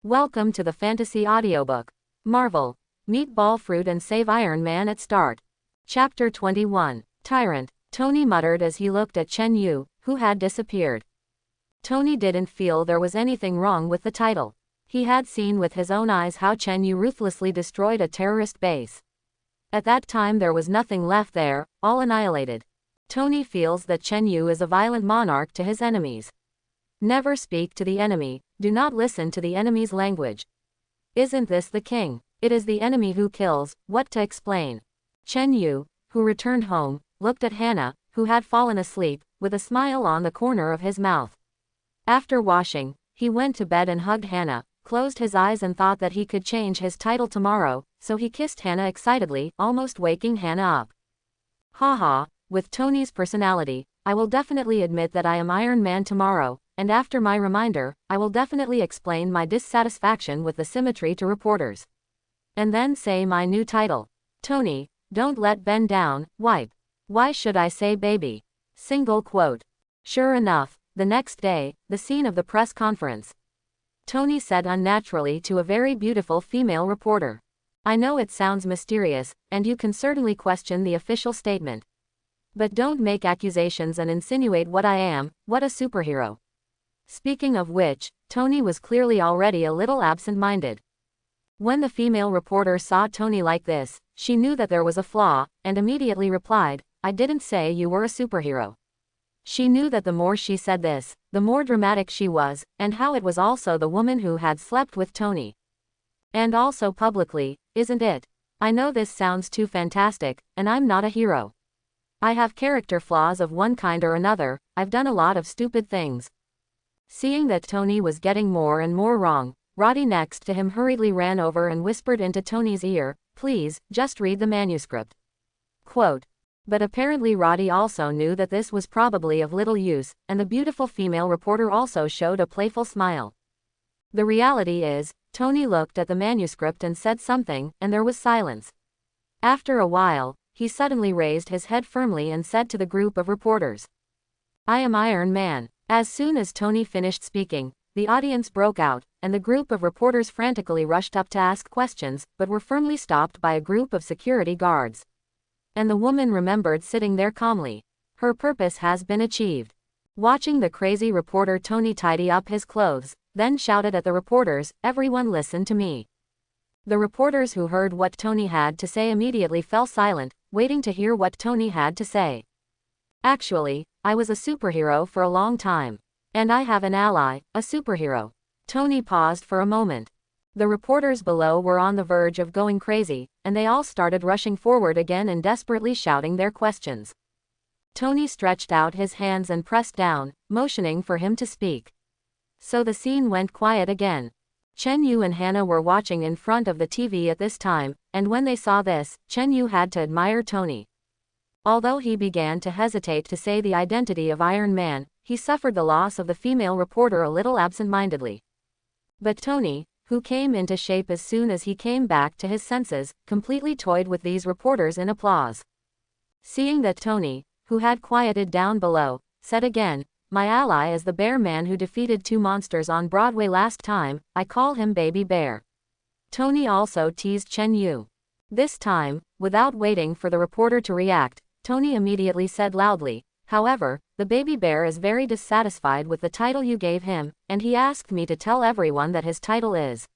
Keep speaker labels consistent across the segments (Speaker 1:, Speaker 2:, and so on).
Speaker 1: Welcome to the fantasy audiobook. Marvel. Meet Ball Fruit and save Iron Man at start. Chapter 21. Tyrant, Tony muttered as he looked at Chen Yu, who had disappeared. Tony didn't feel there was anything wrong with the title. He had seen with his own eyes how Chen Yu ruthlessly destroyed a terrorist base. At that time there was nothing left there, all annihilated. Tony feels that Chen Yu is a violent monarch to his enemies. Never speak to the enemy, do not listen to the enemy's language. Isn't this the king? It is the enemy who kills, what to explain? Chen Yu, who returned home, looked at Hannah, who had fallen asleep, with a smile on the corner of his mouth. After washing, he went to bed and hugged Hannah, closed his eyes and thought that he could change his title tomorrow, so he kissed Hannah excitedly, almost waking Hannah up. Haha, with Tony's personality, I will definitely admit that I am Iron Man tomorrow, and after my reminder, I will definitely explain my dissatisfaction with the symmetry to reporters. And then say my new title. Tony, don't let Ben down, wipe. Why should I say baby? Single quote. Sure enough, the next day, the scene of the press conference. Tony said unnaturally to a very beautiful female reporter. I know it sounds mysterious, and you can certainly question the official statement. But don't make accusations and insinuate what I am, what a superhero. Speaking of which, Tony was clearly already a little absent-minded. When the female reporter saw Tony like this, she knew that there was a flaw, and immediately replied, I didn't say you were a superhero. She knew that the more she said this, the more dramatic she was, and how it was also the woman who had slept with Tony. And also publicly, isn't it? I know this sounds too fantastic, and I'm not a hero. I have character flaws of one kind or another, I've done a lot of stupid things. Seeing that Tony was getting more and more wrong, Roddy next to him hurriedly ran over and whispered into Tony's ear, please, just read the manuscript. Quote. But apparently Roddy also knew that this was probably of little use, and the beautiful female reporter also showed a playful smile. The reality is, Tony looked at the manuscript and said something, and there was silence. After a while, he suddenly raised his head firmly and said to the group of reporters, I am Iron Man. As soon as Tony finished speaking, the audience broke out, and the group of reporters frantically rushed up to ask questions, but were firmly stopped by a group of security guards. And the woman remembered sitting there calmly. Her purpose has been achieved. Watching the crazy reporter Tony tidy up his clothes, then shouted at the reporters, everyone listen to me. The reporters who heard what Tony had to say immediately fell silent, waiting to hear what Tony had to say. Actually, I was a superhero for a long time. And I have an ally, a superhero. Tony paused for a moment. The reporters below were on the verge of going crazy, and they all started rushing forward again and desperately shouting their questions. Tony stretched out his hands and pressed down, motioning for him to speak. So the scene went quiet again. Chen Yu and Hannah were watching in front of the TV at this time, and when they saw this, Chen Yu had to admire Tony. Although he began to hesitate to say the identity of Iron Man, he suffered the loss of the female reporter a little absent-mindedly. But Tony, who came into shape as soon as he came back to his senses, completely toyed with these reporters in applause. Seeing that Tony, who had quieted down below, said again, my ally is the bear man who defeated two monsters on Broadway last time, I call him Baby Bear. Tony also teased Chen Yu. This time, without waiting for the reporter to react, Tony immediately said loudly, however, the baby bear is very dissatisfied with the title you gave him, and he asked me to tell everyone that his title is.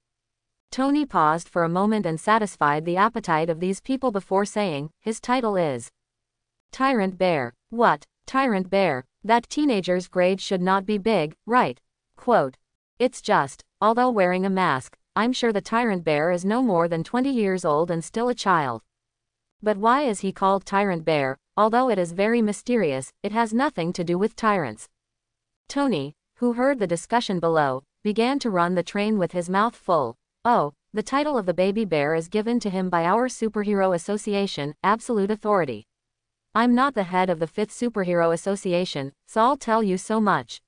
Speaker 1: Tony paused for a moment and satisfied the appetite of these people before saying, his title is Tyrant Bear. What? Tyrant Bear? That teenager's grade should not be big, right? Quote. It's just, although wearing a mask, I'm sure the Tyrant Bear is no more than 20 years old and still a child. But why is he called Tyrant Bear? Although it is very mysterious, it has nothing to do with tyrants. Tony, who heard the discussion below, began to run the train with his mouth full. Oh, the title of the baby bear is given to him by our superhero association, Absolute Authority. I'm not the head of the 5th Superhero Association, so I'll tell you so much.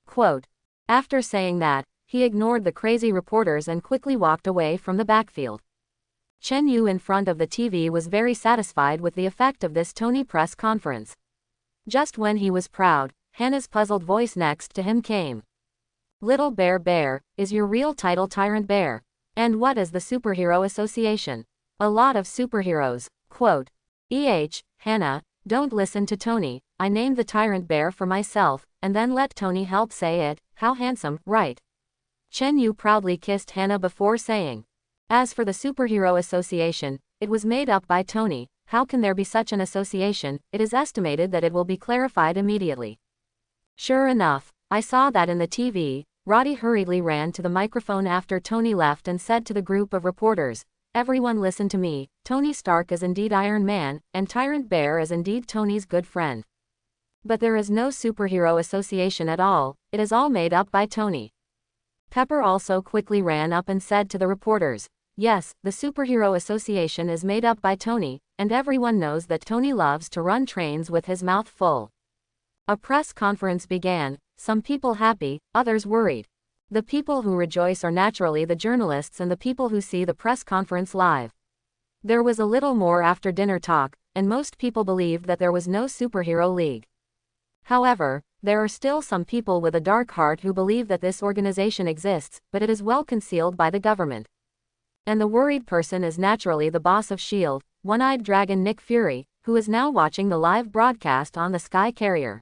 Speaker 1: Quote. After saying that, he ignored the crazy reporters and quickly walked away from the backfield. Chen Yu in front of the TV was very satisfied with the effect of this Tony press conference. Just when he was proud, Hannah's puzzled voice next to him came. Little Bear Bear, is your real title Tyrant Bear? And what is the Superhero Association? A lot of superheroes. Quote. Hannah, don't listen to Tony. I named the Tyrant Bear for myself, and then let Tony help say it. How handsome, right? Chen Yu proudly kissed Hannah before saying. As for the Superhero Association, it was made up by Tony. How can there be such an association? It is estimated that it will be clarified immediately. Sure enough, I saw that in the TV. Roddy hurriedly ran to the microphone after Tony left and said to the group of reporters, "Everyone listen to me, Tony Stark is indeed Iron Man, and Tyrant Bear is indeed Tony's good friend. But there is no Superhero Association at all, it is all made up by Tony." Pepper also quickly ran up and said to the reporters, "Yes, the Superhero Association is made up by Tony, and everyone knows that Tony loves to run trains with his mouth full." A press conference began, some people happy, others worried. The people who rejoice are naturally the journalists and the people who see the press conference live. There was a little more after dinner talk, and most people believed that there was no superhero league. However, there are still some people with a dark heart who believe that this organization exists, but it is well concealed by the government. And the worried person is naturally the boss of S.H.I.E.L.D., One-Eyed Dragon Nick Fury, who is now watching the live broadcast on the Sky Carrier.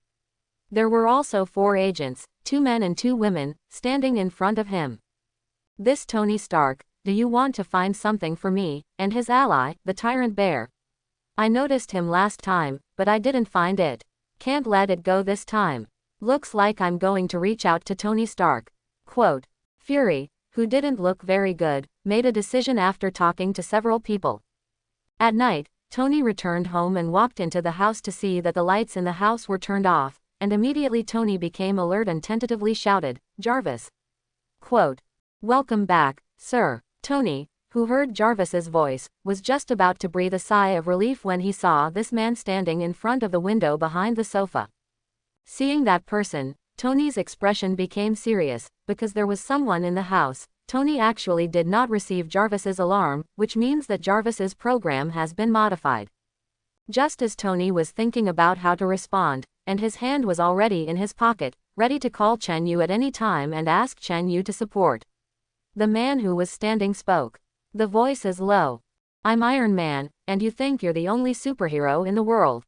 Speaker 1: There were also 4 agents, 2 men and 2 women, standing in front of him. "This Tony Stark, do you want to find something for me, and his ally, the Tyrant Bear? I noticed him last time, but I didn't find it. Can't let it go this time. Looks like I'm going to reach out to Tony Stark." Quote. Fury, who didn't look very good, made a decision after talking to several people. At night, Tony returned home and walked into the house to see that the lights in the house were turned off, and immediately Tony became alert and tentatively shouted, "Jarvis." Quote. "Welcome back, sir." Tony, who heard Jarvis's voice, was just about to breathe a sigh of relief when he saw this man standing in front of the window behind the sofa. Seeing that person, Tony's expression became serious, because there was someone in the house. Tony actually did not receive Jarvis's alarm, which means that Jarvis's program has been modified. Just as Tony was thinking about how to respond, and his hand was already in his pocket, ready to call Chen Yu at any time and ask Chen Yu to support. The man who was standing spoke. The voice is low. "I'm Iron Man, and you think you're the only superhero in the world."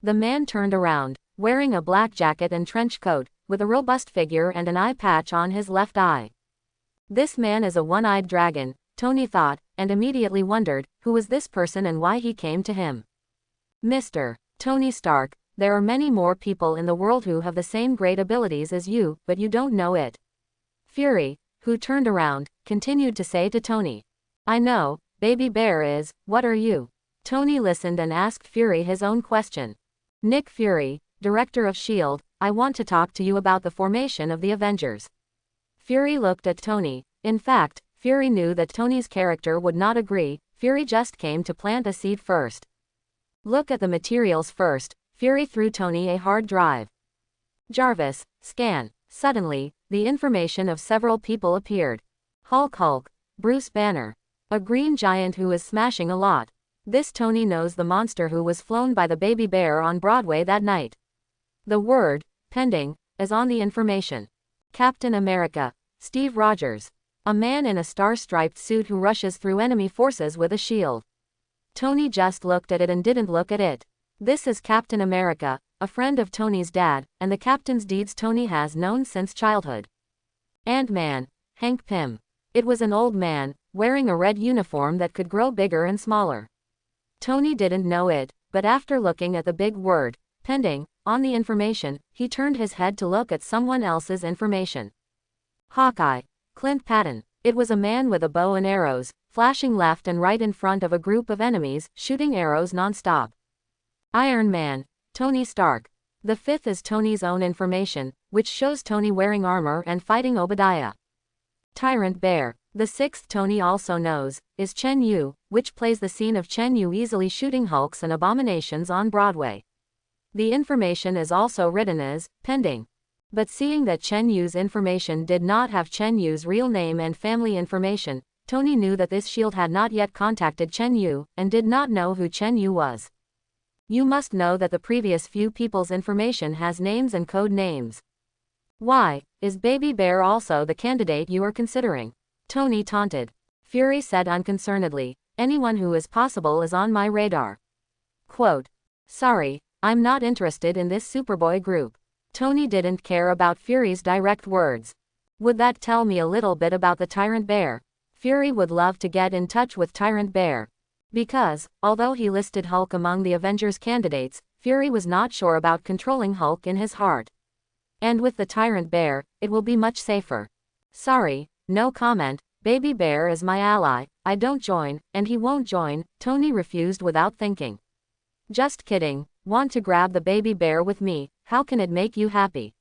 Speaker 1: The man turned around, wearing a black jacket and trench coat, with a robust figure and an eye patch on his left eye. This man is a one-eyed dragon, Tony thought, and immediately wondered, who was this person and why he came to him. "Mr. Tony Stark, there are many more people in the world who have the same great abilities as you, but you don't know it." Fury, who turned around, continued to say to Tony. "I know, Baby Bear is, what are you?" Tony listened and asked Fury his own question. "Nick Fury, Director of S.H.I.E.L.D., I want to talk to you about the formation of the Avengers." Fury looked at Tony. In fact, Fury knew that Tony's character would not agree. Fury just came to plant a seed first. "Look at the materials first." Fury threw Tony a hard drive. "Jarvis, scan." Suddenly, the information of several people appeared. Hulk, Bruce Banner. A green giant who is smashing a lot. This Tony knows the monster who was flown by the baby bear on Broadway that night. The word, pending, is on the information. Captain America. Steve Rogers. A man in a star-striped suit who rushes through enemy forces with a shield. Tony just looked at it and didn't look at it. This is Captain America, a friend of Tony's dad, and the captain's deeds Tony has known since childhood. Ant-Man. Hank Pym. It was an old man, wearing a red uniform that could grow bigger and smaller. Tony didn't know it, but after looking at the big word, pending, on the information, he turned his head to look at someone else's information. Hawkeye. Clint Patton. It was a man with a bow and arrows, flashing left and right in front of a group of enemies, shooting arrows non-stop. Iron Man. Tony Stark. The 5th is Tony's own information, which shows Tony wearing armor and fighting Obadiah. Tyrant Bear. The 6th Tony also knows, is Chen Yu, which plays the scene of Chen Yu easily shooting hulks and abominations on Broadway. The information is also written as, pending. But seeing that Chen Yu's information did not have Chen Yu's real name and family information, Tony knew that this S.H.I.E.L.D. had not yet contacted Chen Yu, and did not know who Chen Yu was. You must know that the previous few people's information has names and code names. Why? is Baby Bear also the candidate you are considering? Tony taunted. Fury said unconcernedly, anyone who is possible is on my radar. Quote. Sorry, I'm not interested in this Superboy group. Tony didn't care about Fury's direct words. Would that tell me a little bit about the Tyrant Bear? Fury would love to get in touch with Tyrant Bear. Because, although he listed Hulk among the Avengers candidates, Fury was not sure about controlling Hulk in his heart. And with the Tyrant Bear, it will be much safer. Sorry, no comment, Baby Bear is my ally, I don't join, and he won't join, Tony refused without thinking. Just kidding, want to grab the Baby Bear with me, how can it make you happy?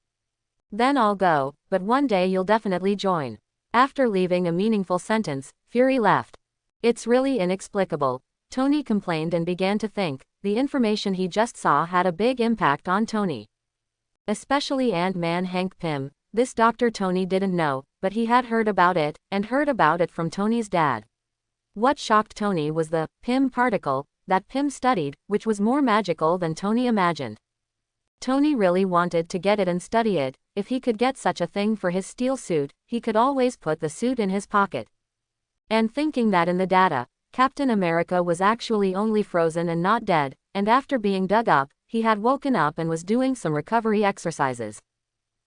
Speaker 1: Then I'll go, but one day you'll definitely join. After leaving a meaningful sentence, Fury left. It's really inexplicable, Tony complained and began to think, the information he just saw had a big impact on Tony. Especially Ant-Man Hank Pym, this Dr. Tony didn't know, but he had heard about it, and heard about it from Tony's dad. What shocked Tony was the Pym particle that Pym studied, which was more magical than Tony imagined. Tony really wanted to get it and study it. If he could get such a thing for his steel suit, he could always put the suit in his pocket. And thinking that in the data, Captain America was actually only frozen and not dead, and after being dug up, he had woken up and was doing some recovery exercises.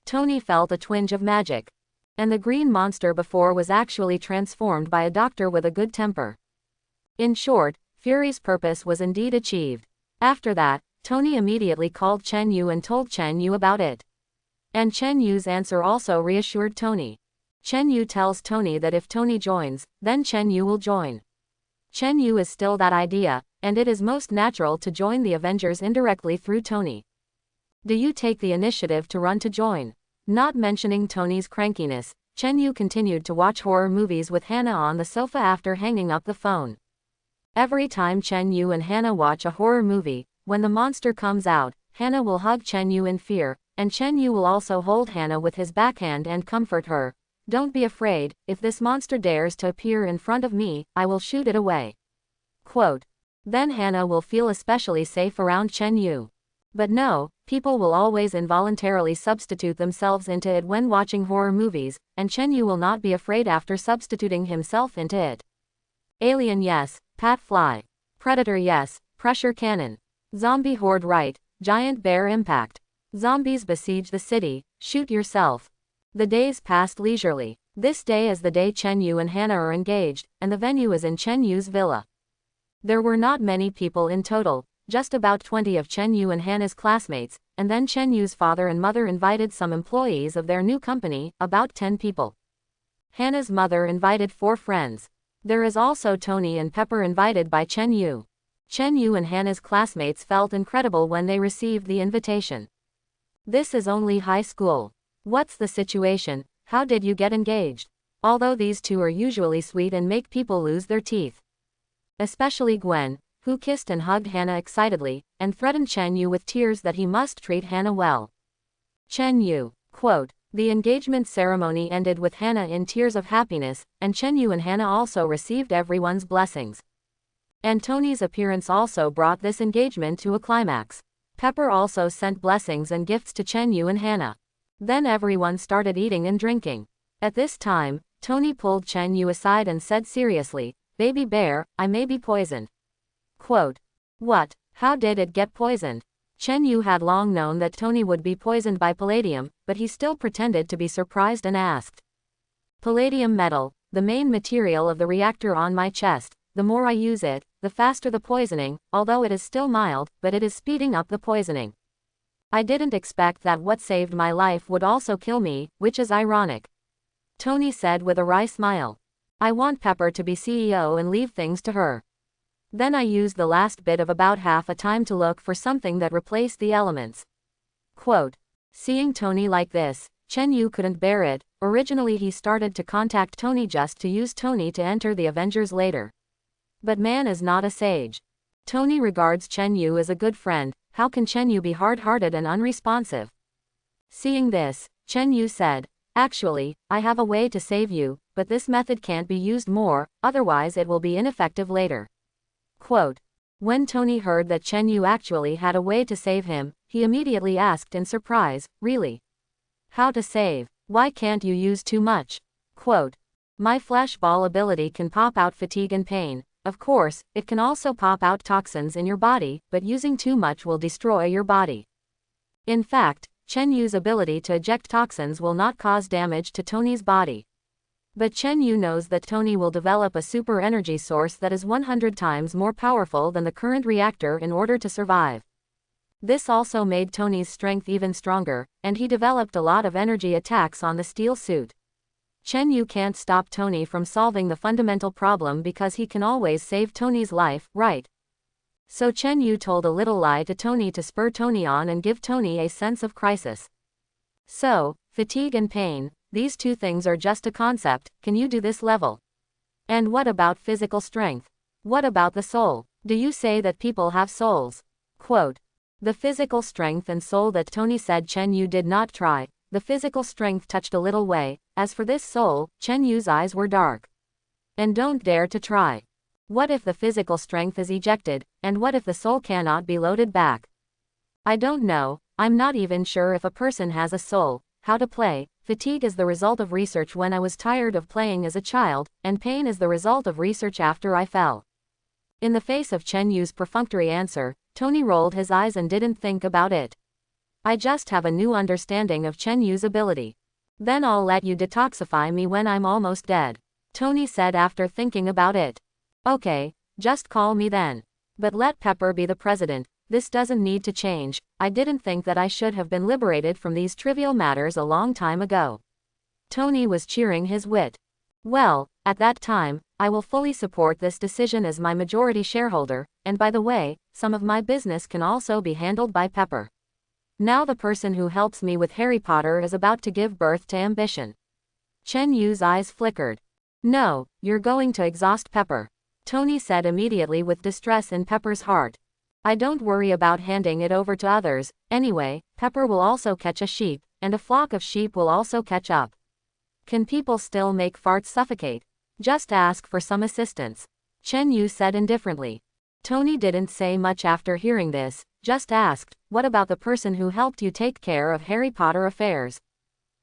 Speaker 1: Tony felt a twinge of magic. And the green monster before was actually transformed by a doctor with a good temper. In short, Fury's purpose was indeed achieved. After that, Tony immediately called Chen Yu and told Chen Yu about it. And Chen Yu's answer also reassured Tony. Chen Yu tells Tony that if Tony joins, then Chen Yu will join. Chen Yu is still that idea, and it is most natural to join the Avengers indirectly through Tony. Do you take the initiative to run to join? Not mentioning Tony's crankiness, Chen Yu continued to watch horror movies with Hannah on the sofa after hanging up the phone. Every time Chen Yu and Hannah watch a horror movie, when the monster comes out, Hannah will hug Chen Yu in fear, and Chen Yu will also hold Hannah with his backhand and comfort her. Don't be afraid, if this monster dares to appear in front of me, I will shoot it away. Quote. Then Hannah will feel especially safe around Chen Yu. But no, people will always involuntarily substitute themselves into it when watching horror movies, and Chen Yu will not be afraid after substituting himself into it. Alien yes, Pat Fly. Predator yes, pressure cannon. Zombie horde right, giant bear impact. Zombies besiege the city, shoot yourself. The days passed leisurely. This day is the day Chen Yu and Hannah are engaged, and the venue is in Chen Yu's villa. There were not many people in total, just about 20 of Chen Yu and Hannah's classmates, and then Chen Yu's father and mother invited some employees of their new company, about 10 people. Hannah's mother invited 4 friends. There is also Tony and Pepper invited by Chen Yu. Chen Yu and Hannah's classmates felt incredible when they received the invitation. This is only high school. What's the situation? How did you get engaged? Although these two are usually sweet and make people lose their teeth. Especially Gwen, who kissed and hugged Hannah excitedly, and threatened Chen Yu with tears that he must treat Hannah well. Chen Yu, quote, the engagement ceremony ended with Hannah in tears of happiness, and Chen Yu and Hannah also received everyone's blessings. And Tony's appearance also brought this engagement to a climax. Pepper also sent blessings and gifts to Chen Yu and Hannah. Then everyone started eating and drinking. At this time, Tony pulled Chen Yu aside and said seriously, Baby Bear, I may be poisoned. Quote. What? How did it get poisoned? Chen Yu had long known that Tony would be poisoned by palladium, but he still pretended to be surprised and asked. Palladium metal, the main material of the reactor on my chest. The more I use it, the faster the poisoning, although it is still mild, but it is speeding up the poisoning. I didn't expect that what saved my life would also kill me, which is ironic. Tony said with a wry smile. I want Pepper to be CEO and leave things to her. Then I used the last bit of about half a time to look for something that replaced the elements. Quote. Seeing Tony like this, Chen Yu couldn't bear it. Originally he started to contact Tony just to use Tony to enter the Avengers later. But man is not a sage. Tony regards Chen Yu as a good friend. How can Chen Yu be hard-hearted and unresponsive? Seeing this, Chen Yu said, actually, I have a way to save you, but this method can't be used more, otherwise it will be ineffective later. Quote. When Tony heard that Chen Yu actually had a way to save him, he immediately asked in surprise, really? How to save? Why can't you use too much? Quote. My flashball ability can pop out fatigue and pain. Of course, it can also pop out toxins in your body, but using too much will destroy your body. In fact, Chen Yu's ability to eject toxins will not cause damage to Tony's body. But Chen Yu knows that Tony will develop a super energy source that is 100 times more powerful than the current reactor in order to survive. This also made Tony's strength even stronger, and he developed a lot of energy attacks on the steel suit. Chen Yu can't stop Tony from solving the fundamental problem because he can always save Tony's life, right? So Chen Yu told a little lie to Tony to spur Tony on and give Tony a sense of crisis. So, fatigue and pain, these two things are just a concept, can you do this level? And what about physical strength? What about the soul? Do you say that people have souls? Quote. The physical strength and soul that Tony said Chen Yu did not try, the physical strength touched a little way, as for this soul, Chen Yu's eyes were dark. And don't dare to try. What if the physical strength is ejected, and what if the soul cannot be loaded back? I don't know, I'm not even sure if a person has a soul. How to play. Fatigue is the result of research when I was tired of playing as a child, and pain is the result of research after I fell. In the face of Chen Yu's perfunctory answer, Tony rolled his eyes and didn't think about it. I just have a new understanding of Chen Yu's ability. Then I'll let you detoxify me when I'm almost dead, Tony said after thinking about it. Okay, just call me then. But let Pepper be the president, this doesn't need to change. I didn't think that I should have been liberated from these trivial matters a long time ago. Tony was cheering his wit. Well, at that time, I will fully support this decision as my majority shareholder, and by the way, some of my business can also be handled by Pepper. Now the person who helps me with Harry Potter is about to give birth to ambition. Chen Yu's eyes flickered. No, you're going to exhaust Pepper, Tony said immediately with distress in Pepper's heart. I don't worry about handing it over to others, anyway, Pepper will also catch a sheep, and a flock of sheep will also catch up. Can people still make farts suffocate? Just ask for some assistance, Chen Yu said indifferently. Tony didn't say much after hearing this, just asked, what about the person who helped you take care of Harry Potter affairs?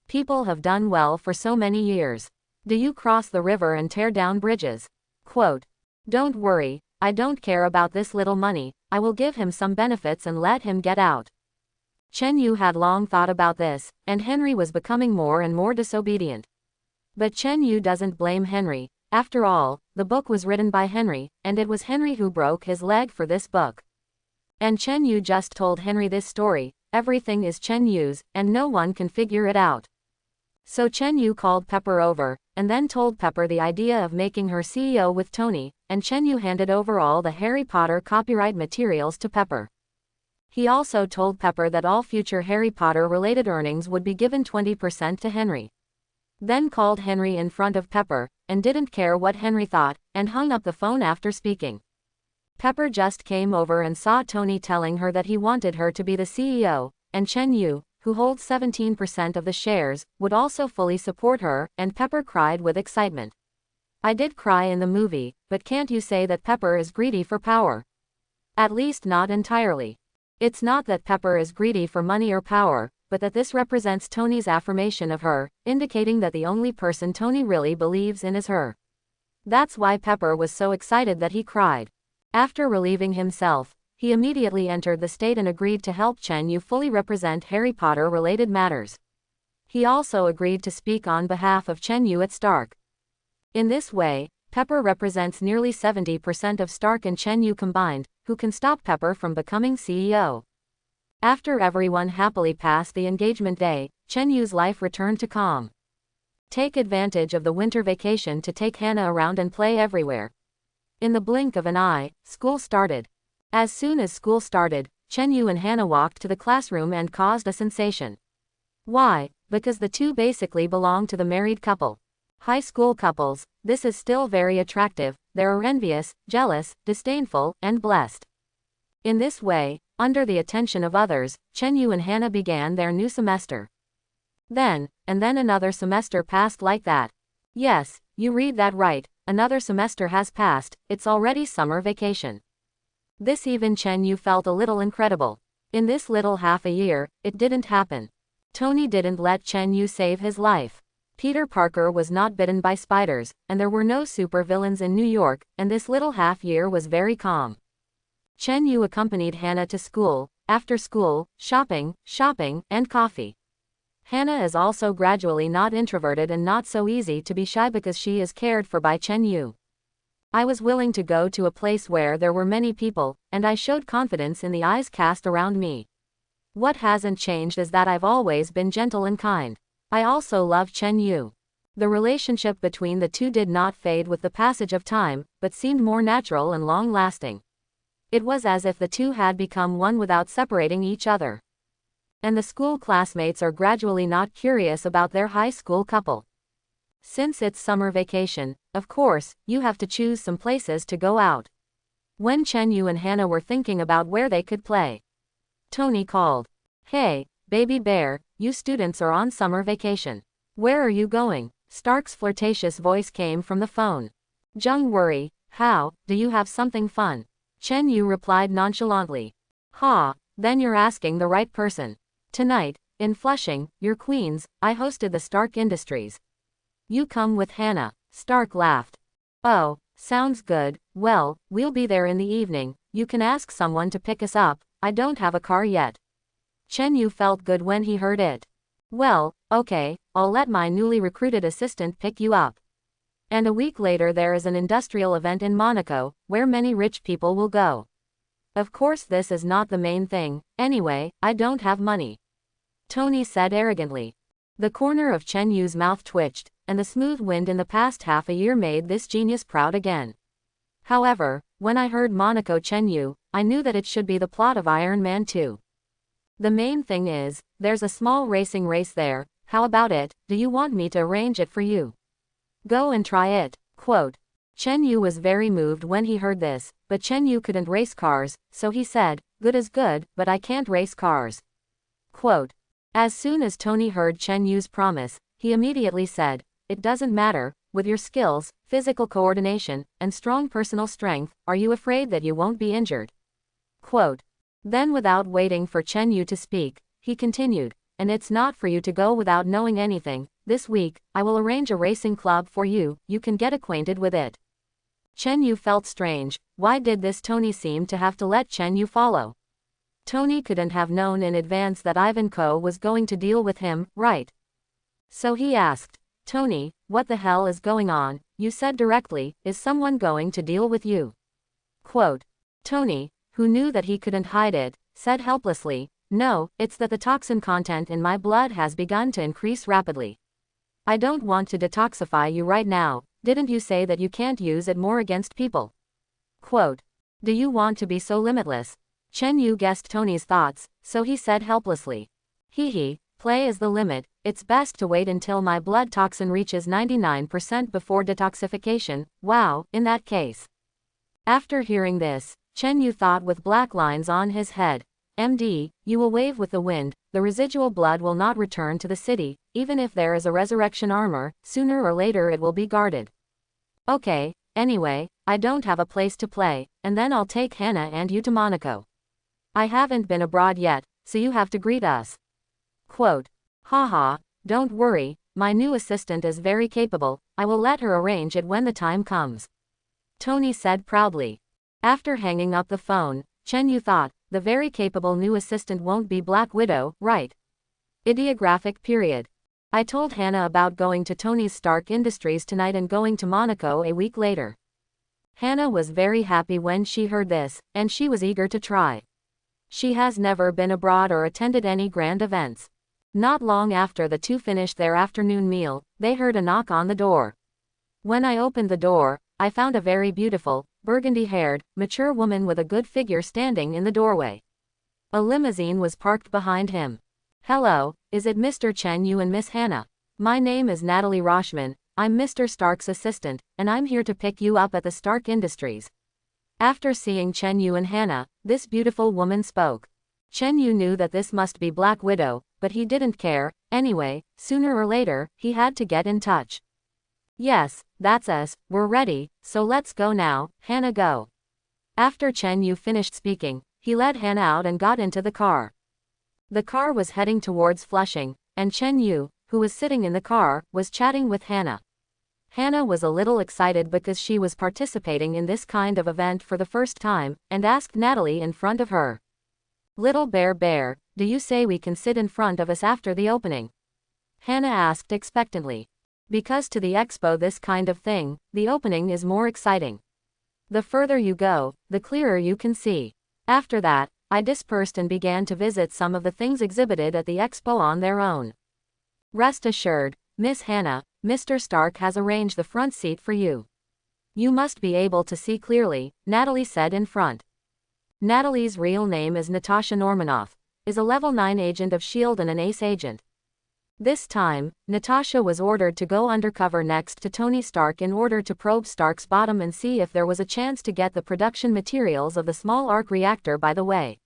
Speaker 1: People have done well for so many years. Do you cross the river and tear down bridges? Quote. Don't worry, I don't care about this little money, I will give him some benefits and let him get out. Chen Yu had long thought about this, and Henry was becoming more and more disobedient. But Chen Yu doesn't blame Henry. After all, the book was written by Henry, and it was Henry who broke his leg for this book. And Chen Yu just told Henry this story, everything is Chen Yu's, and no one can figure it out. So Chen Yu called Pepper over, and then told Pepper the idea of making her CEO with Tony, and Chen Yu handed over all the Harry Potter copyright materials to Pepper. He also told Pepper that all future Harry Potter-related earnings would be given 20% to Henry. Then called Henry in front of Pepper, and didn't care what Henry thought, and hung up the phone after speaking. Pepper just came over and saw Tony telling her that he wanted her to be the CEO, and Chen Yu, who holds 17% of the shares, would also fully support her, and Pepper cried with excitement. I did cry in the movie, but can't you say that Pepper is greedy for power? At least not entirely. It's not that Pepper is greedy for money or power, but that this represents Tony's affirmation of her, indicating that the only person Tony really believes in is her. That's why Pepper was so excited that he cried. After relieving himself, he immediately entered the state and agreed to help Chen Yu fully represent Harry Potter-related matters. He also agreed to speak on behalf of Chen Yu at Stark. In this way, Pepper represents nearly 70% of Stark and Chen Yu combined, who can stop Pepper from becoming CEO. After everyone happily passed the engagement day, Chen Yu's life returned to calm. Take advantage of the winter vacation to take Hannah around and play everywhere. In the blink of an eye, school started. As soon as school started, Chen Yu and Hannah walked to the classroom and caused a sensation. Why? Because the two basically belong to the married couple. High school couples, this is still very attractive, they are envious, jealous, disdainful, and blessed. In this way, under the attention of others, Chen Yu and Hannah began their new semester. Then another semester passed like that. Yes, you read that right, another semester has passed, it's already summer vacation. This even Chen Yu felt a little incredible. In this little half a year, it didn't happen. Tony didn't let Chen Yu save his life. Peter Parker was not bitten by spiders, and there were no supervillains in New York, and this little half-year was very calm. Chen Yu accompanied Hannah to school, after school, shopping, and coffee. Hannah is also gradually not introverted and not so easy to be shy because she is cared for by Chen Yu. I was willing to go to a place where there were many people, and I showed confidence in the eyes cast around me. What hasn't changed is that I've always been gentle and kind. I also love Chen Yu. The relationship between the two did not fade with the passage of time, but seemed more natural and long-lasting. It was as if the two had become one without separating each other. And the school classmates are gradually not curious about their high school couple. Since it's summer vacation, of course, you have to choose some places to go out. When Chen Yu and Hannah were thinking about where they could play, Tony called. "Hey, baby bear, you students are on summer vacation. Where are you going?" Stark's flirtatious voice came from the phone. "Jung worry, how, do you have something fun?" Chen Yu replied nonchalantly. "Ha, then you're asking the right person. Tonight, in Flushing, your Queens, I hosted the Stark Industries. You come with Hannah." Stark laughed. "Oh, sounds good. Well, we'll be there in the evening. You can ask someone to pick us up. I don't have a car yet." Chen Yu felt good when he heard it. "Well, okay, I'll let my newly recruited assistant pick you up." And a week later there is an industrial event in Monaco, where many rich people will go. Of course this is not the main thing, anyway, I don't have money. Tony said arrogantly. The corner of Chen Yu's mouth twitched, and the smooth wind in the past half a year made this genius proud again. However, when I heard Monaco Chen Yu, I knew that it should be the plot of Iron Man 2. The main thing is, there's a small racing race there. How about it? Do you want me to arrange it for you? Go and try it. Quote. Chen Yu was very moved when he heard this, but Chen Yu couldn't race cars, so he said, "Good is good, but I can't race cars." Quote. As soon as Tony heard Chen Yu's promise, he immediately said, "It doesn't matter, with your skills, physical coordination, and strong personal strength, are you afraid that you won't be injured?" Quote. Then without waiting for Chen Yu to speak, he continued, "And it's not for you to go without knowing anything. This week, I will arrange a racing club for you, you can get acquainted with it." Chen Yu felt strange. Why did this Tony seem to have to let Chen Yu follow? Tony couldn't have known in advance that Ivanko was going to deal with him, right? So he asked, "Tony, what the hell is going on? You said directly, is someone going to deal with you?" Quote. Tony, who knew that he couldn't hide it, said helplessly, "No, it's that the toxin content in my blood has begun to increase rapidly. I don't want to detoxify you right now. Didn't you say that you can't use it more against people?" Quote. Do you want to be so limitless? Chen Yu guessed Tony's thoughts, so he said helplessly. Hee, play is the limit. It's best to wait until my blood toxin reaches 99% before detoxification. Wow, in that case. After hearing this, Chen Yu thought with black lines on his head. MD, you will wave with the wind, the residual blood will not return to the city, even if there is a resurrection armor, sooner or later it will be guarded. Okay, anyway, I don't have a place to play, and then I'll take Hannah and you to Monaco. I haven't been abroad yet, so you have to greet us. Quote. Haha, don't worry, my new assistant is very capable, I will let her arrange it when the time comes. Tony said proudly. After hanging up the phone, Chen Yu thought, the very capable new assistant won't be Black Widow, right? Ideographic period. I told Hannah about going to Tony's Stark Industries tonight and going to Monaco a week later. Hannah was very happy when she heard this, and she was eager to try. She has never been abroad or attended any grand events. Not long after the two finished their afternoon meal, they heard a knock on the door. When I opened the door, I found a very beautiful, burgundy-haired, mature woman with a good figure standing in the doorway. A limousine was parked behind him. Hello, is it Mr. Chen Yu and Miss Hannah? My name is Natalie Roshman, I'm Mr. Stark's assistant, and I'm here to pick you up at the Stark Industries. After seeing Chen Yu and Hannah, this beautiful woman spoke. Chen Yu knew that this must be Black Widow, but he didn't care. Anyway, sooner or later, he had to get in touch. Yes, that's us, we're ready, so let's go now, Hannah go. After Chen Yu finished speaking, he led Hannah out and got into the car. The car was heading towards Flushing, and Chen Yu, who was sitting in the car, was chatting with Hannah. Hannah was a little excited because she was participating in this kind of event for the first time, and asked Natalie in front of her. "Little Bear, do you say we can sit in front of us after the opening?" Hannah asked expectantly. Because to the expo this kind of thing, the opening is more exciting. The further you go, the clearer you can see. After that, I dispersed and began to visit some of the things exhibited at the expo on their own. Rest assured, Miss Hannah, Mr. Stark has arranged the front seat for you. You must be able to see clearly, Natalie said in front. Natalie's real name is Natasha Normanoff, is a level 9 agent of S.H.I.E.L.D. and an ace agent. This time, Natasha was ordered to go undercover next to Tony Stark in order to probe Stark's bottom and see if there was a chance to get the production materials of the small arc reactor by the way.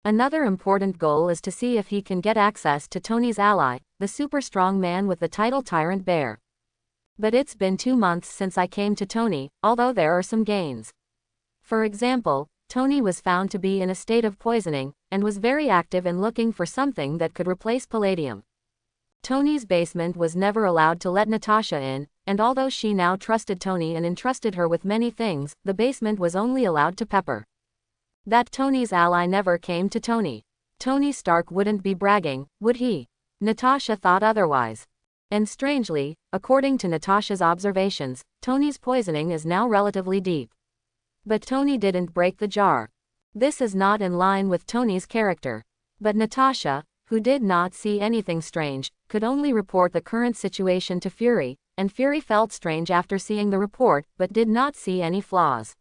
Speaker 1: Another important goal is to see if he can get access to Tony's ally, the super strong man with the title Tyrant Bear. But it's been 2 months since I came to Tony, although there are some gains. For example, Tony was found to be in a state of poisoning, and was very active in looking for something that could replace palladium. Tony's basement was never allowed to let Natasha in, and although she now trusted Tony and entrusted her with many things, the basement was only allowed to Pepper. That Tony's ally never came to Tony. Tony Stark wouldn't be bragging, would he? Natasha thought otherwise. And strangely, according to Natasha's observations, Tony's poisoning is now relatively deep. But Tony didn't break the jar. This is not in line with Tony's character. But Natasha, who did not see anything strange, could only report the current situation to Fury, and Fury felt strange after seeing the report but did not see any flaws.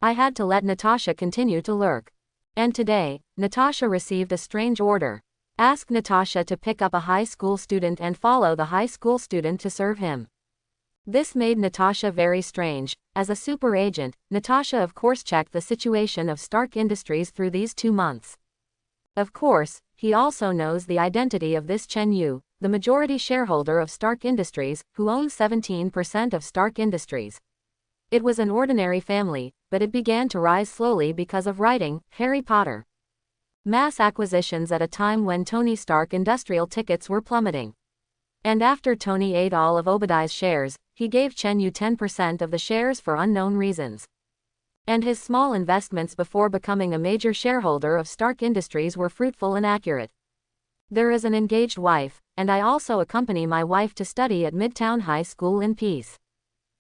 Speaker 1: I had to let Natasha continue to lurk. And today, Natasha received a strange order. Ask Natasha to pick up a high school student and follow the high school student to serve him. This made Natasha very strange. As a super agent, Natasha of course checked the situation of Stark Industries through these 2 months. Of course, he also knows the identity of this Chen Yu, the majority shareholder of Stark Industries, who owns 17% of Stark Industries. It was an ordinary family, but it began to rise slowly because of writing Harry Potter. Mass acquisitions at a time when Tony Stark industrial tickets were plummeting. And after Tony ate all of Obadiah's shares, he gave Chen Yu 10% of the shares for unknown reasons. And his small investments before becoming a major shareholder of Stark Industries were fruitful and accurate. There is an engaged wife, and I also accompany my wife to study at Midtown High School in peace.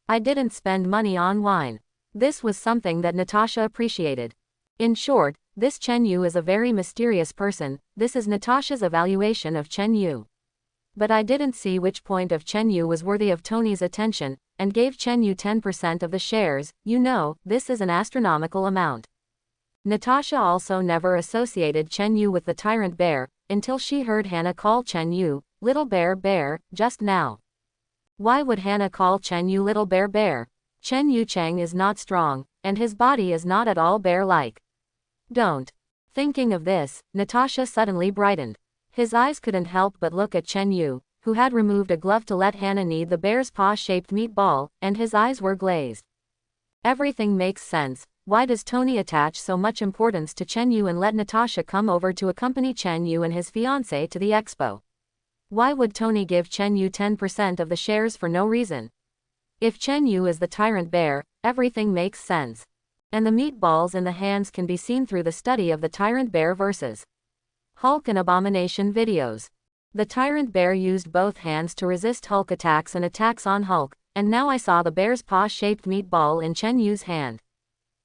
Speaker 1: I didn't spend money on wine. This was something that Natasha appreciated. In short, this Chen Yu is a very mysterious person. This is Natasha's evaluation of Chen Yu. But I didn't see which point of Chen Yu was worthy of Tony's attention, and gave Chen Yu 10% of the shares. You know, this is an astronomical amount. Natasha also never associated Chen Yu with the Tyrant Bear, until she heard Hannah call Chen Yu, Little Bear, just now. Why would Hannah call Chen Yu Little Bear? Chen Yu Cheng is not strong, and his body is not at all bear-like. Don't. Thinking of this, Natasha suddenly brightened. His eyes couldn't help but look at Chen Yu, who had removed a glove to let Hannah knead the bear's paw-shaped meatball, and his eyes were glazed. Everything makes sense. Why does Tony attach so much importance to Chen Yu and let Natasha come over to accompany Chen Yu and his fiancée to the expo? Why would Tony give Chen Yu 10% of the shares for no reason? If Chen Yu is the Tyrant Bear, everything makes sense. And the meatballs in the hands can be seen through the study of the Tyrant Bear vs. Hulk and Abomination videos. The Tyrant Bear used both hands to resist Hulk attacks and attacks on Hulk, and now I saw the bear's paw-shaped meatball in Chen Yu's hand.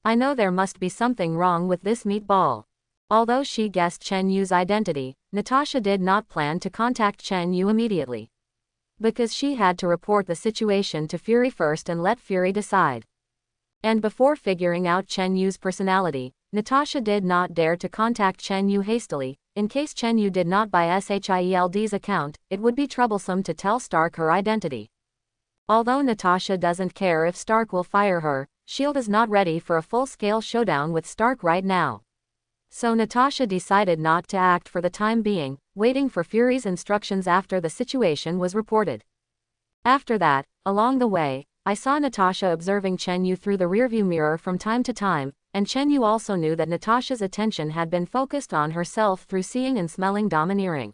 Speaker 1: I know there must be something wrong with this meatball. Although she guessed Chen Yu's identity, Natasha did not plan to contact Chen Yu immediately. Because she had to report the situation to Fury first and let Fury decide. And before figuring out Chen Yu's personality, Natasha did not dare to contact Chen Yu hastily. In case Chen Yu did not buy S.H.I.E.L.D.'s account, it would be troublesome to tell Stark her identity. Although Natasha doesn't care if Stark will fire her, S.H.I.E.L.D. is not ready for a full-scale showdown with Stark right now. So Natasha decided not to act for the time being, waiting for Fury's instructions after the situation was reported. After that, along the way, I saw Natasha observing Chen Yu through the rearview mirror from time to time, and Chen Yu also knew that Natasha's attention had been focused on herself through seeing and smelling domineering.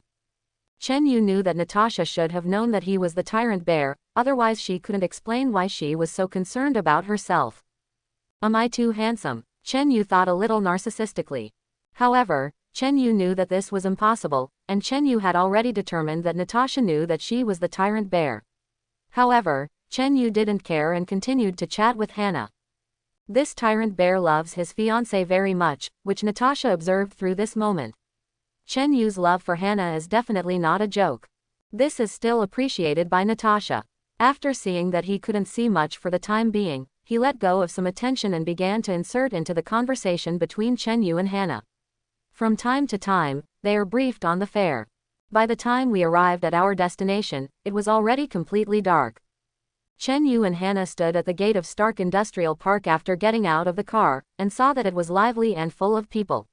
Speaker 1: Chen Yu knew that Natasha should have known that he was the tyrant bear, otherwise she couldn't explain why she was so concerned about herself. Am I too handsome? Chen Yu thought a little narcissistically. However, Chen Yu knew that this was impossible, and Chen Yu had already determined that Natasha knew that she was the tyrant bear. However, Chen Yu didn't care and continued to chat with Hannah. This tyrant bear loves his fiancée very much, which Natasha observed through this moment. Chen Yu's love for Hannah is definitely not a joke. This is still appreciated by Natasha. After seeing that he couldn't see much for the time being, he let go of some attention and began to insert into the conversation between Chen Yu and Hannah. From time to time, they are briefed on the fare. By the time we arrived at our destination, it was already completely dark. Chen Yu and Hannah stood at the gate of Stark Industrial Park after getting out of the car, and saw that it was lively and full of people.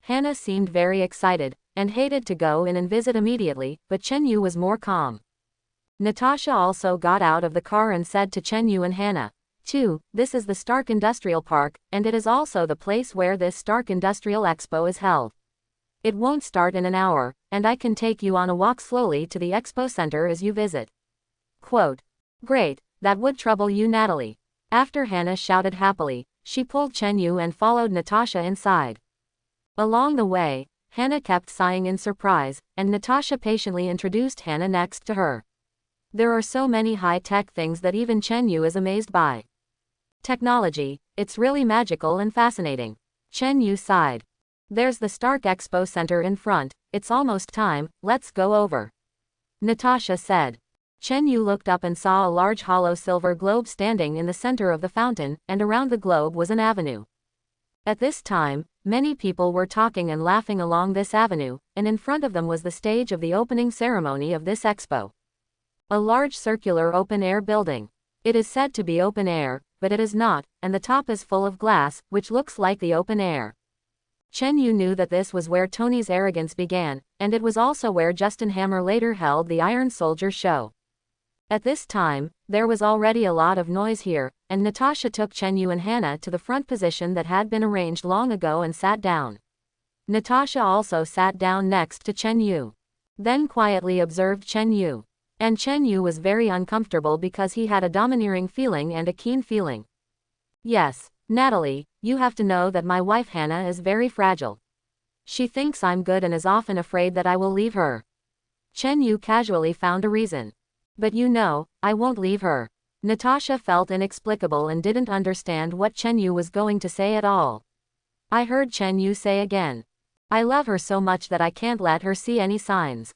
Speaker 1: Hannah seemed very excited, and hated to go in and visit immediately, but Chen Yu was more calm. Natasha also got out of the car and said to Chen Yu and Hannah, "2. This is the Stark Industrial Park, and it is also the place where this Stark Industrial Expo is held. It won't start in an hour, and I can take you on a walk slowly to the expo center as you visit." Quote. Great, that would trouble you, Natalie. After Hannah shouted happily, she pulled Chen Yu and followed Natasha inside. Along the way, Hannah kept sighing in surprise, and Natasha patiently introduced Hannah next to her. There are so many high-tech things that even Chen Yu is amazed by. Technology, it's really magical and fascinating. Chen Yu sighed. There's the Stark Expo Center in front, it's almost time, let's go over. Natasha said. Chen Yu looked up and saw a large hollow silver globe standing in the center of the fountain, and around the globe was an avenue. At this time, many people were talking and laughing along this avenue, and in front of them was the stage of the opening ceremony of this expo. A large circular open-air building. It is said to be open air, but it is not, and the top is full of glass, which looks like the open air. Chen Yu knew that this was where Tony's arrogance began, and it was also where Justin Hammer later held the Iron Soldier show. At this time, there was already a lot of noise here, and Natasha took Chen Yu and Hannah to the front position that had been arranged long ago and sat down. Natasha also sat down next to Chen Yu. Then quietly observed Chen Yu. And Chen Yu was very uncomfortable because he had a domineering feeling and a keen feeling. Yes, Natalie, you have to know that my wife Hannah is very fragile. She thinks I'm good and is often afraid that I will leave her. Chen Yu casually found a reason. But you know, I won't leave her. Natasha felt inexplicable and didn't understand what Chen Yu was going to say at all. I heard Chen Yu say again. I love her so much that I can't let her see any signs.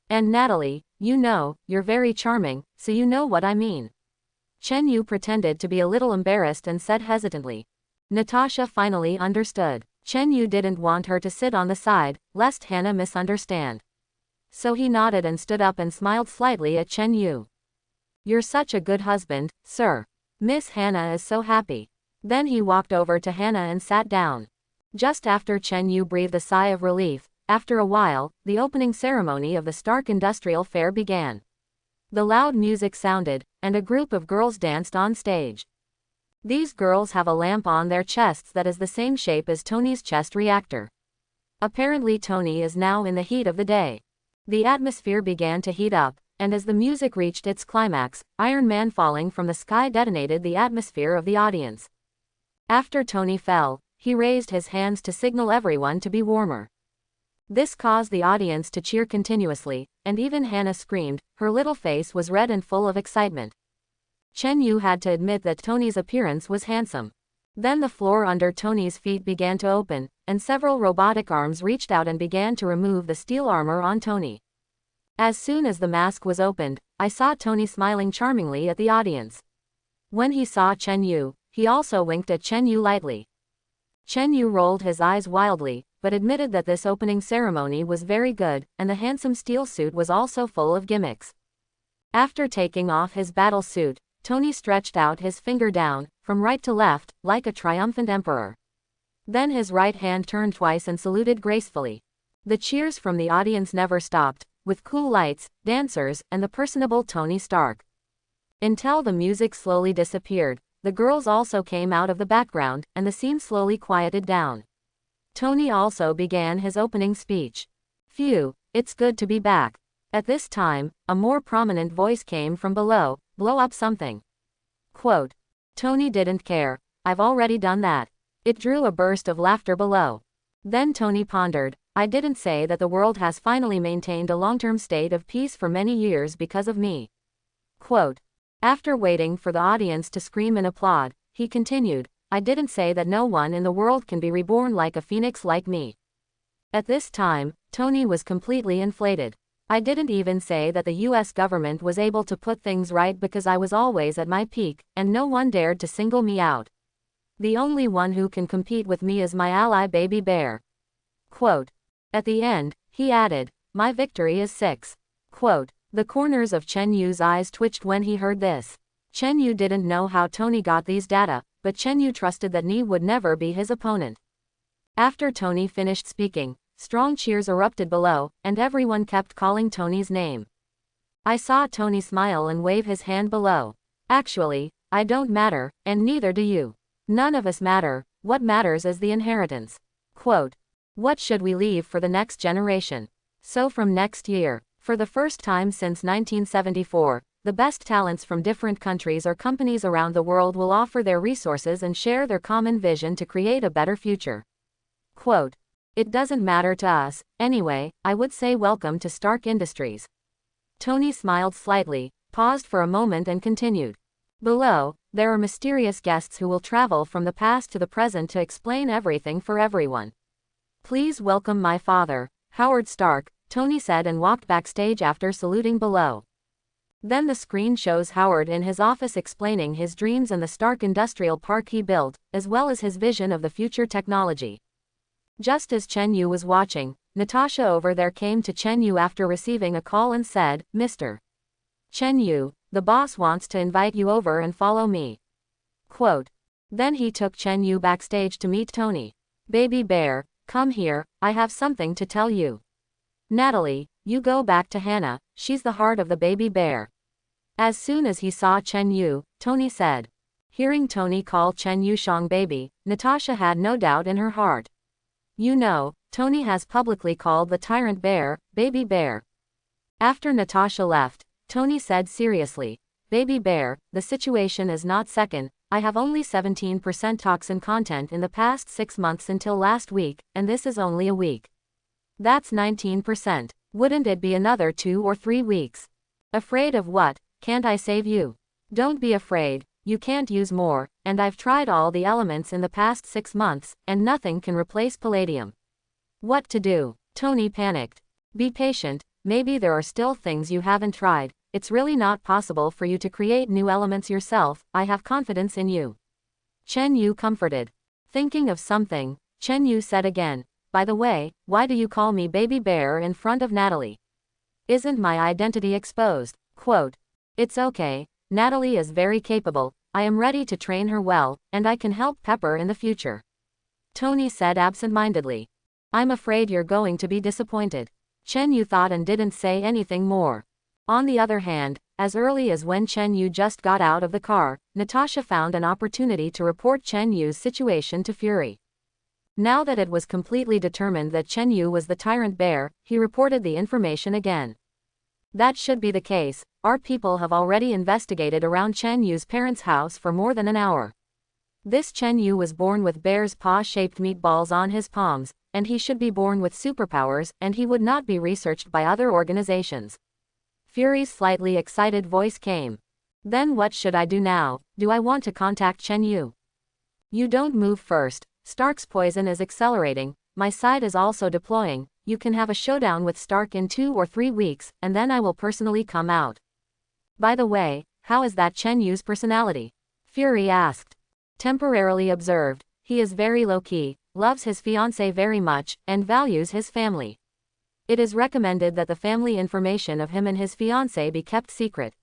Speaker 1: And Natalie, you know, you're very charming, so you know what I mean. Chen Yu pretended to be a little embarrassed and said hesitantly. Natasha finally understood. Chen Yu didn't want her to sit on the side, lest Hannah misunderstand. So he nodded and stood up and smiled slightly at Chen Yu. You're such a good husband, sir. Miss Hannah is so happy. Then he walked over to Hannah and sat down. Just after Chen Yu breathed a sigh of relief, after a while, the opening ceremony of the Stark Industrial Fair began. The loud music sounded, and a group of girls danced on stage. These girls have a lamp on their chests that is the same shape as Tony's chest reactor. Apparently Tony is now in the heat of the day. The atmosphere began to heat up, and as the music reached its climax, Iron Man falling from the sky detonated the atmosphere of the audience. After Tony fell, he raised his hands to signal everyone to be warmer. This caused the audience to cheer continuously, and even Hannah screamed, her little face was red and full of excitement. Chen Yu had to admit that Tony's appearance was handsome. Then the floor under Tony's feet began to open, and several robotic arms reached out and began to remove the steel armor on Tony. As soon as the mask was opened, I saw Tony smiling charmingly at the audience. When he saw Chen Yu, he also winked at Chen Yu lightly. Chen Yu rolled his eyes wildly, but admitted that this opening ceremony was very good, and the handsome steel suit was also full of gimmicks. After taking off his battle suit, Tony stretched out his finger down, from right to left, like a triumphant emperor. Then his right hand turned twice and saluted gracefully. The cheers from the audience never stopped, with cool lights, dancers, and the personable Tony Stark. Until the music slowly disappeared, the girls also came out of the background, and the scene slowly quieted down. Tony also began his opening speech. Phew, it's good to be back. At this time, a more prominent voice came from below, blow up something. Quote. Tony didn't care. I've already done that. It drew a burst of laughter below. Then Tony pondered, I didn't say that the world has finally maintained a long-term state of peace for many years because of me. Quote. After waiting for the audience to scream and applaud, he continued, I didn't say that no one in the world can be reborn like a phoenix like me. At this time, Tony was completely inflated. I didn't even say that the US government was able to put things right because I was always at my peak, and no one dared to single me out. The only one who can compete with me is my ally Baby Bear. Quote. At the end, he added, my victory is 6. Quote. The corners of Chen Yu's eyes twitched when he heard this. Chen Yu didn't know how Tony got these data, but Chen Yu trusted that Ni would never be his opponent. After Tony finished speaking, strong cheers erupted below, and everyone kept calling Tony's name. I saw Tony smile and wave his hand below. Actually, I don't matter, and neither do you. None of us matter, what matters is the inheritance. Quote. What should we leave for the next generation? So from next year, for the first time since 1974, the best talents from different countries or companies around the world will offer their resources and share their common vision to create a better future. Quote. It doesn't matter to us, anyway, I would say welcome to Stark Industries. Tony smiled slightly, paused for a moment and continued. Below, there are mysterious guests who will travel from the past to the present to explain everything for everyone. Please welcome my father, Howard Stark, Tony said and walked backstage after saluting below. Then the screen shows Howard in his office explaining his dreams and the Stark Industrial Park he built, as well as his vision of the future technology. Just as Chen Yu was watching, Natasha over there came to Chen Yu after receiving a call and said, Mr. Chen Yu, the boss wants to invite you over and follow me. Quote. Then he took Chen Yu backstage to meet Tony. Baby Bear, come here, I have something to tell you. Natalie, you go back to Hannah, she's the heart of the Baby Bear. As soon as he saw Chen Yu, Tony said. Hearing Tony call Chen Yu Shang baby, Natasha had no doubt in her heart. You know, Tony has publicly called the tyrant bear, Baby Bear. After Natasha left, Tony said seriously, Baby Bear, the situation is not second, I have only 17% toxin content in the past 6 months until last week, and this is only a week. That's 19%. Wouldn't it be another 2 or 3 weeks? Afraid of what? Can't I save you? Don't be afraid, you can't use more, and I've tried all the elements in the past 6 months, and nothing can replace palladium. What to do? Tony panicked. Be patient, maybe there are still things you haven't tried, it's really not possible for you to create new elements yourself, I have confidence in you. Chen Yu comforted. Thinking of something, Chen Yu said again, by the way, why do you call me Baby Bear in front of Natalie? Isn't my identity exposed? Quote. It's okay, Natalie is very capable, I am ready to train her well, and I can help Pepper in the future. Tony said absent-mindedly. I'm afraid you're going to be disappointed. Chen Yu thought and didn't say anything more. On the other hand, as early as when Chen Yu just got out of the car, Natasha found an opportunity to report Chen Yu's situation to Fury. Now that it was completely determined that Chen Yu was the tyrant bear, he reported the information again. That should be the case, our people have already investigated around Chen Yu's parents' house for more than an hour. This Chen Yu was born with bear's paw-shaped meatballs on his palms, and he should be born with superpowers, and he would not be researched by other organizations. Fury's slightly excited voice came. Then what should I do now? Do I want to contact Chen Yu? You don't move first. Stark's poison is accelerating, my side is also deploying, you can have a showdown with Stark in 2 or 3 weeks, and then I will personally come out. By the way, how is that Chen Yu's personality? Fury asked. Temporarily observed, he is very low-key, loves his fiancée very much, and values his family. It is recommended that the family information of him and his fiancée be kept secret.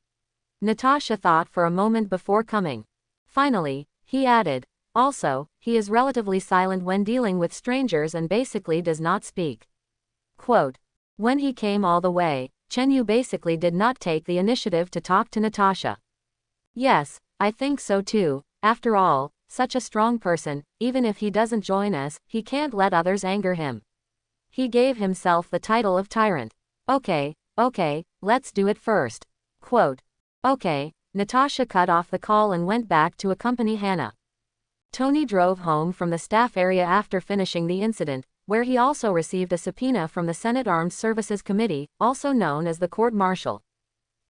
Speaker 1: Natasha thought for a moment before coming. Finally, he added, also, he is relatively silent when dealing with strangers and basically does not speak. Quote. When he came all the way, Chen Yu basically did not take the initiative to talk to Natasha. Yes, I think so too, after all, such a strong person, even if he doesn't join us, he can't let others anger him. He gave himself the title of tyrant. Okay, Okay, let's do it first. Quote. Okay, Natasha cut off the call and went back to accompany Hannah. Tony drove home from the staff area after finishing the incident, where he also received a subpoena from the Senate Armed Services Committee, also known as the court-martial.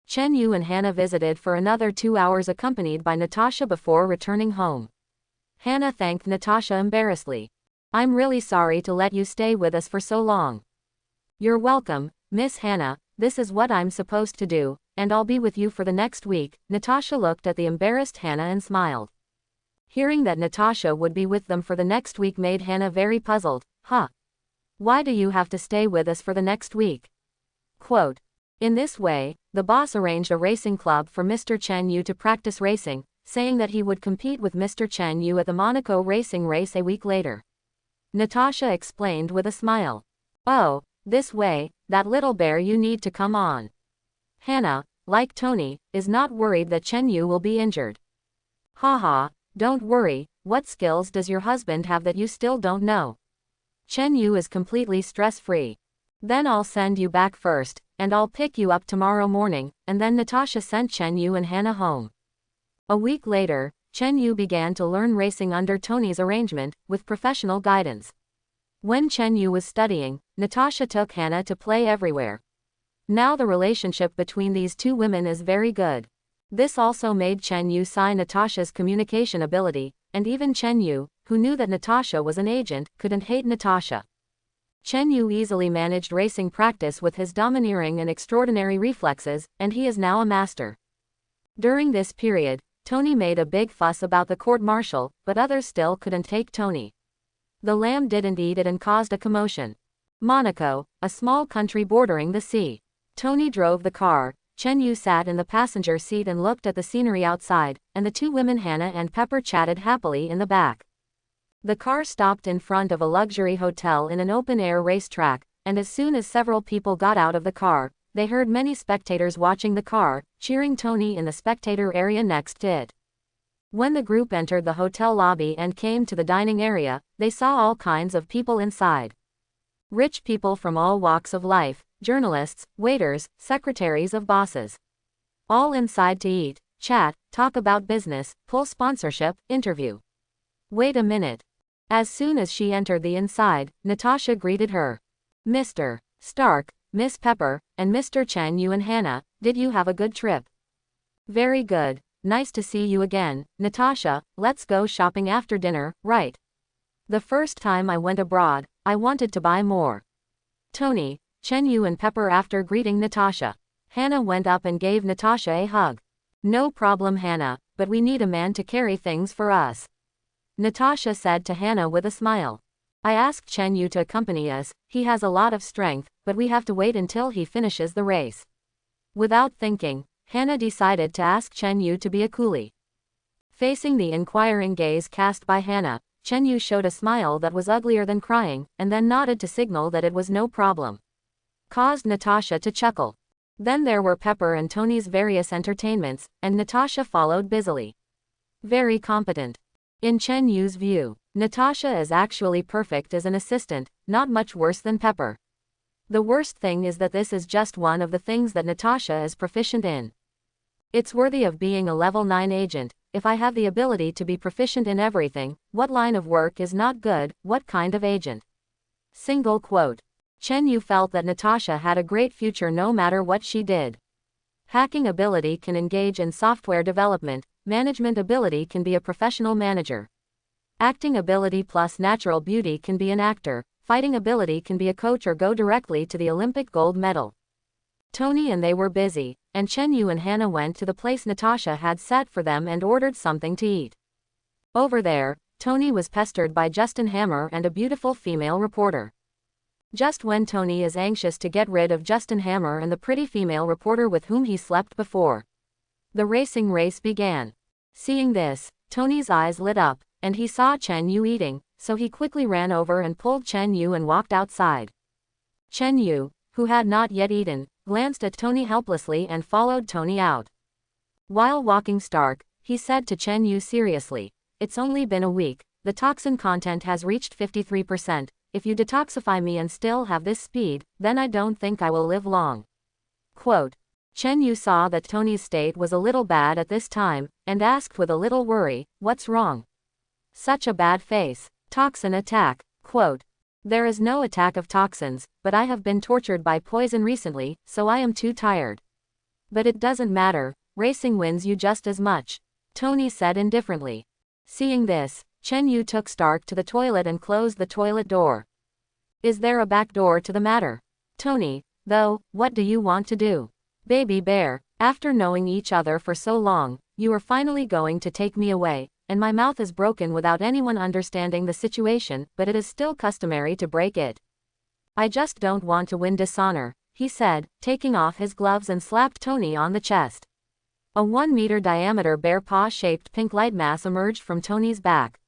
Speaker 1: Chen Yu and Hannah visited for another 2 hours accompanied by Natasha before returning home. Hannah thanked Natasha embarrassedly. I'm really sorry to let you stay with us for so long. You're welcome, Miss Hannah, this is what I'm supposed to do, and I'll be with you for the next week. Natasha looked at the embarrassed Hannah and smiled. Hearing that Natasha would be with them for the next week made Hannah very puzzled. Huh? Why do you have to stay with us for the next week? Quote. In this way, the boss arranged a racing club for Mr. Chen Yu to practice racing, saying that he would compete with Mr. Chen Yu at the Monaco racing race a week later. Natasha explained with a smile. Oh, this way, that little bear you need to come on. Hannah, like Tony, is not worried that Chen Yu will be injured. Haha, don't worry, what skills does your husband have that you still don't know? Chen Yu is completely stress-free. Then I'll send you back first, and I'll pick you up tomorrow morning, and then Natasha sent Chen Yu and Hannah home. A week later, Chen Yu began to learn racing under Tony's arrangement, with professional guidance. When Chen Yu was studying, Natasha took Hannah to play everywhere. Now the relationship between these two women is very good. This also made Chen Yu sigh Natasha's communication ability, and even Chen Yu, who knew that Natasha was an agent, couldn't hate Natasha. Chen Yu easily managed racing practice with his domineering and extraordinary reflexes, and he is now a master. During this period, Tony made a big fuss about the court-martial, but others still couldn't take Tony. The lamb didn't eat it and caused a commotion. Monaco, a small country bordering the sea. Tony drove the car, Chen Yu sat in the passenger seat and looked at the scenery outside, and the two women Hannah and Pepper chatted happily in the back. The car stopped in front of a luxury hotel in an open-air racetrack, and as soon as several people got out of the car, they heard many spectators watching the car, cheering Tony in the spectator area next to it. When the group entered the hotel lobby and came to the dining area, they saw all kinds of people inside. Rich people from all walks of life, journalists, waiters, secretaries of bosses. All inside to eat, chat, talk about business, pull sponsorship, interview. Wait a minute. As soon as she entered the inside, Natasha greeted her. Mr. Stark, Miss Pepper, and Mr. Chen Yu and Hannah, did you have a good trip? Very good, nice to see you again, Natasha, let's go shopping after dinner, right? The first time I went abroad, I wanted to buy more. Tony, Chen Yu and Pepper after greeting Natasha. Hannah went up and gave Natasha a hug. No problem Hannah, but we need a man to carry things for us. Natasha said to Hannah with a smile. I asked Chen Yu to accompany us, he has a lot of strength, but we have to wait until he finishes the race. Without thinking, Hannah decided to ask Chen Yu to be a coolie. Facing the inquiring gaze cast by Hannah, Chen Yu showed a smile that was uglier than crying, and then nodded to signal that it was no problem. Caused Natasha to chuckle. Then there were Pepper and Tony's various entertainments, and Natasha followed busily. Very competent. In Chen Yu's view, Natasha is actually perfect as an assistant, not much worse than Pepper. The worst thing is that this is just one of the things that Natasha is proficient in. It's worthy of being a level 9 agent. If I have the ability to be proficient in everything, what line of work is not good, what kind of agent? Single quote. Chen Yu felt that Natasha had a great future no matter what she did. Hacking ability can engage in software development, management ability can be a professional manager. Acting ability plus natural beauty can be an actor, fighting ability can be a coach or go directly to the Olympic gold medal. Tony and they were busy, and Chen Yu and Hannah went to the place Natasha had set for them and ordered something to eat. Over there, Tony was pestered by Justin Hammer and a beautiful female reporter. Just when Tony is anxious to get rid of Justin Hammer and the pretty female reporter with whom he slept before, the racing race began. Seeing this, Tony's eyes lit up, and he saw Chen Yu eating, so he quickly ran over and pulled Chen Yu and walked outside. Chen Yu, who had not yet eaten, glanced at Tony helplessly and followed Tony out. While walking Stark, he said to Chen Yu seriously, "It's only been a week, the toxin content has reached 53%, if you detoxify me and still have this speed, then I don't think I will live long." Quote. Chen Yu saw that Tony's state was a little bad at this time, and asked with a little worry, "What's wrong? Such a bad face." Toxin attack. Quote. There is no attack of toxins, but I have been tortured by poison recently, so I am too tired. But it doesn't matter, racing wins you just as much, Tony said indifferently. Seeing this, Chen Yu took Stark to the toilet and closed the toilet door. Is there a back door to the matter? Tony, though, what do you want to do? Baby bear, after knowing each other for so long, you are finally going to take me away, and my mouth is broken without anyone understanding the situation, but it is still customary to break it. I just don't want to win dishonor, he said, taking off his gloves and slapped Tony on the chest. A 1-meter diameter bear paw-shaped pink light mass emerged from Tony's back.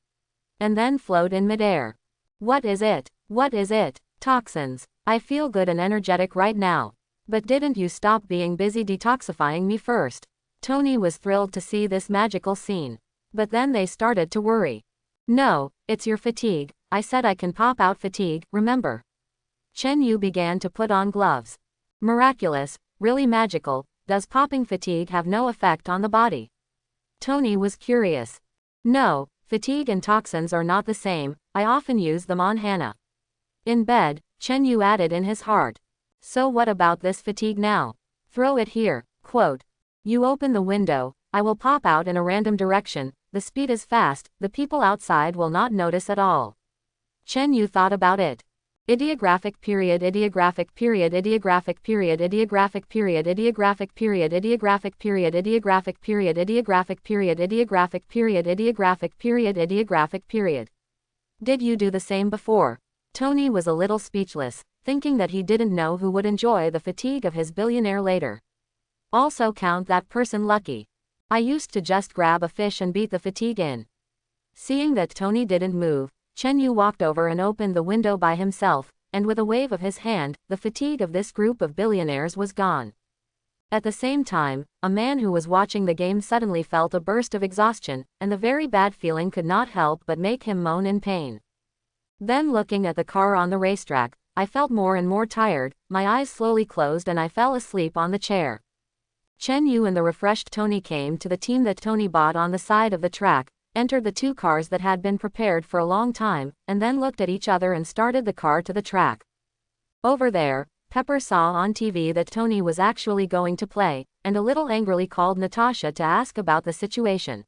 Speaker 1: And then flowed in midair. What is it? What is it? Toxins. I feel good and energetic right now. But didn't you stop being busy detoxifying me first? Tony was thrilled to see this magical scene. But then they started to worry. No, it's your fatigue. I said I can pop out fatigue, remember? Chen Yu began to put on gloves. Miraculous, really magical, does popping fatigue have no effect on the body? Tony was curious. No, fatigue and toxins are not the same, I often use them on Hannah. In bed, Chen Yu added in his heart. So what about this fatigue now? Throw it here, quote. You open the window, I will pop out in a random direction, the speed is fast, the people outside will not notice at all. Chen Yu thought about it. Ideographic period, ideographic period, ideographic period, ideographic period, ideographic period, ideographic period, ideographic period, ideographic period, ideographic period, ideographic period, ideographic period. Did you do the same before? Tony was a little speechless, thinking that he didn't know who would enjoy the fatigue of his billionaire later. Also count that person lucky. I used to just grab a fish and beat the fatigue in. Seeing that Tony didn't move, Chen Yu walked over and opened the window by himself, and with a wave of his hand, the fatigue of this group of billionaires was gone. At the same time, a man who was watching the game suddenly felt a burst of exhaustion, and the very bad feeling could not help but make him moan in pain. Then looking at the car on the racetrack, I felt more and more tired, my eyes slowly closed and I fell asleep on the chair. Chen Yu and the refreshed Tony came to the team that Tony bought on the side of the track, entered the 2 cars that had been prepared for a long time, and then looked at each other and started the car to the track. Over there, Pepper saw on TV that Tony was actually going to play, and a little angrily called Natasha to ask about the situation.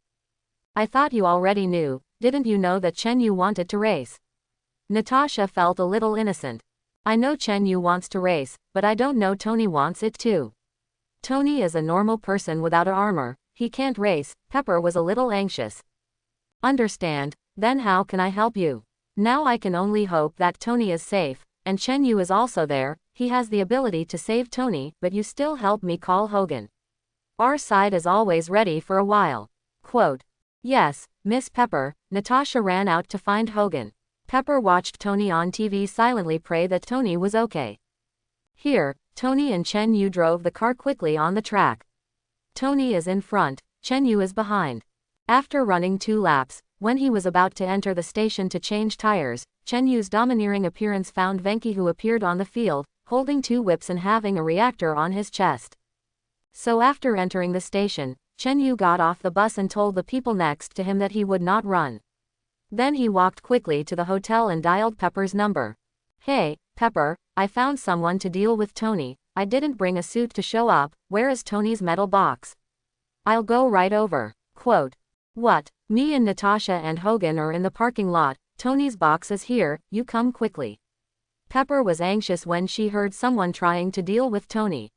Speaker 1: I thought you already knew, didn't you know that Chen Yu wanted to race? Natasha felt a little innocent. I know Chen Yu wants to race, but I don't know Tony wants it too. Tony is a normal person without armor, he can't race. Pepper was a little anxious. Understand, then how can I help you? Now I can only hope that Tony is safe, and Chen Yu is also there, he has the ability to save Tony, but you still help me call Hogan. Our side is always ready for a while. Quote. Yes, Miss Pepper. Natasha ran out to find Hogan. Pepper watched Tony on TV silently pray that Tony was okay. Here, Tony and Chen Yu drove the car quickly on the track. Tony is in front, Chen Yu is behind. After running 2 laps, when he was about to enter the station to change tires, Chen Yu's domineering appearance found Venki, who appeared on the field, holding 2 whips and having a reactor on his chest. So after entering the station, Chen Yu got off the bus and told the people next to him that he would not run. Then he walked quickly to the hotel and dialed Pepper's number. Hey, Pepper, I found someone to deal with Tony. I didn't bring a suit to show up. Where is Tony's metal box? I'll go right over. Quote. What? Me and Natasha and Hogan are in the parking lot. Tony's box is here, you come quickly. Pepper was anxious when she heard someone trying to deal with Tony.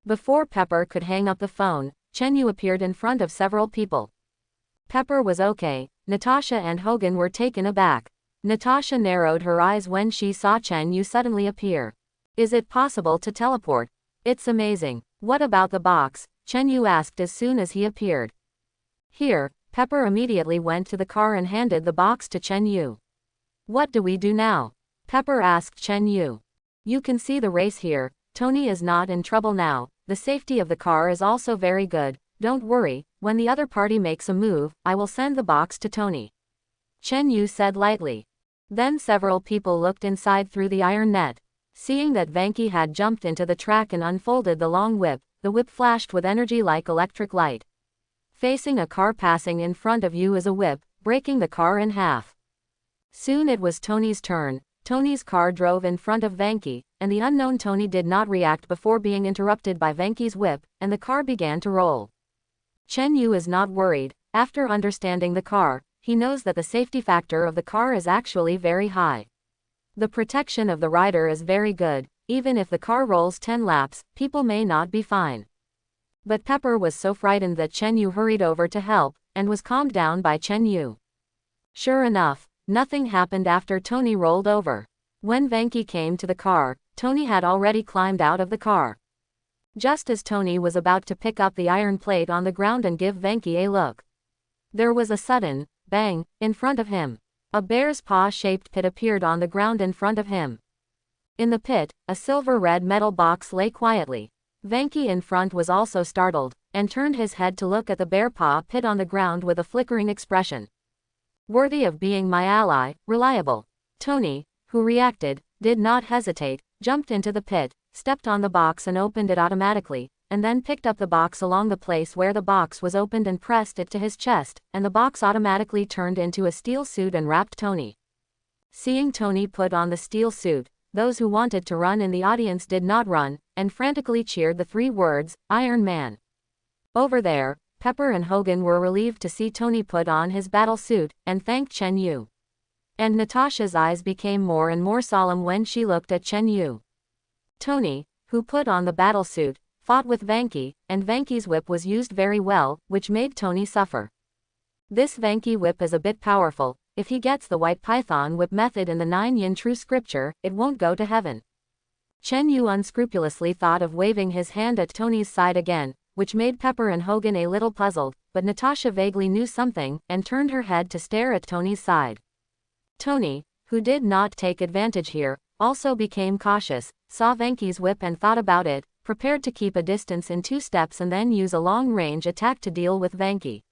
Speaker 1: Before Pepper could hang up the phone, Chen Yu appeared in front of several people. Pepper was okay, Natasha and Hogan were taken aback. Natasha narrowed her eyes when she saw Chen Yu suddenly appear. Is it possible to teleport? It's amazing. What about the box? Chen Yu asked as soon as he appeared. Here, Pepper immediately went to the car and handed the box to Chen Yu. What do we do now? Pepper asked Chen Yu. You can see the race here, Tony is not in trouble now, the safety of the car is also very good, don't worry, when the other party makes a move, I will send the box to Tony. Chen Yu said lightly. Then several people looked inside through the iron net. Seeing that Venki had jumped into the track and unfolded the long whip, the whip flashed with energy like electric light. Facing a car passing in front of you is a whip, breaking the car in half. Soon it was Tony's turn. Tony's car drove in front of Venki, and the unknown Tony did not react before being interrupted by Venki's whip, and the car began to roll. Chen Yu is not worried. After understanding the car, he knows that the safety factor of the car is actually very high. The protection of the rider is very good. Even if the car rolls 10 laps, people may not be fine. But Pepper was so frightened that Chen Yu hurried over to help, and was calmed down by Chen Yu. Sure enough, nothing happened after Tony rolled over. When Venki came to the car, Tony had already climbed out of the car. Just as Tony was about to pick up the iron plate on the ground and give Venki a look, there was a sudden bang in front of him. A bear's paw-shaped pit appeared on the ground in front of him. In the pit, a silver-red metal box lay quietly. Venki in front was also startled, and turned his head to look at the bear paw pit on the ground with a flickering expression. Worthy of being my ally, reliable. Tony, who reacted, did not hesitate, jumped into the pit, stepped on the box and opened it automatically, and then picked up the box along the place where the box was opened and pressed it to his chest, and the box automatically turned into a steel suit and wrapped Tony. Seeing Tony put on the steel suit, those who wanted to run in the audience did not run, and frantically cheered the 3 words, Iron Man. Over there, Pepper and Hogan were relieved to see Tony put on his battle suit, and thanked Chen Yu. And Natasha's eyes became more and more solemn when she looked at Chen Yu. Tony, who put on the battle suit, fought with Venki, and Venki's whip was used very well, which made Tony suffer. This Venki whip is a bit powerful. If he gets the white python whip method in the 9 yin true scripture, it won't go to heaven. Chen Yu unscrupulously thought of waving his hand at Tony's side again, which made Pepper and Hogan a little puzzled, but Natasha vaguely knew something, and turned her head to stare at Tony's side. Tony, who did not take advantage here, also became cautious, saw Venki's whip and thought about it, prepared to keep a distance in 2 steps and then use a long-range attack to deal with Venki.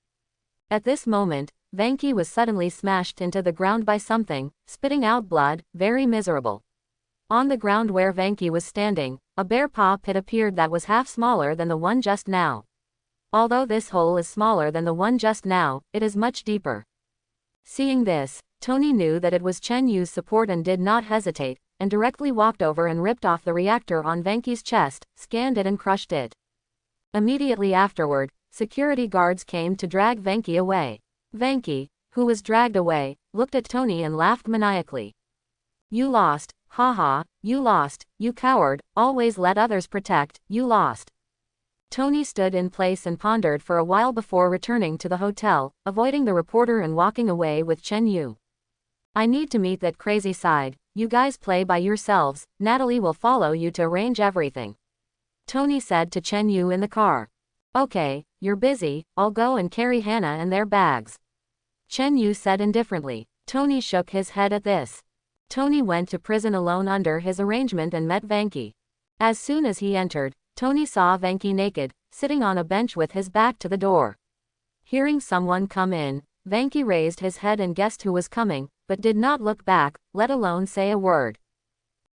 Speaker 1: At this moment, Venki was suddenly smashed into the ground by something, spitting out blood, very miserable. On the ground where Venki was standing, a bear paw pit appeared that was half smaller than the one just now. Although this hole is smaller than the one just now, it is much deeper. Seeing this, Tony knew that it was Chen Yu's support and did not hesitate, and directly walked over and ripped off the reactor on Venki's chest, scanned it and crushed it. Immediately afterward, security guards came to drag Venki away. Venki, who was dragged away, looked at Tony and laughed maniacally. You lost, haha, you lost, you coward, always let others protect, you lost. Tony stood in place and pondered for a while before returning to the hotel, avoiding the reporter and walking away with Chen Yu. I need to meet that crazy side. You guys play by yourselves, Natalie will follow you to arrange everything. Tony said to Chen Yu in the car. Okay, you're busy, I'll go and carry Hannah and their bags. Chen Yu said indifferently. Tony shook his head at this. Tony went to prison alone under his arrangement and met Venki. As soon as he entered, Tony saw Venki naked, sitting on a bench with his back to the door. Hearing someone come in, Venki raised his head and guessed who was coming, but did not look back, let alone say a word.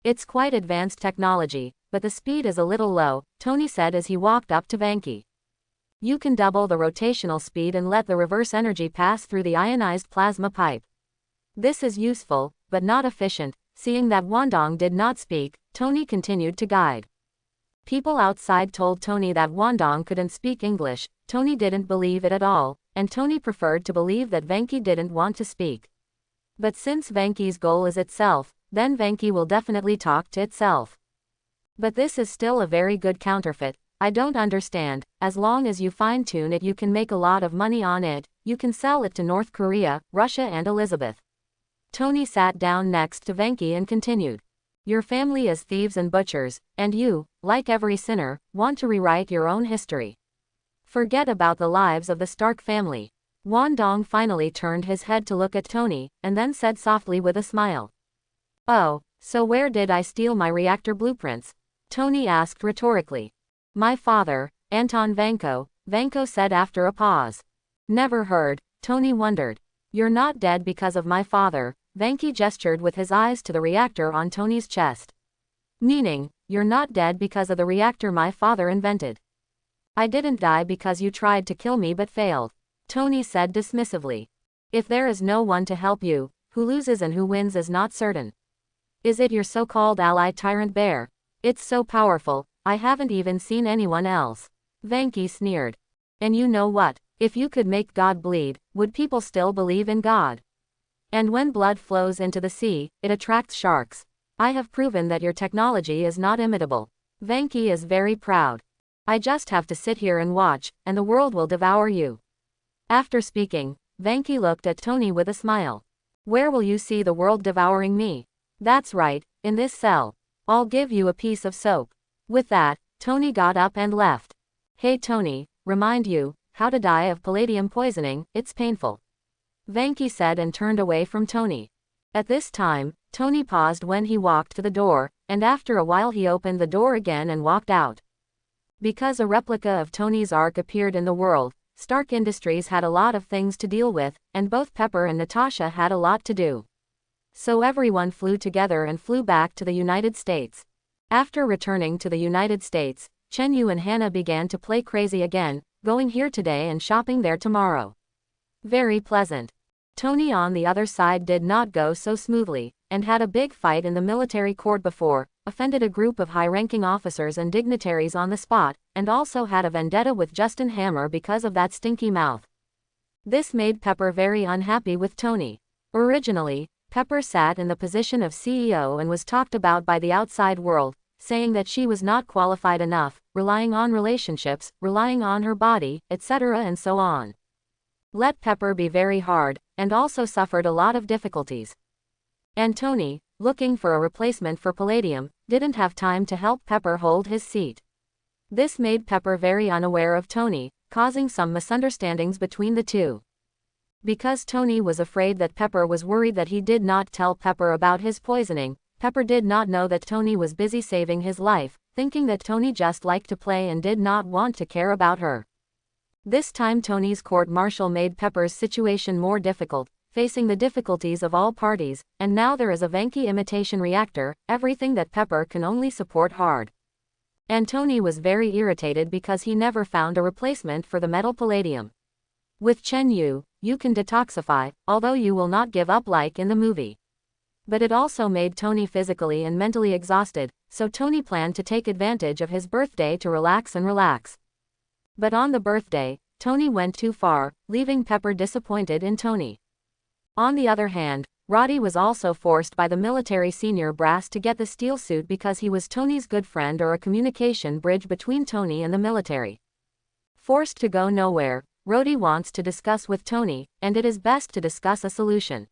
Speaker 1: It's quite advanced technology, but the speed is a little low, Tony said as he walked up to Venki. You can double the rotational speed and let the reverse energy pass through the ionized plasma pipe. This is useful, but not efficient. Seeing that Wandong did not speak, Tony continued to guide. People outside told Tony that Wandong couldn't speak English. Tony didn't believe it at all, and Tony preferred to believe that Venki didn't want to speak. But since Venki's goal is itself, then Venki will definitely talk to itself. But this is still a very good counterfeit. I don't understand. As long as you fine-tune it, you can make a lot of money on it. You can sell it to North Korea, Russia and Elizabeth. Tony sat down next to Venki and continued. Your family is thieves and butchers, and you, like every sinner, want to rewrite your own history. Forget about the lives of the Stark family. Wandong finally turned his head to look at Tony, and then said softly with a smile. Oh, so where did I steal my reactor blueprints? Tony asked rhetorically. My father, Anton Vanko, Vanko said after a pause. Never heard, Tony wondered. You're not dead because of my father, Venki gestured with his eyes to the reactor on Tony's chest. Meaning, you're not dead because of the reactor my father invented. I didn't die because you tried to kill me but failed, Tony said dismissively. If there is no one to help you, who loses and who wins is not certain. Is it your so-called ally Tyrant Bear? It's so powerful, I haven't even seen anyone else. Vanki sneered. And you know what? If you could make God bleed, would people still believe in God? And when blood flows into the sea, it attracts sharks. I have proven that your technology is not imitable. Vanki is very proud. I just have to sit here and watch, and the world will devour you. After speaking, Vanki looked at Tony with a smile. Where will you see the world devouring me? That's right, in this cell. I'll give you a piece of soap. With that, Tony got up and left. Hey Tony, remind you, how to die of palladium poisoning, it's painful. Vanki said and turned away from Tony. At this time, Tony paused when he walked to the door, and after a while he opened the door again and walked out. Because a replica of Tony's Ark appeared in the world, Stark Industries had a lot of things to deal with, and both Pepper and Natasha had a lot to do. So everyone flew together and flew back to the United States. After returning to the United States, Chen Yu and Hannah began to play crazy again, going here today and shopping there tomorrow. Very pleasant. Tony on the other side did not go so smoothly, and had a big fight in the military court before, offended a group of high-ranking officers and dignitaries on the spot, and also had a vendetta with Justin Hammer because of that stinky mouth. This made Pepper very unhappy with Tony. Originally, Pepper sat in the position of CEO and was talked about by the outside world, saying that she was not qualified enough, relying on relationships, relying on her body, etc. and so on. Let Pepper be very hard, and also suffered a lot of difficulties. And Tony, looking for a replacement for Palladium, didn't have time to help Pepper hold his seat. This made Pepper very unaware of Tony, causing some misunderstandings between the two. Because Tony was afraid that Pepper was worried that he did not tell Pepper about his poisoning, Pepper did not know that Tony was busy saving his life, thinking that Tony just liked to play and did not want to care about her. This time Tony's court-martial made Pepper's situation more difficult, facing the difficulties of all parties, and now there is a Vanki imitation reactor, everything that Pepper can only support hard. And Tony was very irritated because he never found a replacement for the metal palladium. With Chen Yu, you can detoxify, although you will not give up like in the movie. But it also made Tony physically and mentally exhausted, so Tony planned to take advantage of his birthday to relax. But on the birthday, Tony went too far, leaving Pepper disappointed in Tony. On the other hand, Roddy was also forced by the military senior brass to get the steel suit because he was Tony's good friend or a communication bridge between Tony and the military. Forced to go nowhere, Roddy wants to discuss with Tony, and it is best to discuss a solution.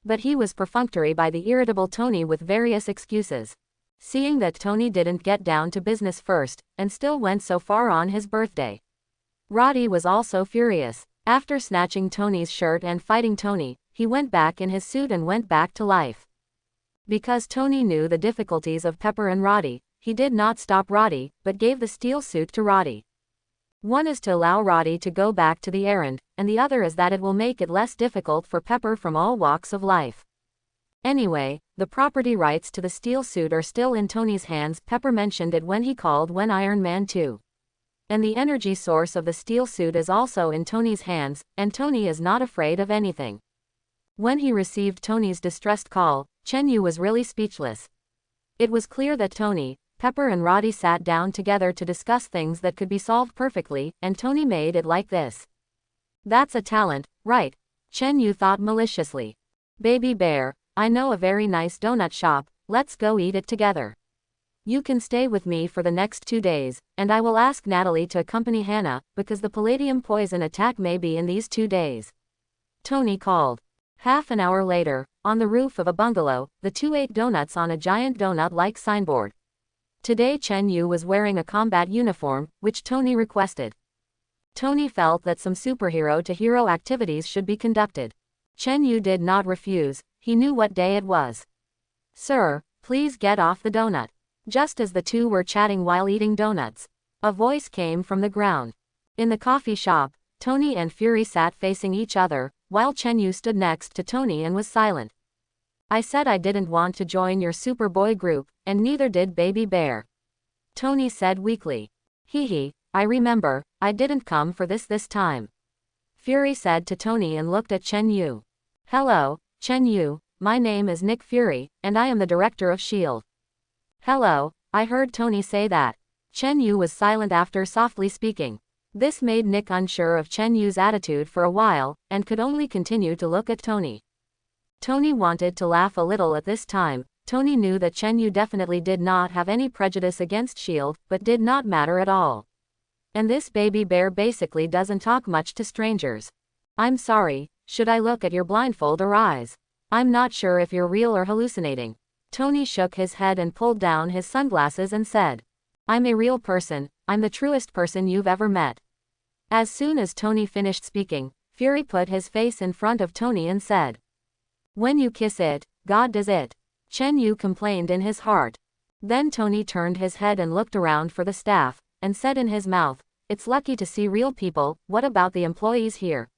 Speaker 1: But he was perfunctory by the irritable Tony with various excuses. Seeing that Tony didn't get down to business first, and still went so far on his birthday. Roddy was also furious. After snatching Tony's shirt and fighting Tony, he went back in his suit and went back to life. Because Tony knew the difficulties of Pepper and Roddy, he did not stop Roddy, but gave the steel suit to Roddy. One is to allow Roddy to go back to the errand, and the other is that it will make it less difficult for Pepper from all walks of life. Anyway, the property rights to the steel suit are still in Tony's hands. Pepper mentioned it when he called when Iron Man 2. And the energy source of the steel suit is also in Tony's hands, and Tony is not afraid of anything. When he received Tony's distressed call, Chen Yu was really speechless. It was clear that Tony, Pepper and Roddy sat down together to discuss things that could be solved perfectly, and Tony made it like this. That's a talent, right? Chen Yu thought maliciously. Baby Bear, I know a very nice donut shop, let's go eat it together. You can stay with me for the next 2 days, and I will ask Natalie to accompany Hannah, because the palladium poison attack may be in these 2 days. Tony called. Half an hour later, on the roof of a bungalow, the two ate donuts on a giant donut-like signboard. Today Chen Yu was wearing a combat uniform, which Tony requested. Tony felt that some superhero-to-hero activities should be conducted. Chen Yu did not refuse, he knew what day it was. Sir, please get off the donut. Just as the two were chatting while eating donuts, a voice came from the ground. In the coffee shop, Tony and Fury sat facing each other, while Chen Yu stood next to Tony and was silent. I said I didn't want to join your Superboy group, and neither did Baby Bear. Tony said weakly. Hee, I remember, I didn't come for this time. Fury said to Tony and looked at Chen Yu. Hello, Chen Yu, my name is Nick Fury, and I am the director of S.H.I.E.L.D. Hello, I heard Tony say that. Chen Yu was silent after softly speaking. This made Nick unsure of Chen Yu's attitude for a while, and could only continue to look at Tony. Tony wanted to laugh a little at this time. Tony knew that Chen Yu definitely did not have any prejudice against S.H.I.E.L.D., but did not matter at all. And this Baby Bear basically doesn't talk much to strangers. I'm sorry, should I look at your blindfold or eyes? I'm not sure if you're real or hallucinating. Tony shook his head and pulled down his sunglasses and said, I'm a real person, I'm the truest person you've ever met. As soon as Tony finished speaking, Fury put his face in front of Tony and said, When you kiss it, God does it. Chen Yu complained in his heart. Then Tony turned his head and looked around for the staff, and said in his mouth, It's lucky to see real people, what about the employees here?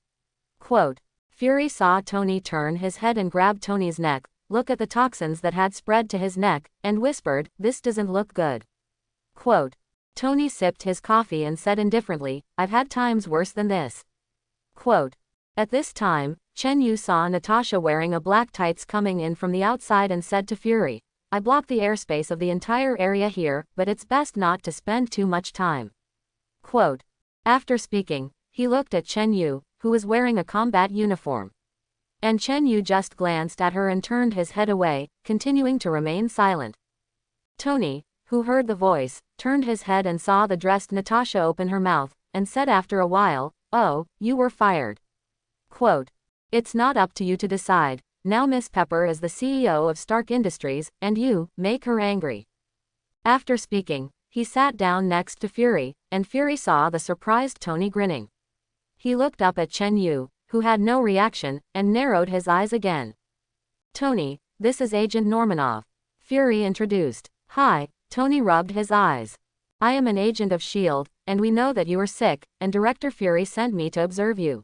Speaker 1: Quote. Fury saw Tony turn his head and grab Tony's neck, look at the toxins that had spread to his neck, and whispered, This doesn't look good. Quote. Tony sipped his coffee and said indifferently, I've had times worse than this. Quote. At this time, Chen Yu saw Natasha wearing a black tights coming in from the outside and said to Fury, I blocked the airspace of the entire area here, but it's best not to spend too much time. Quote. After speaking, he looked at Chen Yu, who was wearing a combat uniform. And Chen Yu just glanced at her and turned his head away, continuing to remain silent. Tony, who heard the voice, turned his head and saw the dressed Natasha open her mouth, and said after a while, Oh, you were fired. Quote. It's not up to you to decide. Now Miss Pepper is the CEO of Stark Industries, and you, make her angry. After speaking, he sat down next to Fury, and Fury saw the surprised Tony grinning. He looked up at Chen Yu, who had no reaction, and narrowed his eyes again. Tony, this is Agent Normanov. Fury introduced. Hi, Tony rubbed his eyes. I am an agent of S.H.I.E.L.D., and we know that you are sick, and Director Fury sent me to observe you.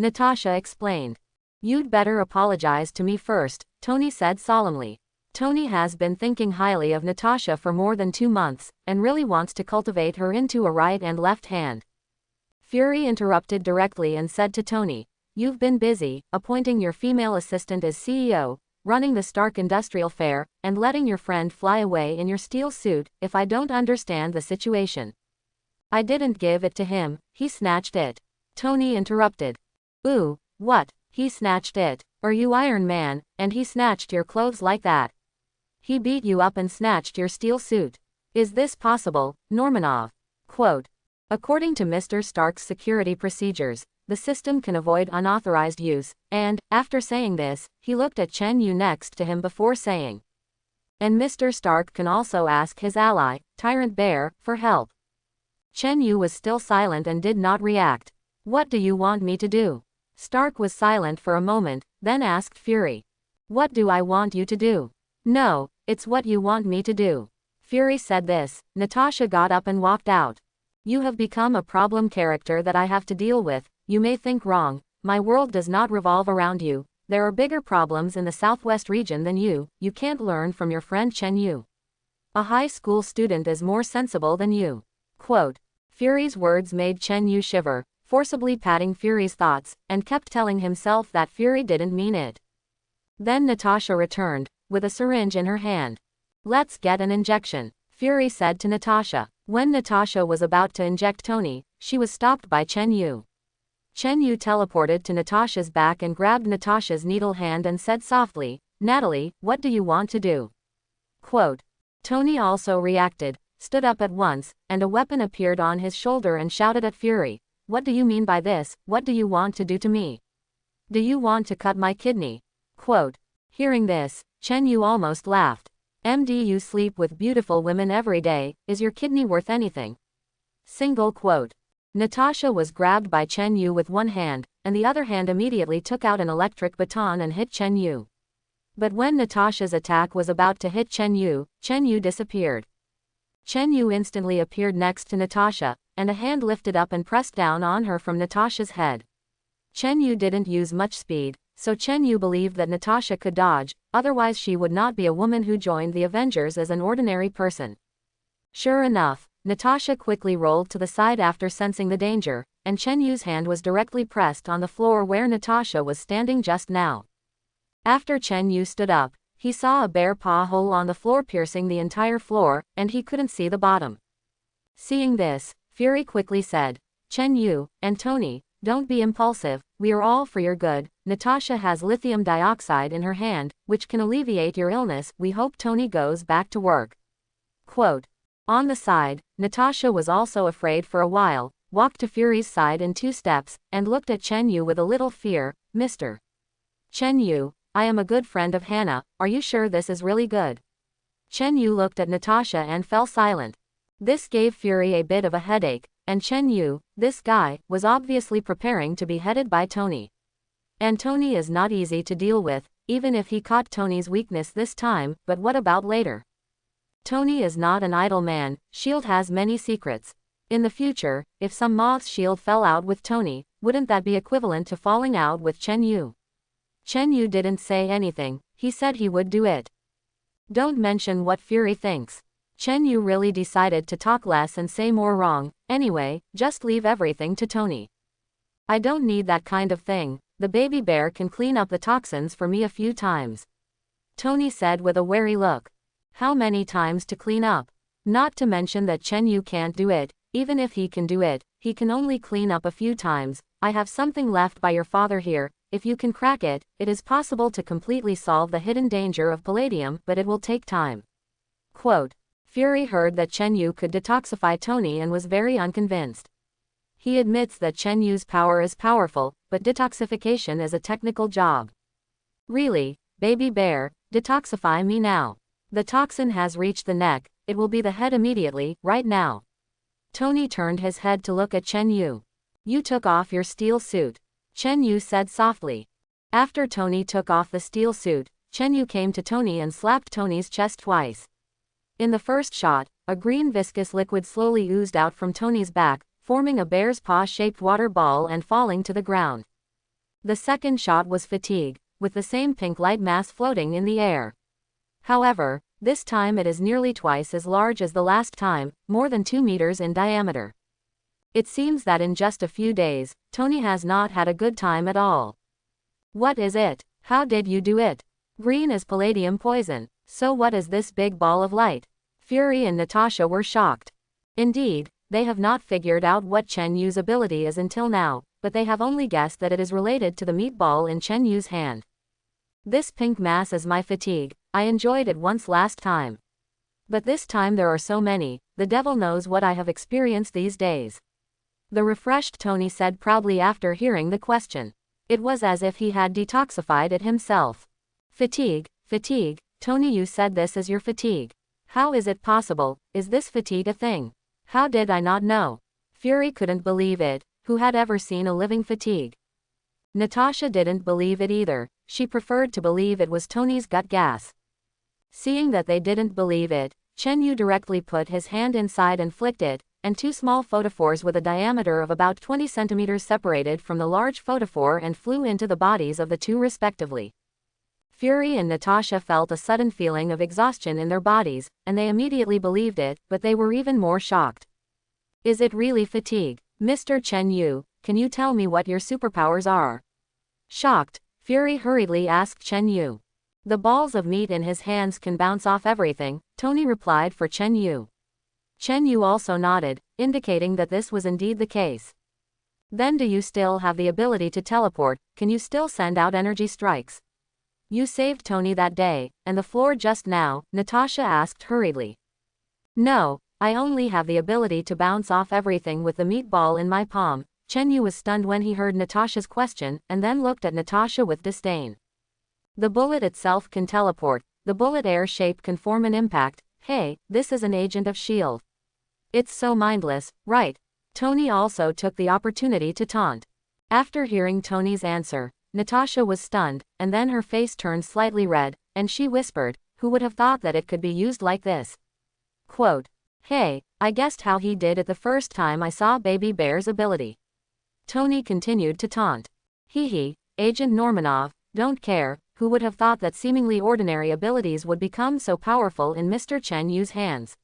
Speaker 1: Natasha explained. You'd better apologize to me first, Tony said solemnly. Tony has been thinking highly of Natasha for more than 2 months, and really wants to cultivate her into a right and left hand. Fury interrupted directly and said to Tony, You've been busy, appointing your female assistant as CEO, running the Stark Industrial Fair, and letting your friend fly away in your steel suit, if I don't understand the situation. I didn't give it to him, he snatched it. Tony interrupted. Ooh, what, he snatched it, or you Iron Man, and he snatched your clothes like that? He beat you up and snatched your steel suit. Is this possible, Normanov? Quote. According to Mr. Stark's security procedures, the system can avoid unauthorized use, and, after saying this, he looked at Chen Yu next to him before saying. And Mr. Stark can also ask his ally, Tyrant Bear, for help. Chen Yu was still silent and did not react. What do you want me to do? Stark was silent for a moment, then asked Fury. What do I want you to do? No, it's what you want me to do. Fury said this. Natasha got up and walked out. You have become a problem character that I have to deal with. You may think wrong, my world does not revolve around you. There are bigger problems in the southwest region than you can't learn from your friend Chen Yu. A high school student is more sensible than you. Quote. Fury's words made Chen Yu shiver, forcibly patting Fury's thoughts, and kept telling himself that Fury didn't mean it. Then Natasha returned, with a syringe in her hand. Let's get an injection, Fury said to Natasha. When Natasha was about to inject Tony, she was stopped by Chen Yu. Chen Yu teleported to Natasha's back and grabbed Natasha's needle hand and said softly, Natalie, what do you want to do? Quote. Tony also reacted, stood up at once, and a weapon appeared on his shoulder and shouted at Fury. What do you mean by this? What do you want to do to me? Do you want to cut my kidney? Quote. Hearing this, Chen Yu almost laughed. MD, you sleep with beautiful women every day, is your kidney worth anything? Single quote. Natasha was grabbed by Chen Yu with one hand, and the other hand immediately took out an electric baton and hit Chen Yu. But when Natasha's attack was about to hit Chen Yu disappeared. Chen Yu instantly appeared next to Natasha, and a hand lifted up and pressed down on her from Natasha's head. Chen Yu didn't use much speed, So Chen Yu believed that Natasha could dodge, otherwise she would not be a woman who joined the Avengers as an ordinary person. Sure enough, Natasha quickly rolled to the side after sensing the danger, and Chen Yu's hand was directly pressed on the floor where Natasha was standing just now. After Chen Yu stood up, he saw a bare paw hole on the floor piercing the entire floor, and he couldn't see the bottom. Seeing this, Fury quickly said, "Chen Yu, and Tony, don't be impulsive, we are all for your good. Natasha has lithium dioxide in her hand, which can alleviate your illness. We hope Tony goes back to work." Quote. On the side, Natasha was also afraid for a while, walked to Fury's side in 2 steps, and looked at Chen Yu with a little fear. "Mr. Chen Yu, I am a good friend of Hannah, are you sure this is really good?" Chen Yu looked at Natasha and fell silent. This gave Fury a bit of a headache, and Chen Yu, this guy, was obviously preparing to be headed by Tony. And Tony is not easy to deal with, even if he caught Tony's weakness this time, but what about later? Tony is not an idle man, S.H.I.E.L.D. has many secrets. In the future, if some moth's S.H.I.E.L.D. fell out with Tony, wouldn't that be equivalent to falling out with Chen Yu? Chen Yu didn't say anything, he said he would do it. Don't mention what Fury thinks. Chen Yu really decided to talk less and say more wrong. Anyway, just leave everything to Tony. I don't need that kind of thing, the baby bear can clean up the toxins for me a few times. Tony said with a wary look. How many times to clean up? Not to mention that Chen Yu can't do it, even if he can do it, he can only clean up a few times. I have something left by your father here, if you can crack it, it is possible to completely solve the hidden danger of palladium, but it will take time. Quote. Fury heard that Chen Yu could detoxify Tony and was very unconvinced. He admits that Chen Yu's power is powerful, but detoxification is a technical job. Really, baby bear, detoxify me now. The toxin has reached the neck, it will be the head immediately, right now. Tony turned his head to look at Chen Yu. You took off your steel suit. Chen Yu said softly. After Tony took off the steel suit, Chen Yu came to Tony and slapped Tony's chest twice. In the first shot, a green viscous liquid slowly oozed out from Tony's back, forming a bear's paw-shaped water ball and falling to the ground. The second shot was fatigue, with the same pink light mass floating in the air. However, this time it is nearly twice as large as the last time, more than 2 meters in diameter. It seems that in just a few days, Tony has not had a good time at all. What is it? How did you do it? Green is palladium poison. So what is this big ball of light? Fury and Natasha were shocked. Indeed, they have not figured out what Chen Yu's ability is until now, but they have only guessed that it is related to the meatball in Chen Yu's hand. This pink mass is my fatigue, I enjoyed it once last time. But this time there are so many, the devil knows what I have experienced these days. The refreshed Tony said proudly after hearing the question. It was as if he had detoxified it himself. Fatigue, fatigue. Tony, you said this is your fatigue. How is it possible? Is this fatigue a thing? How did I not know? Fury couldn't believe it, who had ever seen a living fatigue? Natasha didn't believe it either, she preferred to believe it was Tony's gut gas. Seeing that they didn't believe it, Chen Yu directly put his hand inside and flicked it, and 2 small photophores with a diameter of about 20 centimeters separated from the large photophore and flew into the bodies of the 2 respectively. Fury and Natasha felt a sudden feeling of exhaustion in their bodies, and they immediately believed it, but they were even more shocked. Is it really fatigue? Mr. Chen Yu, can you tell me what your superpowers are? Shocked, Fury hurriedly asked Chen Yu. The balls of meat in his hands can bounce off everything, Tony replied for Chen Yu. Chen Yu also nodded, indicating that this was indeed the case. Then do you still have the ability to teleport? Can you still send out energy strikes? You saved Tony that day, and the floor just now, Natasha asked hurriedly. No, I only have the ability to bounce off everything with the meatball in my palm. Chen Yu was stunned when he heard Natasha's question, and then looked at Natasha with disdain. The bullet itself can teleport, the bullet air shape can form an impact. Hey, this is an agent of S.H.I.E.L.D. It's so mindless, right? Tony also took the opportunity to taunt. After hearing Tony's answer, Natasha was stunned, and then her face turned slightly red, and she whispered, who would have thought that it could be used like this? Quote, hey, I guessed how he did it the first time I saw Baby Bear's ability. Tony continued to taunt. Hee hee, Agent Normanov, don't care. Who would have thought that seemingly ordinary abilities would become so powerful in Mr. Chen Yu's hands?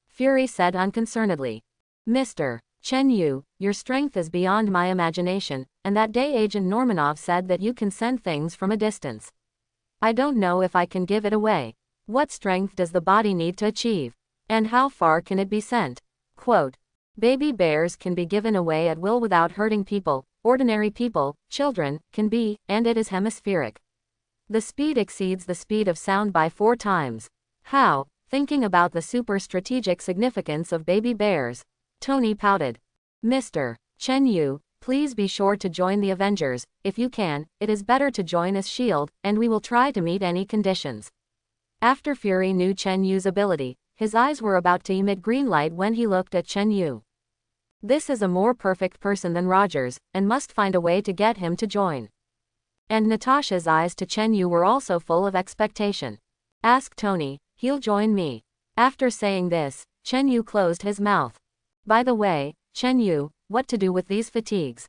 Speaker 1: Fury said unconcernedly. Mr. Chen Yu, your strength is beyond my imagination, and that day Agent Normanov said that you can send things from a distance. I don't know if I can give it away. What strength does the body need to achieve? And how far can it be sent? Quote, baby bears can be given away at will without hurting people, ordinary people, children, can be, and it is hemispheric. The speed exceeds the speed of sound by 4 times. How? Thinking about the super strategic significance of baby bears, Tony pouted. Mr. Chen Yu, please be sure to join the Avengers. If you can, it is better to join as S.H.I.E.L.D., and we will try to meet any conditions. After Fury knew Chen Yu's ability, his eyes were about to emit green light when he looked at Chen Yu. This is a more perfect person than Rogers, and must find a way to get him to join. And Natasha's eyes to Chen Yu were also full of expectation. Ask Tony, he'll join me. After saying this, Chen Yu closed his mouth. By the way, Chen Yu, what to do with these fatigues?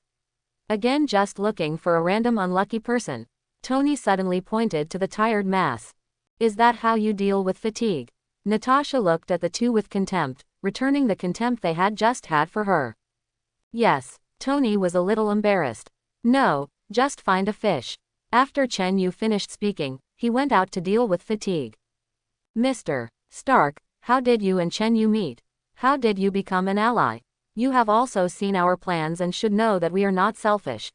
Speaker 1: Again, just looking for a random unlucky person. Tony suddenly pointed to the tired mass. Is that how you deal with fatigue? Natasha looked at the two with contempt, returning the contempt they had just had for her. Yes, Tony was a little embarrassed. No, just find a fish. After Chen Yu finished speaking, he went out to deal with fatigue. Mr. Stark, how did you and Chen Yu meet? How did you become an ally? You have also seen our plans and should know that we are not selfish.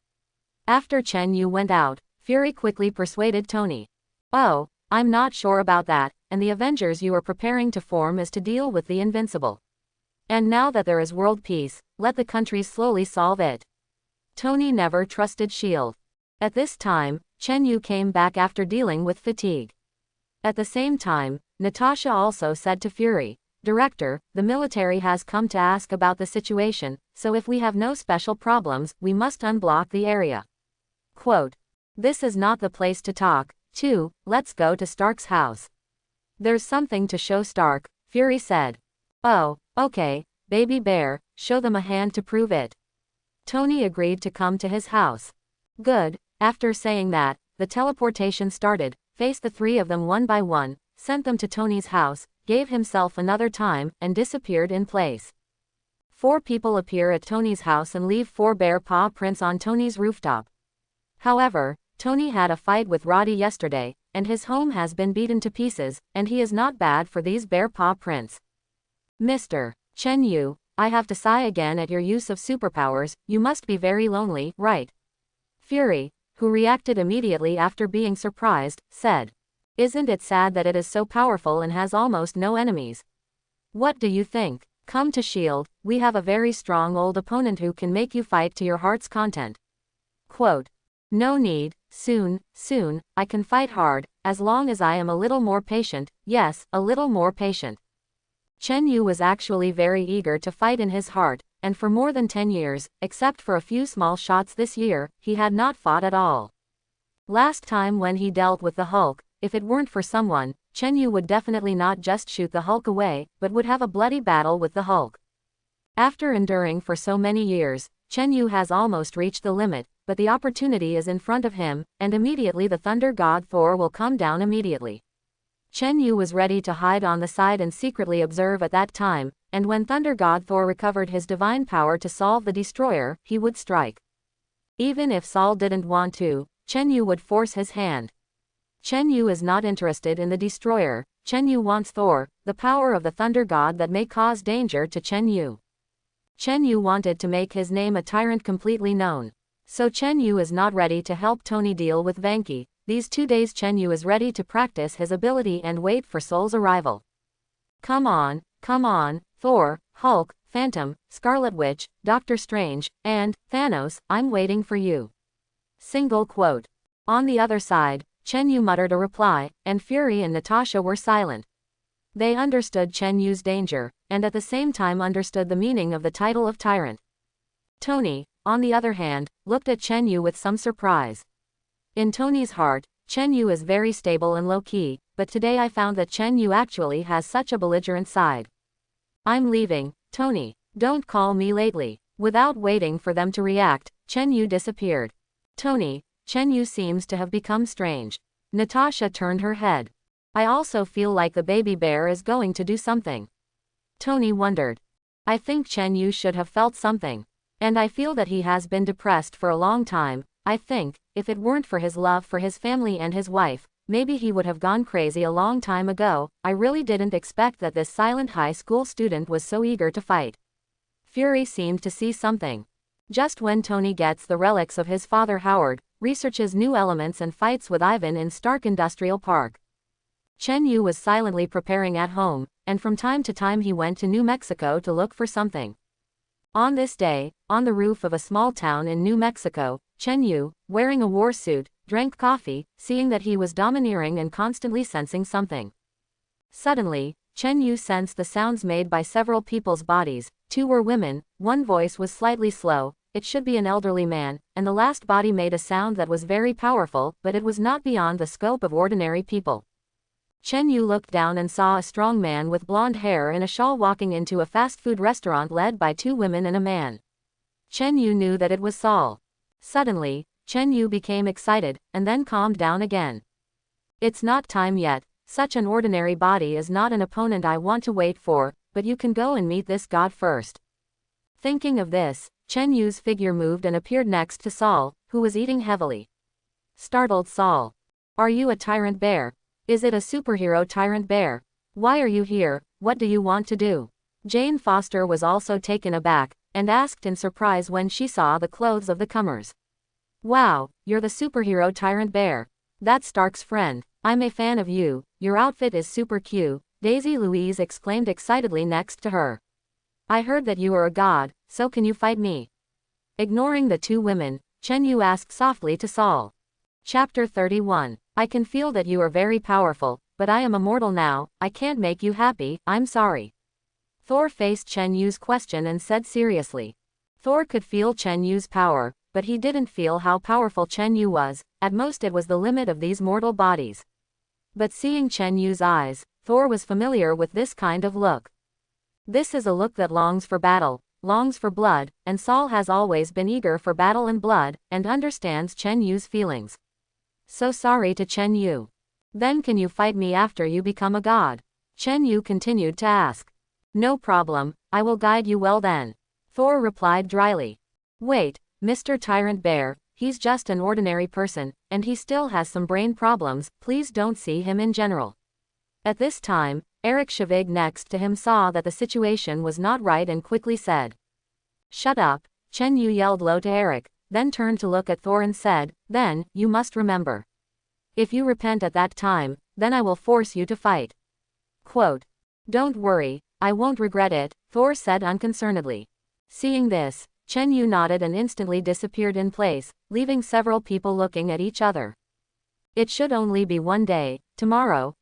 Speaker 1: After Chen Yu went out, Fury quickly persuaded Tony. Oh, I'm not sure about that, and the Avengers you are preparing to form is to deal with the Invincible. And now that there is world peace, let the countries slowly solve it. Tony never trusted S.H.I.E.L.D. At this time, Chen Yu came back after dealing with fatigue. At the same time, Natasha also said to Fury, Director, the military has come to ask about the situation, so if we have no special problems, we must unblock the area. Quote, this is not the place to talk. 2, let's go to Stark's house. There's something to show Stark, Fury said. Oh, okay, baby bear, show them a hand to prove it. Tony agreed to come to his house. Good. After saying that, the teleportation started, faced the 3 of them one by one, sent them to Tony's house, gave himself another time, and disappeared in place. 4 people appear at Tony's house and leave 4 bear paw prints on Tony's rooftop. However, Tony had a fight with Roddy yesterday, and his home has been beaten to pieces, and he is not bad for these bear paw prints. Mr. Chen Yu, I have to sigh again at your use of superpowers. You must be very lonely, right? Fury, who reacted immediately after being surprised, said. Isn't it sad that it is so powerful and has almost no enemies? What do you think? Come to S.H.I.E.L.D., we have a very strong old opponent who can make you fight to your heart's content. Quote, no need, soon, I can fight hard, as long as I am a little more patient, yes, a little more patient. Chen Yu was actually very eager to fight in his heart, and for more than 10 years, except for a few small shots this year, he had not fought at all. Last time when he dealt with the Hulk, if it weren't for someone, Chen Yu would definitely not just shoot the Hulk away, but would have a bloody battle with the Hulk. After enduring for so many years, Chen Yu has almost reached the limit, but the opportunity is in front of him, and immediately the Thunder God Thor will come down immediately. Chen Yu was ready to hide on the side and secretly observe at that time, and when Thunder God Thor recovered his divine power to solve the Destroyer, he would strike. Even if Saul didn't want to, Chen Yu would force his hand. Chen Yu is not interested in the Destroyer. Chen Yu wants Thor, the power of the Thunder God that may cause danger to Chen Yu. Chen Yu wanted to make his name a tyrant completely known. So Chen Yu is not ready to help Tony deal with Vanki. These 2 days Chen Yu is ready to practice his ability and wait for Soul's arrival. Come on, Thor, Hulk, Phantom, Scarlet Witch, Doctor Strange, and Thanos, I'm waiting for you. Single quote. On the other side, Chen Yu muttered a reply, and Fury and Natasha were silent. They understood Chen Yu's danger, and at the same time understood the meaning of the title of tyrant. Tony, on the other hand, looked at Chen Yu with some surprise. In Tony's heart, Chen Yu is very stable and low-key, but today I found that Chen Yu actually has such a belligerent side. I'm leaving, Tony. Don't call me lately. Without waiting for them to react, Chen Yu disappeared. Tony, Chen Yu seems to have become strange. Natasha turned her head. I also feel like the baby bear is going to do something. Tony wondered. I think Chen Yu should have felt something. And I feel that he has been depressed for a long time. I think, if it weren't for his love for his family and his wife, maybe he would have gone crazy a long time ago. I really didn't expect that this silent high school student was so eager to fight. Fury seemed to see something. Just when Tony gets the relics of his father Howard, researches new elements and fights with Ivan in Stark Industrial Park. Chen Yu was silently preparing at home, and from time to time he went to New Mexico to look for something. On this day, on the roof of a small town in New Mexico, Chen Yu, wearing a war suit, drank coffee, seeing that he was domineering and constantly sensing something. Suddenly, Chen Yu sensed the sounds made by several people's bodies. 2 were women, one voice was slightly slow, it should be an elderly man, and the last body made a sound that was very powerful, but it was not beyond the scope of ordinary people. Chen Yu looked down and saw a strong man with blonde hair in a shawl walking into a fast food restaurant led by 2 women and a man. Chen Yu knew that it was Saul. Suddenly, Chen Yu became excited, and then calmed down again. It's not time yet. Such an ordinary body is not an opponent I want to wait for, but you can go and meet this god first. Thinking of this, Chen Yu's figure moved and appeared next to Saul, who was eating heavily. Startled Saul. Are you a tyrant bear? Is it a superhero tyrant bear? Why are you here? What do you want to do? Jane Foster was also taken aback, and asked in surprise when she saw the clothes of the comers. Wow, you're the superhero tyrant bear. That's Stark's friend. I'm a fan of you, your outfit is super cute, Daisy Louise exclaimed excitedly next to her. I heard that you are a god, so can you fight me? Ignoring the 2 women, Chen Yu asked softly to Saul. Chapter 31. I can feel that you are very powerful, but I am a mortal now, I can't make you happy, I'm sorry. Thor faced Chen Yu's question and said seriously. Thor could feel Chen Yu's power, but he didn't feel how powerful Chen Yu was, at most it was the limit of these mortal bodies. But seeing Chen Yu's eyes, Thor was familiar with this kind of look. This is a look that longs for battle, longs for blood, and Saul has always been eager for battle and blood, and understands Chen Yu's feelings. So sorry to Chen Yu. Then can you fight me after you become a god? Chen Yu continued to ask. No problem, I will guide you well then. Thor replied dryly. Wait, Mr. Tyrant Bear, he's just an ordinary person, and he still has some brain problems, please don't see him in general. At this time, Eric Shavig next to him saw that the situation was not right and quickly said. Shut up, Chen Yu yelled low to Eric, then turned to look at Thor and said, then, you must remember. If you repent at that time, then I will force you to fight. Quote. Don't worry, I won't regret it, Thor said unconcernedly. Seeing this, Chen Yu nodded and instantly disappeared in place, leaving several people looking at each other. It should only be one day, tomorrow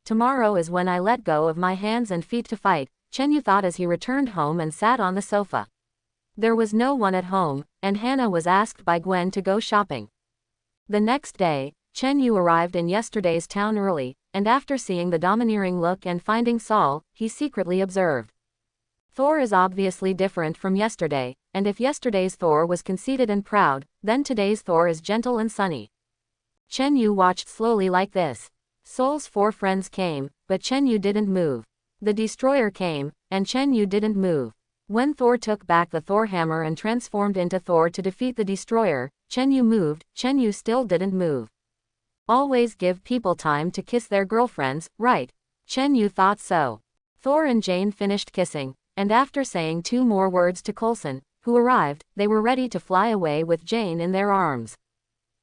Speaker 1: is when I let go of my hands and feet to fight, Chen Yu thought as he returned home and sat on the sofa. There was no one at home, and Hannah was asked by Gwen to go shopping. The next day, Chen Yu arrived in yesterday's town early, and after seeing the domineering look and finding Saul, he secretly observed. Thor is obviously different from yesterday, and if yesterday's Thor was conceited and proud, then today's Thor is gentle and sunny. Chen Yu watched slowly like this. Saul's 4 friends came, but Chen Yu didn't move. The destroyer came, and Chen Yu didn't move. When Thor took back the Thor hammer and transformed into Thor to defeat the destroyer, Chen Yu moved, Chen Yu still didn't move. Always give people time to kiss their girlfriends, right? Chen Yu thought so. Thor and Jane finished kissing, and after saying 2 more words to Coulson, who arrived, they were ready to fly away with Jane in their arms.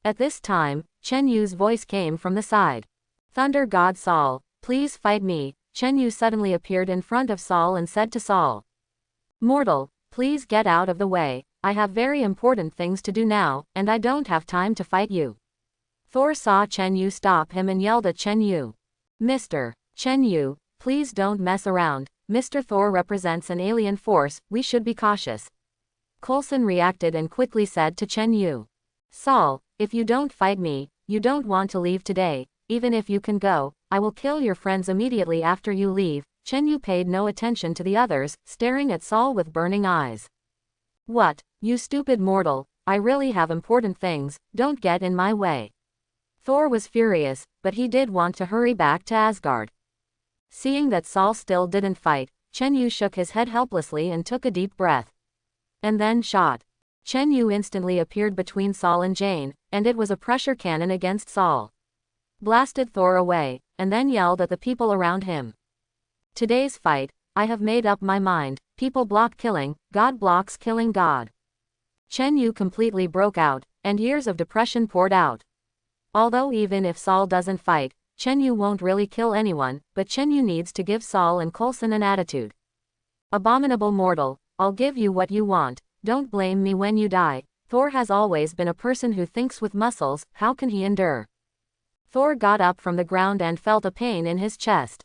Speaker 1: At this time, Chen Yu's voice came from the side. Thunder God Saul, please fight me. Chen Yu suddenly appeared in front of Saul and said to Saul. Mortal, please get out of the way, I have very important things to do now, and I don't have time to fight you. Thor saw Chen Yu stop him and yelled at Chen Yu. Mr. Chen Yu, please don't mess around, Mr. Thor represents an alien force, we should be cautious. Coulson reacted and quickly said to Chen Yu. Saul, if you don't fight me, you don't want to leave today, even if you can go, I will kill your friends immediately after you leave. Chen Yu paid no attention to the others, staring at Saul with burning eyes. What, you stupid mortal, I really have important things, don't get in my way. Thor was furious, but he did want to hurry back to Asgard. Seeing that Saul still didn't fight, Chen Yu shook his head helplessly and took a deep breath. And then shot. Chen Yu instantly appeared between Saul and Jane, and it was a pressure cannon against Saul. Blasted Thor away, and then yelled at the people around him. Today's fight, I have made up my mind, people block killing, God blocks killing God. Chen Yu completely broke out, and years of depression poured out. Although even if Saul doesn't fight, Chen Yu won't really kill anyone, but Chen Yu needs to give Saul and Coulson an attitude. Abominable mortal, I'll give you what you want, don't blame me when you die. Thor has always been a person who thinks with muscles, how can he endure? Thor got up from the ground and felt a pain in his chest.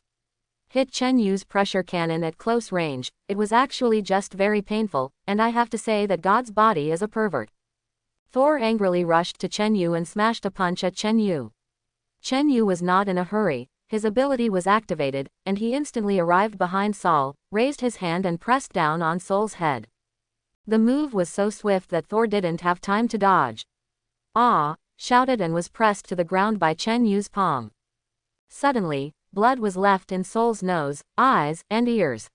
Speaker 1: Hit Chen Yu's pressure cannon at close range, it was actually just very painful, and I have to say that God's body is a pervert. Thor angrily rushed to Chen Yu and smashed a punch at Chen Yu. Chen Yu was not in a hurry, his ability was activated, and he instantly arrived behind Saul, raised his hand and pressed down on Saul's head. The move was so swift that Thor didn't have time to dodge. "Ah!" shouted and was pressed to the ground by Chen Yu's palm. Suddenly, blood was left in Saul's nose, eyes, and ears.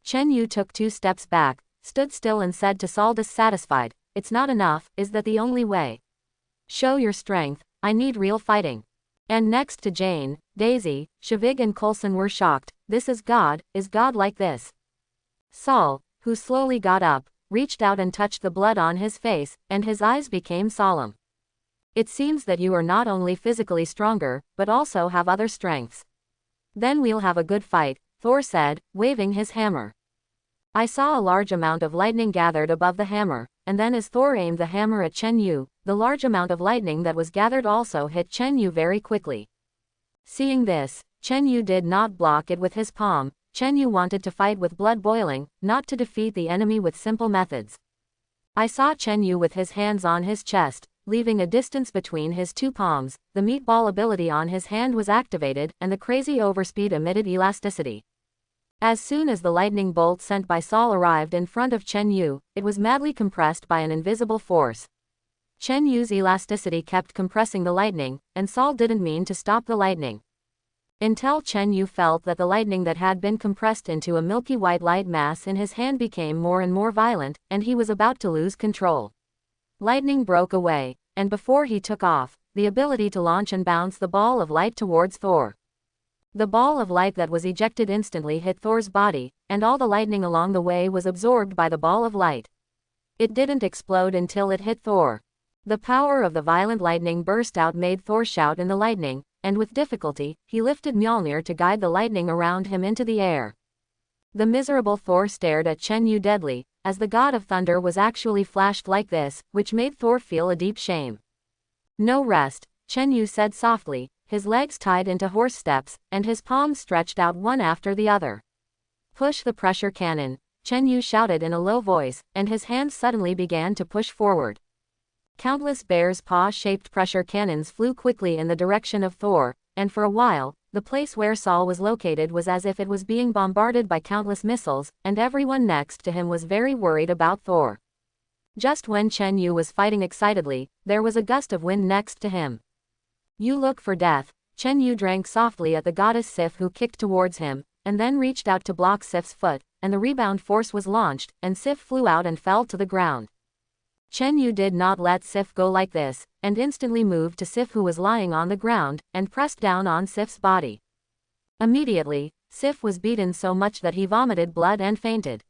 Speaker 1: Chen Yu took 2 steps back, stood still and said to Saul dissatisfied, "It's not enough, is that the only way? Show your strength, I need real fighting." And next to Jane, Daisy, Shavig and Coulson were shocked, "This is God like this?" Saul, who slowly got up, reached out and touched the blood on his face, and his eyes became solemn. "It seems that you are not only physically stronger, but also have other strengths. Then we'll have a good fight," Thor said, waving his hammer. I saw a large amount of lightning gathered above the hammer, and then as Thor aimed the hammer at Chen Yu, the large amount of lightning that was gathered also hit Chen Yu very quickly. Seeing this, Chen Yu did not block it with his palm. Chen Yu wanted to fight with blood boiling, not to defeat the enemy with simple methods. I saw Chen Yu with his hands on his chest, leaving a distance between his 2 palms, the meatball ability on his hand was activated, and the crazy overspeed emitted elasticity. As soon as the lightning bolt sent by Saul arrived in front of Chen Yu, it was madly compressed by an invisible force. Chen Yu's elasticity kept compressing the lightning, and Saul didn't mean to stop the lightning. Until Chen Yu felt that the lightning that had been compressed into a milky white light mass in his hand became more and more violent, and he was about to lose control. Lightning broke away, and before he took off, the ability to launch and bounce the ball of light towards Thor. The ball of light that was ejected instantly hit Thor's body, and all the lightning along the way was absorbed by the ball of light. It didn't explode until it hit Thor. The power of the violent lightning burst out made Thor shout in the lightning, and with difficulty, he lifted Mjolnir to guide the lightning around him into the air. The miserable Thor stared at Chen Yu deadly, as the god of thunder was actually flashed like this, which made Thor feel a deep shame. "No rest," Chen Yu said softly, his legs tied into horse steps, and his palms stretched out one after the other. "Push the pressure cannon," Chen Yu shouted in a low voice, and his hands suddenly began to push forward. Countless bear's paw-shaped pressure cannons flew quickly in the direction of Thor, and for a while, the place where Saul was located was as if it was being bombarded by countless missiles, and everyone next to him was very worried about Thor. Just when Chen Yu was fighting excitedly, there was a gust of wind next to him. "You look for death," Chen Yu drank softly at the goddess Sif, who kicked towards him, and then reached out to block Sif's foot, and the rebound force was launched, and Sif flew out and fell to the ground. Chen Yu did not let Sif go like this, and instantly moved to Sif, who was lying on the ground, and pressed down on Sif's body. Immediately, Sif was beaten so much that he vomited blood and fainted.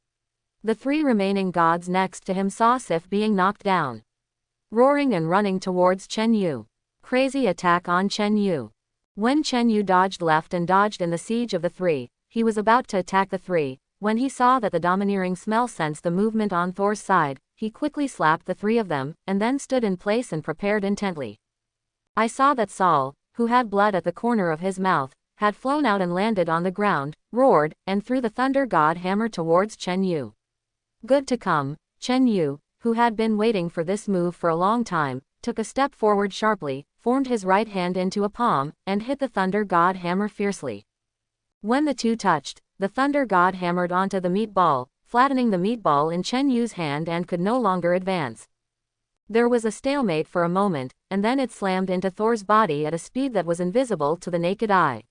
Speaker 1: The 3 remaining gods next to him saw Sif being knocked down, roaring and running towards Chen Yu. Crazy attack on Chen Yu. When Chen Yu dodged left and dodged in the siege of the 3, he was about to attack the 3, when he saw that the domineering smell sensed the movement on Thor's side. He quickly slapped the 3 of them, and then stood in place and prepared intently. I saw that Saul, who had blood at the corner of his mouth, had flown out and landed on the ground, roared, and threw the thunder god hammer towards Chen Yu. Good to come. Chen Yu, who had been waiting for this move for a long time, took a step forward sharply, formed his right hand into a palm, and hit the thunder god hammer fiercely. When the 2 touched, the thunder god hammered onto the meatball, flattening the meatball in Chen Yu's hand and could no longer advance. There was a stalemate for a moment, and then it slammed into Thor's body at a speed that was invisible to the naked eye.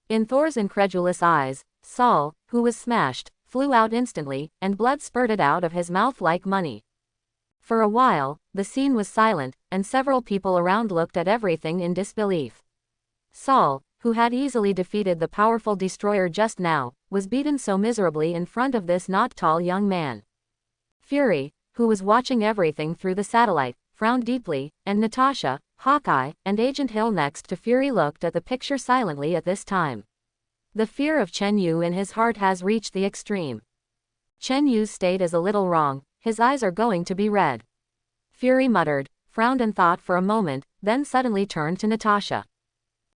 Speaker 1: In Thor's incredulous eyes, Saul, who was smashed, flew out instantly, and blood spurted out of his mouth like money. For a while, the scene was silent, and several people around looked at everything in disbelief. Saul, who had easily defeated the powerful destroyer just now, was beaten so miserably in front of this not tall young man. Fury, who was watching everything through the satellite, frowned deeply, and Natasha, Hawkeye, and Agent Hill next to Fury looked at the picture silently at this time. The fear of Chen Yu in his heart has reached the extreme. Chen Yu's state is a little wrong, his eyes are going to be red. Fury muttered, frowned and thought for a moment, then suddenly turned to Natasha.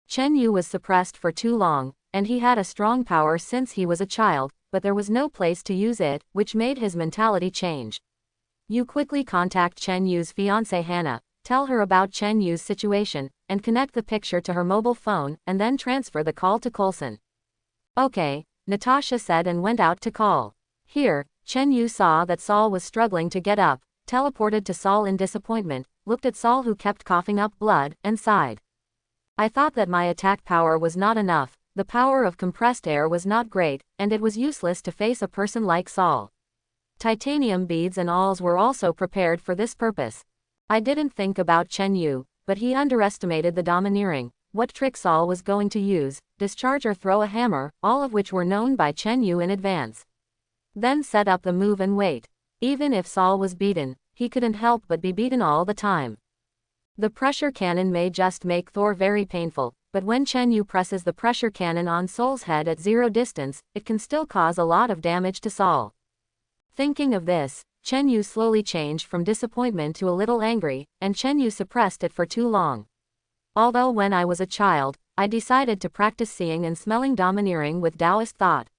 Speaker 1: Chen Yu was suppressed for too long, and he had a strong power since he was a child, but there was no place to use it, which made his mentality change. You quickly contact Chen Yu's fiancée Hannah, tell her about Chen Yu's situation, and connect the picture to her mobile phone, and then transfer the call to Coulson. Okay, Natasha said and went out to call. Here, Chen Yu saw that Saul was struggling to get up, teleported to Saul in disappointment, looked at Saul who kept coughing up blood, and sighed. I thought that my attack power was not enough, the power of compressed air was not great, and it was useless to face a person like Saul. Titanium beads and alls were also prepared for this purpose. I didn't think about Chen Yu, but he underestimated the domineering, what trick Saul was going to use, discharge or throw a hammer, all of which were known by Chen Yu in advance. Then set up the move and wait. Even if Saul was beaten, he couldn't help but be beaten all the time. The pressure cannon may just make Thor very painful, but when Chen Yu presses the pressure cannon on Saul's head at 0 distance, it can still cause a lot of damage to Saul. Thinking of this, Chen Yu slowly changed from disappointment to a little angry, and Chen Yu suppressed it for too long. Although when I was a child, I decided to practice seeing and smelling domineering with Taoist thought.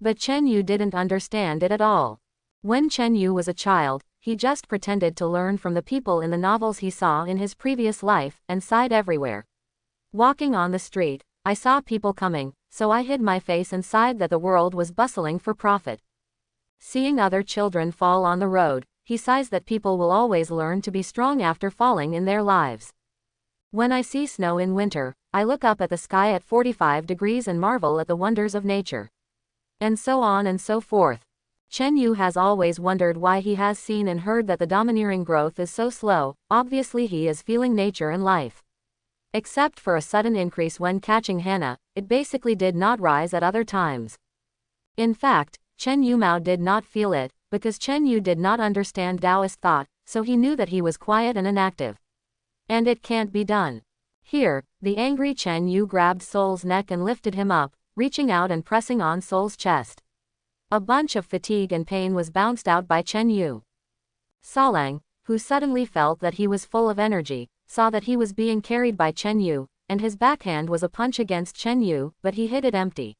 Speaker 1: But Chen Yu didn't understand it at all. When Chen Yu was a child, he just pretended to learn from the people in the novels he saw in his previous life, and sighed everywhere. Walking on the street, I saw people coming, so I hid my face and sighed that the world was bustling for profit. Seeing other children fall on the road, he sighs that people will always learn to be strong after falling in their lives. When I see snow in winter, I look up at the sky at 45 degrees and marvel at the wonders of nature. And so on and so forth. Chen Yu has always wondered why he has seen and heard that the domineering growth is so slow, obviously he is feeling nature and life. Except for a sudden increase when catching Hannah, it basically did not rise at other times. In fact, Chen Yu Mao did not feel it, because Chen Yu did not understand Taoist thought, so he knew that he was quiet and inactive. And it can't be done. Here, the angry Chen Yu grabbed Soul's neck and lifted him up, reaching out and pressing on Soul's chest. A bunch of fatigue and pain was bounced out by Chen Yu. Salang, who suddenly felt that he was full of energy, saw that he was being carried by Chen Yu, and his backhand was a punch against Chen Yu, but he hit it empty.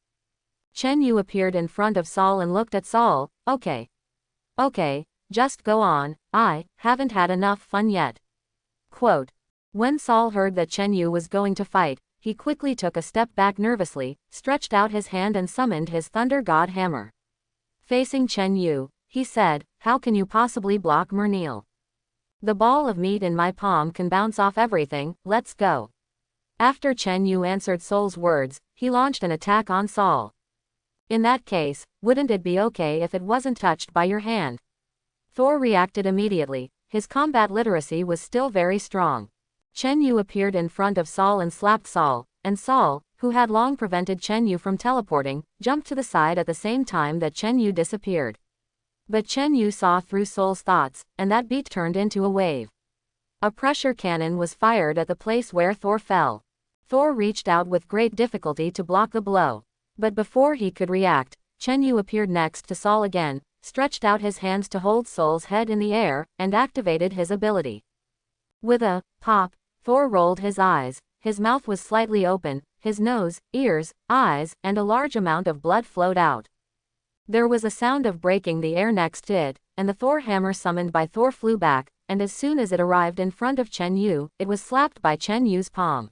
Speaker 1: Chen Yu appeared in front of Saul and looked at Saul. Okay. Okay, just go on, I haven't had enough fun yet. Quote. When Saul heard that Chen Yu was going to fight, he quickly took a step back nervously, stretched out his hand and summoned his Thunder God Hammer. Facing Chen Yu, he said, how can you possibly block Mernil? The ball of meat in my palm can bounce off everything, let's go. After Chen Yu answered Saul's words, he launched an attack on Saul. In that case, wouldn't it be okay if it wasn't touched by your hand? Thor reacted immediately, his combat literacy was still very strong. Chen Yu appeared in front of Saul and slapped Saul, and Saul, who had long prevented Chen Yu from teleporting, jumped to the side at the same time that Chen Yu disappeared. But Chen Yu saw through Saul's thoughts, and that beat turned into a wave. A pressure cannon was fired at the place where Thor fell. Thor reached out with great difficulty to block the blow. But before he could react, Chen Yu appeared next to Saul again, stretched out his hands to hold Saul's head in the air, and activated his ability. With a pop, Thor rolled his eyes, his mouth was slightly open, his nose, ears, eyes, and a large amount of blood flowed out. There was a sound of breaking the air next to it, and the Thor hammer summoned by Thor flew back, and as soon as it arrived in front of Chen Yu, it was slapped by Chen Yu's palm.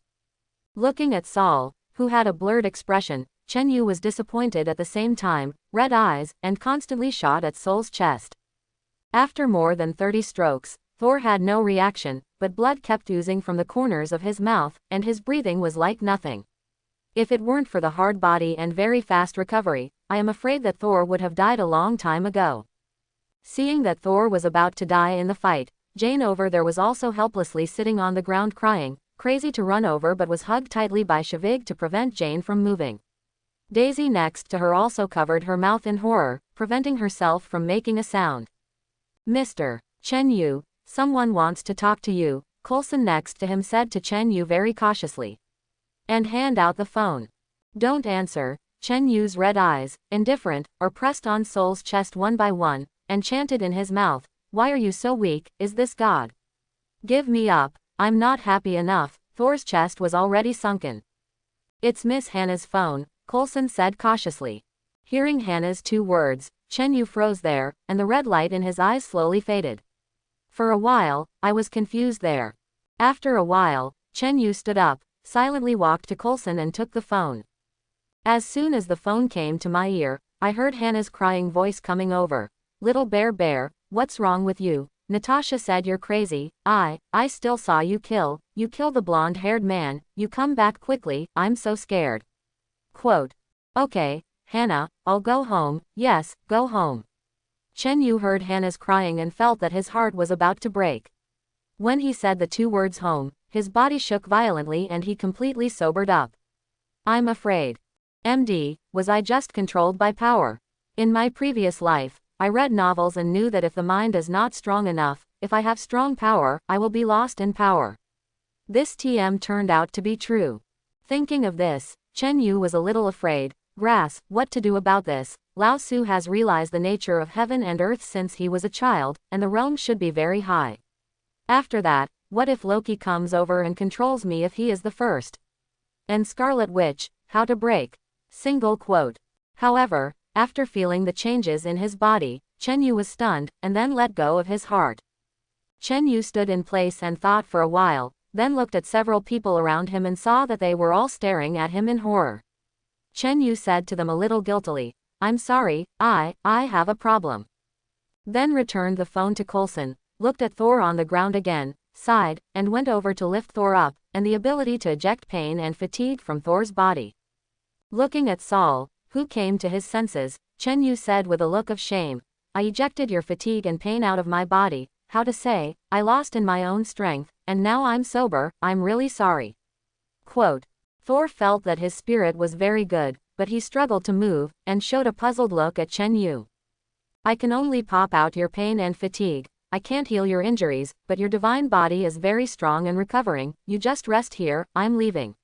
Speaker 1: Looking at Saul, who had a blurred expression, Chen Yu was disappointed at the same time, red eyes, and constantly shot at Saul's chest. After more than 30 strokes, Thor had no reaction, but blood kept oozing from the corners of his mouth, and his breathing was like nothing. If it weren't for the hard body and very fast recovery, I am afraid that Thor would have died a long time ago. Seeing that Thor was about to die in the fight, Jane over there was also helplessly sitting on the ground crying, crazy to run over but was hugged tightly by Shavig to prevent Jane from moving. Daisy next to her also covered her mouth in horror, preventing herself from making a sound. Mr. Chen Yu, someone wants to talk to you, Coulson next to him said to Chen Yu very cautiously. And hand out the phone. Don't answer. Chen Yu's red eyes, indifferent, or pressed on Sol's chest one by one, and chanted in his mouth, why are you so weak, is this God? Give me up, I'm not happy enough. Thor's chest was already sunken. It's Miss Hannah's phone, Coulson said cautiously. Hearing Hannah's 2 words, Chen Yu froze there, and the red light in his eyes slowly faded. For a while, I was confused there. After a while, Chen Yu stood up, silently walked to Coulson and took the phone. As soon as the phone came to my ear, I heard Hannah's crying voice coming over. Little bear, what's wrong with you? Natasha said you're crazy. I still saw you kill the blonde-haired man, you come back quickly, I'm so scared. Quote. Okay, Hannah, I'll go home, yes, go home. Chen Yu heard Hannah's crying and felt that his heart was about to break. When he said the 2 words home, his body shook violently and he completely sobered up. I'm afraid. MD, was I just controlled by power? In my previous life, I read novels and knew that if the mind is not strong enough, if I have strong power, I will be lost in power. This TM turned out to be true. Thinking of this, Chen Yu was a little afraid. What to do about this? Lao Tzu has realized the nature of heaven and earth since he was a child, and the realm should be very high. After that, what if Loki comes over and controls me if he is the first? And Scarlet Witch, how to break? Single quote. However, after feeling the changes in his body, Chen Yu was stunned, and then let go of his heart. Chen Yu stood in place and thought for a while, then looked at several people around him and saw that they were all staring at him in horror. Chen Yu said to them a little guiltily, I'm sorry, I have a problem. Then returned the phone to Coulson, looked at Thor on the ground again, sighed, and went over to lift Thor up, and the ability to eject pain and fatigue from Thor's body. Looking at Sol, who came to his senses, Chen Yu said with a look of shame, I ejected your fatigue and pain out of my body, how to say, I lost in my own strength, and now I'm sober, I'm really sorry. Quote. Thor felt that his spirit was very good, but he struggled to move, and showed a puzzled look at Chen Yu. I can only pop out your pain and fatigue, I can't heal your injuries, but your divine body is very strong and recovering, you just rest here, I'm leaving.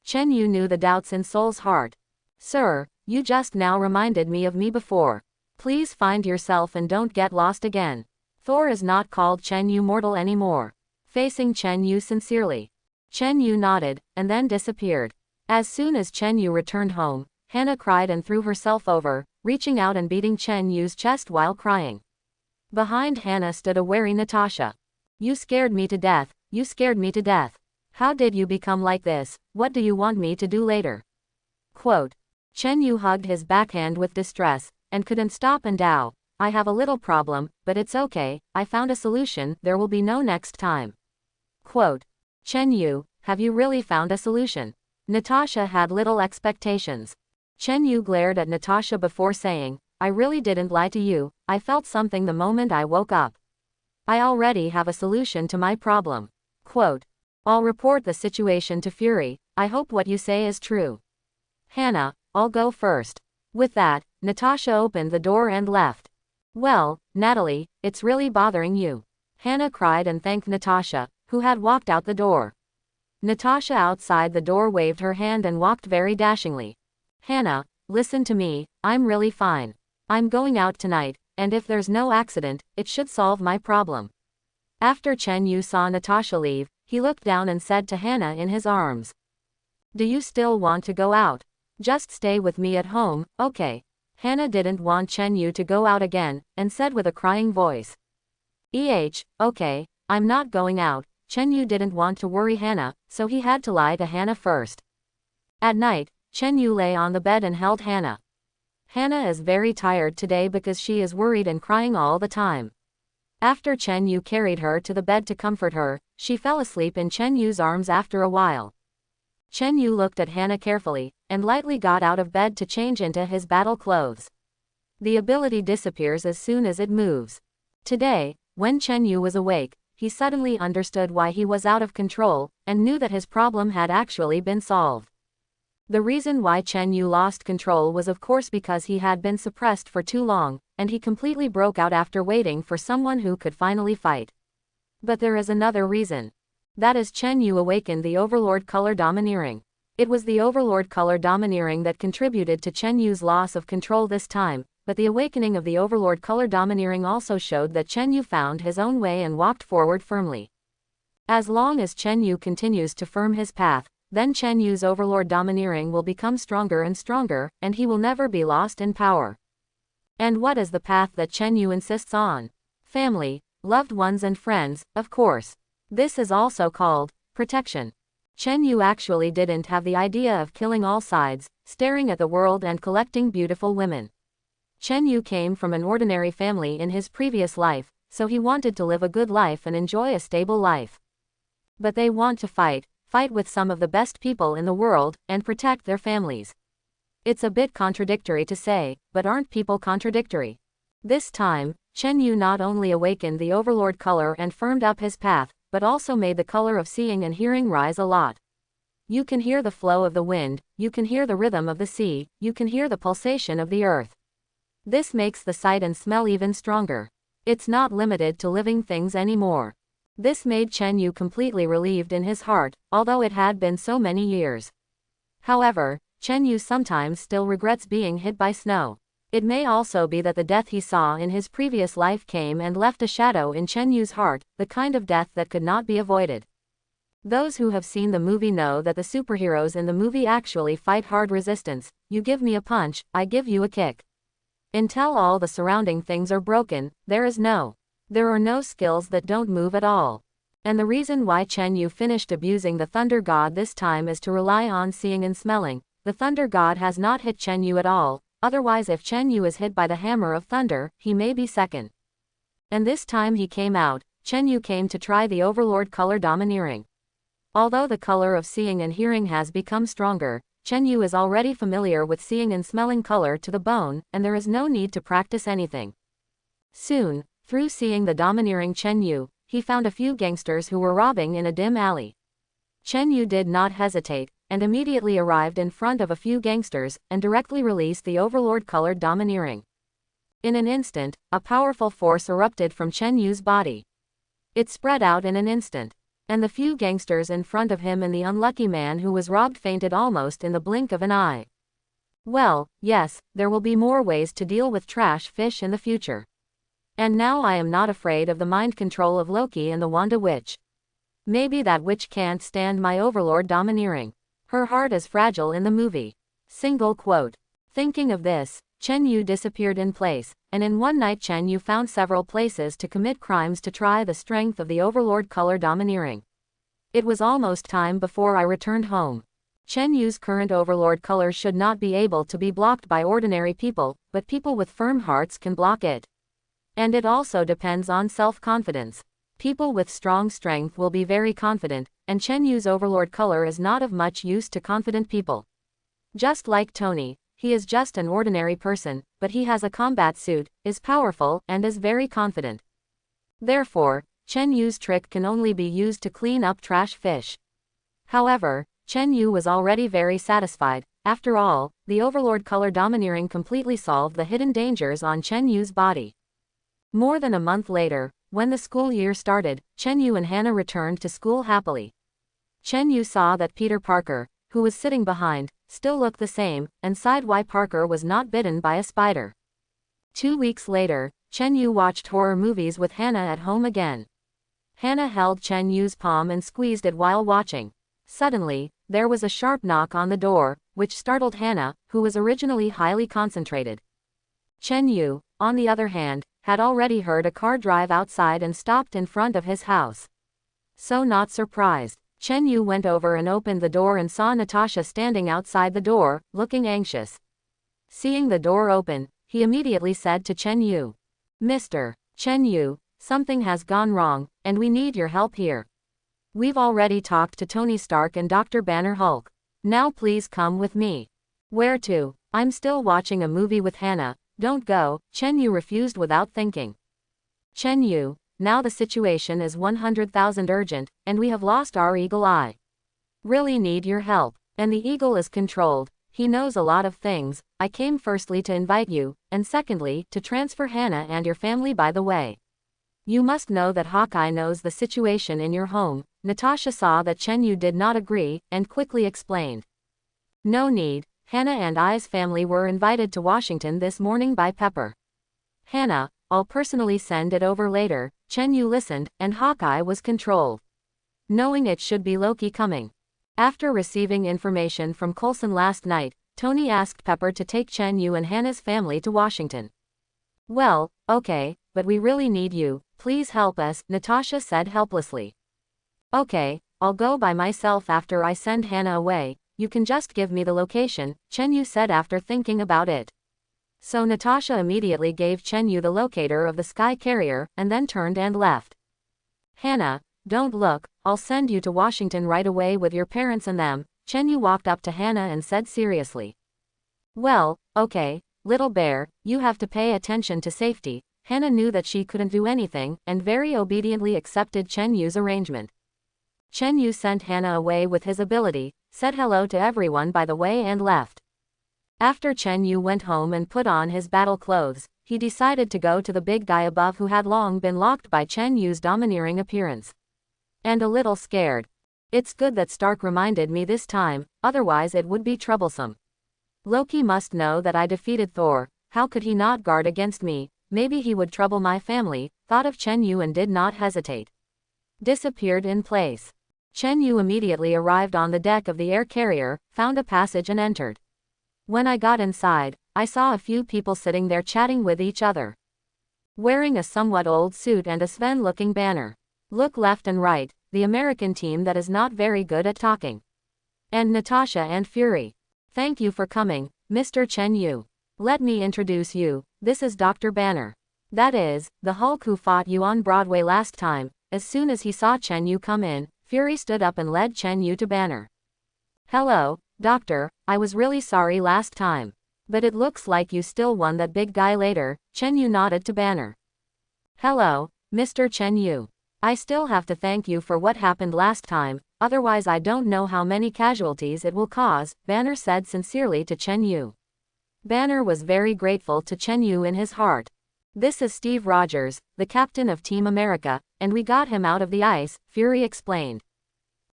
Speaker 1: Chen Yu knew the doubts in Sol's heart. Sir, you just now reminded me of me before. Please find yourself and don't get lost again. Thor is not called Chen Yu mortal anymore. Facing Chen Yu sincerely. Chen Yu nodded, and then disappeared. As soon as Chen Yu returned home, Hannah cried and threw herself over, reaching out and beating Chen Yu's chest while crying. Behind Hannah stood a wary Natasha. You scared me to death, you scared me to death. How did you become like this? What do you want me to do later? Quote. Chen Yu hugged his backhand with distress, and couldn't stop and dow. I have a little problem, but it's okay, I found a solution, there will be no next time. Quote. Chen Yu, have you really found a solution? Natasha had little expectations. Chen Yu glared at Natasha before saying, I really didn't lie to you, I felt something the moment I woke up. I already have a solution to my problem. Quote. I'll report the situation to Fury, I hope what you say is true. Hannah, I'll go first. With that, Natasha opened the door and left. Well, Natalie, it's really bothering you. Hannah cried and thanked Natasha, who had walked out the door. Natasha outside the door waved her hand and walked very dashingly. Hannah, listen to me, I'm really fine. I'm going out tonight, and if there's no accident, it should solve my problem. After Chen Yu saw Natasha leave, he looked down and said to Hannah in his arms. Do you still want to go out? Just stay with me at home, okay? Hannah didn't want Chen Yu to go out again, and said with a crying voice. Okay, I'm not going out. Chen Yu didn't want to worry Hannah, so he had to lie to Hannah first. At night, Chen Yu lay on the bed and held Hannah. Hannah is very tired today because she is worried and crying all the time. After Chen Yu carried her to the bed to comfort her, she fell asleep in Chen Yu's arms after a while. Chen Yu looked at Hannah carefully, and lightly got out of bed to change into his battle clothes. The ability disappears as soon as it moves. Today, when Chen Yu was awake, he suddenly understood why he was out of control, and knew that his problem had actually been solved. The reason why Chen Yu lost control was of course because he had been suppressed for too long, and he completely broke out after waiting for someone who could finally fight. But there is another reason. That is, Chen Yu awakened the Overlord color domineering. It was the Overlord color domineering that contributed to Chen Yu's loss of control this time, but the awakening of the Overlord color domineering also showed that Chen Yu found his own way and walked forward firmly. As long as Chen Yu continues to firm his path, then Chen Yu's Overlord domineering will become stronger and stronger, and he will never be lost in power. And what is the path that Chen Yu insists on? Family, loved ones and friends, of course. This is also called protection. Chen Yu actually didn't have the idea of killing all sides, staring at the world and collecting beautiful women. Chen Yu came from an ordinary family in his previous life, so he wanted to live a good life and enjoy a stable life. But they want to fight with some of the best people in the world, and protect their families. It's a bit contradictory to say, but aren't people contradictory? This time, Chen Yu not only awakened the Overlord color and firmed up his path, but also made the color of seeing and hearing rise a lot. You can hear the flow of the wind, you can hear the rhythm of the sea, you can hear the pulsation of the earth. This makes the sight and smell even stronger. It's not limited to living things anymore. This made Chen Yu completely relieved in his heart, although it had been so many years. However, Chen Yu sometimes still regrets being hit by snow. It may also be that the death he saw in his previous life came and left a shadow in Chen Yu's heart, the kind of death that could not be avoided. Those who have seen the movie know that the superheroes in the movie actually fight hard resistance. You give me a punch, I give you a kick. Until all the surrounding things are broken, there are no skills that don't move at all. And the reason why Chen Yu finished abusing the Thunder God this time is to rely on seeing and smelling. The Thunder God has not hit Chen Yu at all, otherwise if Chen Yu is hit by the hammer of thunder, he may be second. And this time he came out, Chen Yu came to try the Overlord color domineering. Although the color of seeing and hearing has become stronger, Chen Yu is already familiar with seeing and smelling color to the bone, and there is no need to practice anything. Soon, through seeing the domineering Chen Yu, he found a few gangsters who were robbing in a dim alley. Chen Yu did not hesitate, and immediately arrived in front of a few gangsters, and directly released the Overlord-colored domineering. In an instant, a powerful force erupted from Chen Yu's body. It spread out in an instant, and the few gangsters in front of him and the unlucky man who was robbed fainted almost in the blink of an eye. Well, yes, there will be more ways to deal with trash fish in the future. And now I am not afraid of the mind control of Loki and the Wanda Witch. Maybe that witch can't stand my Overlord domineering. Her heart is fragile in the movie. Single quote. Thinking of this, Chen Yu disappeared in place, and in one night Chen Yu found several places to commit crimes to try the strength of the Overlord color domineering. It was almost time before I returned home. Chen Yu's current Overlord color should not be able to be blocked by ordinary people, but people with firm hearts can block it. And it also depends on self-confidence. People with strong strength will be very confident, and Chen Yu's Overlord color is not of much use to confident people. Just like Tony, he is just an ordinary person, but he has a combat suit, is powerful, and is very confident. Therefore, Chen Yu's trick can only be used to clean up trash fish. However, Chen Yu was already very satisfied. After all, the Overlord color domineering completely solved the hidden dangers on Chen Yu's body. More than a month later, when the school year started, Chen Yu and Hannah returned to school happily. Chen Yu saw that Peter Parker, who was sitting behind, still looked the same, and sighed why Parker was not bitten by a spider. 2 weeks later, Chen Yu watched horror movies with Hannah at home again. Hannah held Chen Yu's palm and squeezed it while watching. Suddenly, there was a sharp knock on the door, which startled Hannah, who was originally highly concentrated. Chen Yu, on the other hand, had already heard a car drive outside and stopped in front of his house. So not surprised, Chen Yu went over and opened the door and saw Natasha standing outside the door, looking anxious. Seeing the door open, he immediately said to Chen Yu, "Mr. Chen Yu, Something has gone wrong, and we need your help here. We've already talked to Tony Stark and Dr. Banner Hulk. Now please come with me. Where to? I'm still watching a movie with Hannah. Don't go, Chen Yu refused without thinking. Chen Yu, now the situation is 100,000 urgent, and we have lost our eagle eye. Really need your help. And the eagle is controlled. He knows a lot of things. I came firstly to invite you, and secondly, to transfer Hannah and your family by the way. You must know that Hawkeye knows the situation in your home. Natasha saw that Chen Yu did not agree, and quickly explained. No need, Hannah and I's family were invited to Washington this morning by Pepper. Hannah, I'll personally send it over later. Chen Yu listened, and Hawkeye was controlled. Knowing it should be Loki coming. After receiving information from Coulson last night, Tony asked Pepper to take Chen Yu and Hannah's family to Washington. Well, okay, but we really need you. Please help us, Natasha said helplessly. Okay, I'll go by myself after I send Hannah away. You can just give me the location, Chen Yu said after thinking about it. So Natasha immediately gave Chen Yu the locator of the sky carrier, and then turned and left. Hannah, don't look, I'll send you to Washington right away with your parents and them. Chen Yu walked up to Hannah and said seriously. Well, okay, little bear, you have to pay attention to safety. Hannah knew that she couldn't do anything, and very obediently accepted Chen Yu's arrangement. Chen Yu sent Hannah away with his ability, said hello to everyone by the way and left. After Chen Yu went home and put on his battle clothes, he decided to go to the big guy above who had long been locked by Chen Yu's domineering appearance. And a little scared. It's good that Stark reminded me this time, otherwise it would be troublesome. Loki must know that I defeated Thor. How could he not guard against me? Maybe he would trouble my family, thought of Chen Yu and did not hesitate. Disappeared in place. Chen Yu immediately arrived on the deck of the air carrier, found a passage and entered. When I got inside, I saw a few people sitting there chatting with each other. Wearing a somewhat old suit and a Sven-looking banner. Look left and right, the American team that is not very good at talking. And Natasha and Fury. Thank you for coming, Mr. Chen Yu. Let me introduce you, this is Dr. Banner. That is, the Hulk who fought you on Broadway last time. As soon as he saw Chen Yu come in, Fury stood up and led Chen Yu to Banner. Hello, Doctor, I was really sorry last time. But it looks like you still won that big guy later. Chen Yu nodded to Banner. Hello, Mr. Chen Yu. I still have to thank you for what happened last time, otherwise I don't know how many casualties it will cause, Banner said sincerely to Chen Yu. Banner was very grateful to Chen Yu in his heart. This is Steve Rogers, the captain of Team America, and we got him out of the ice, Fury explained.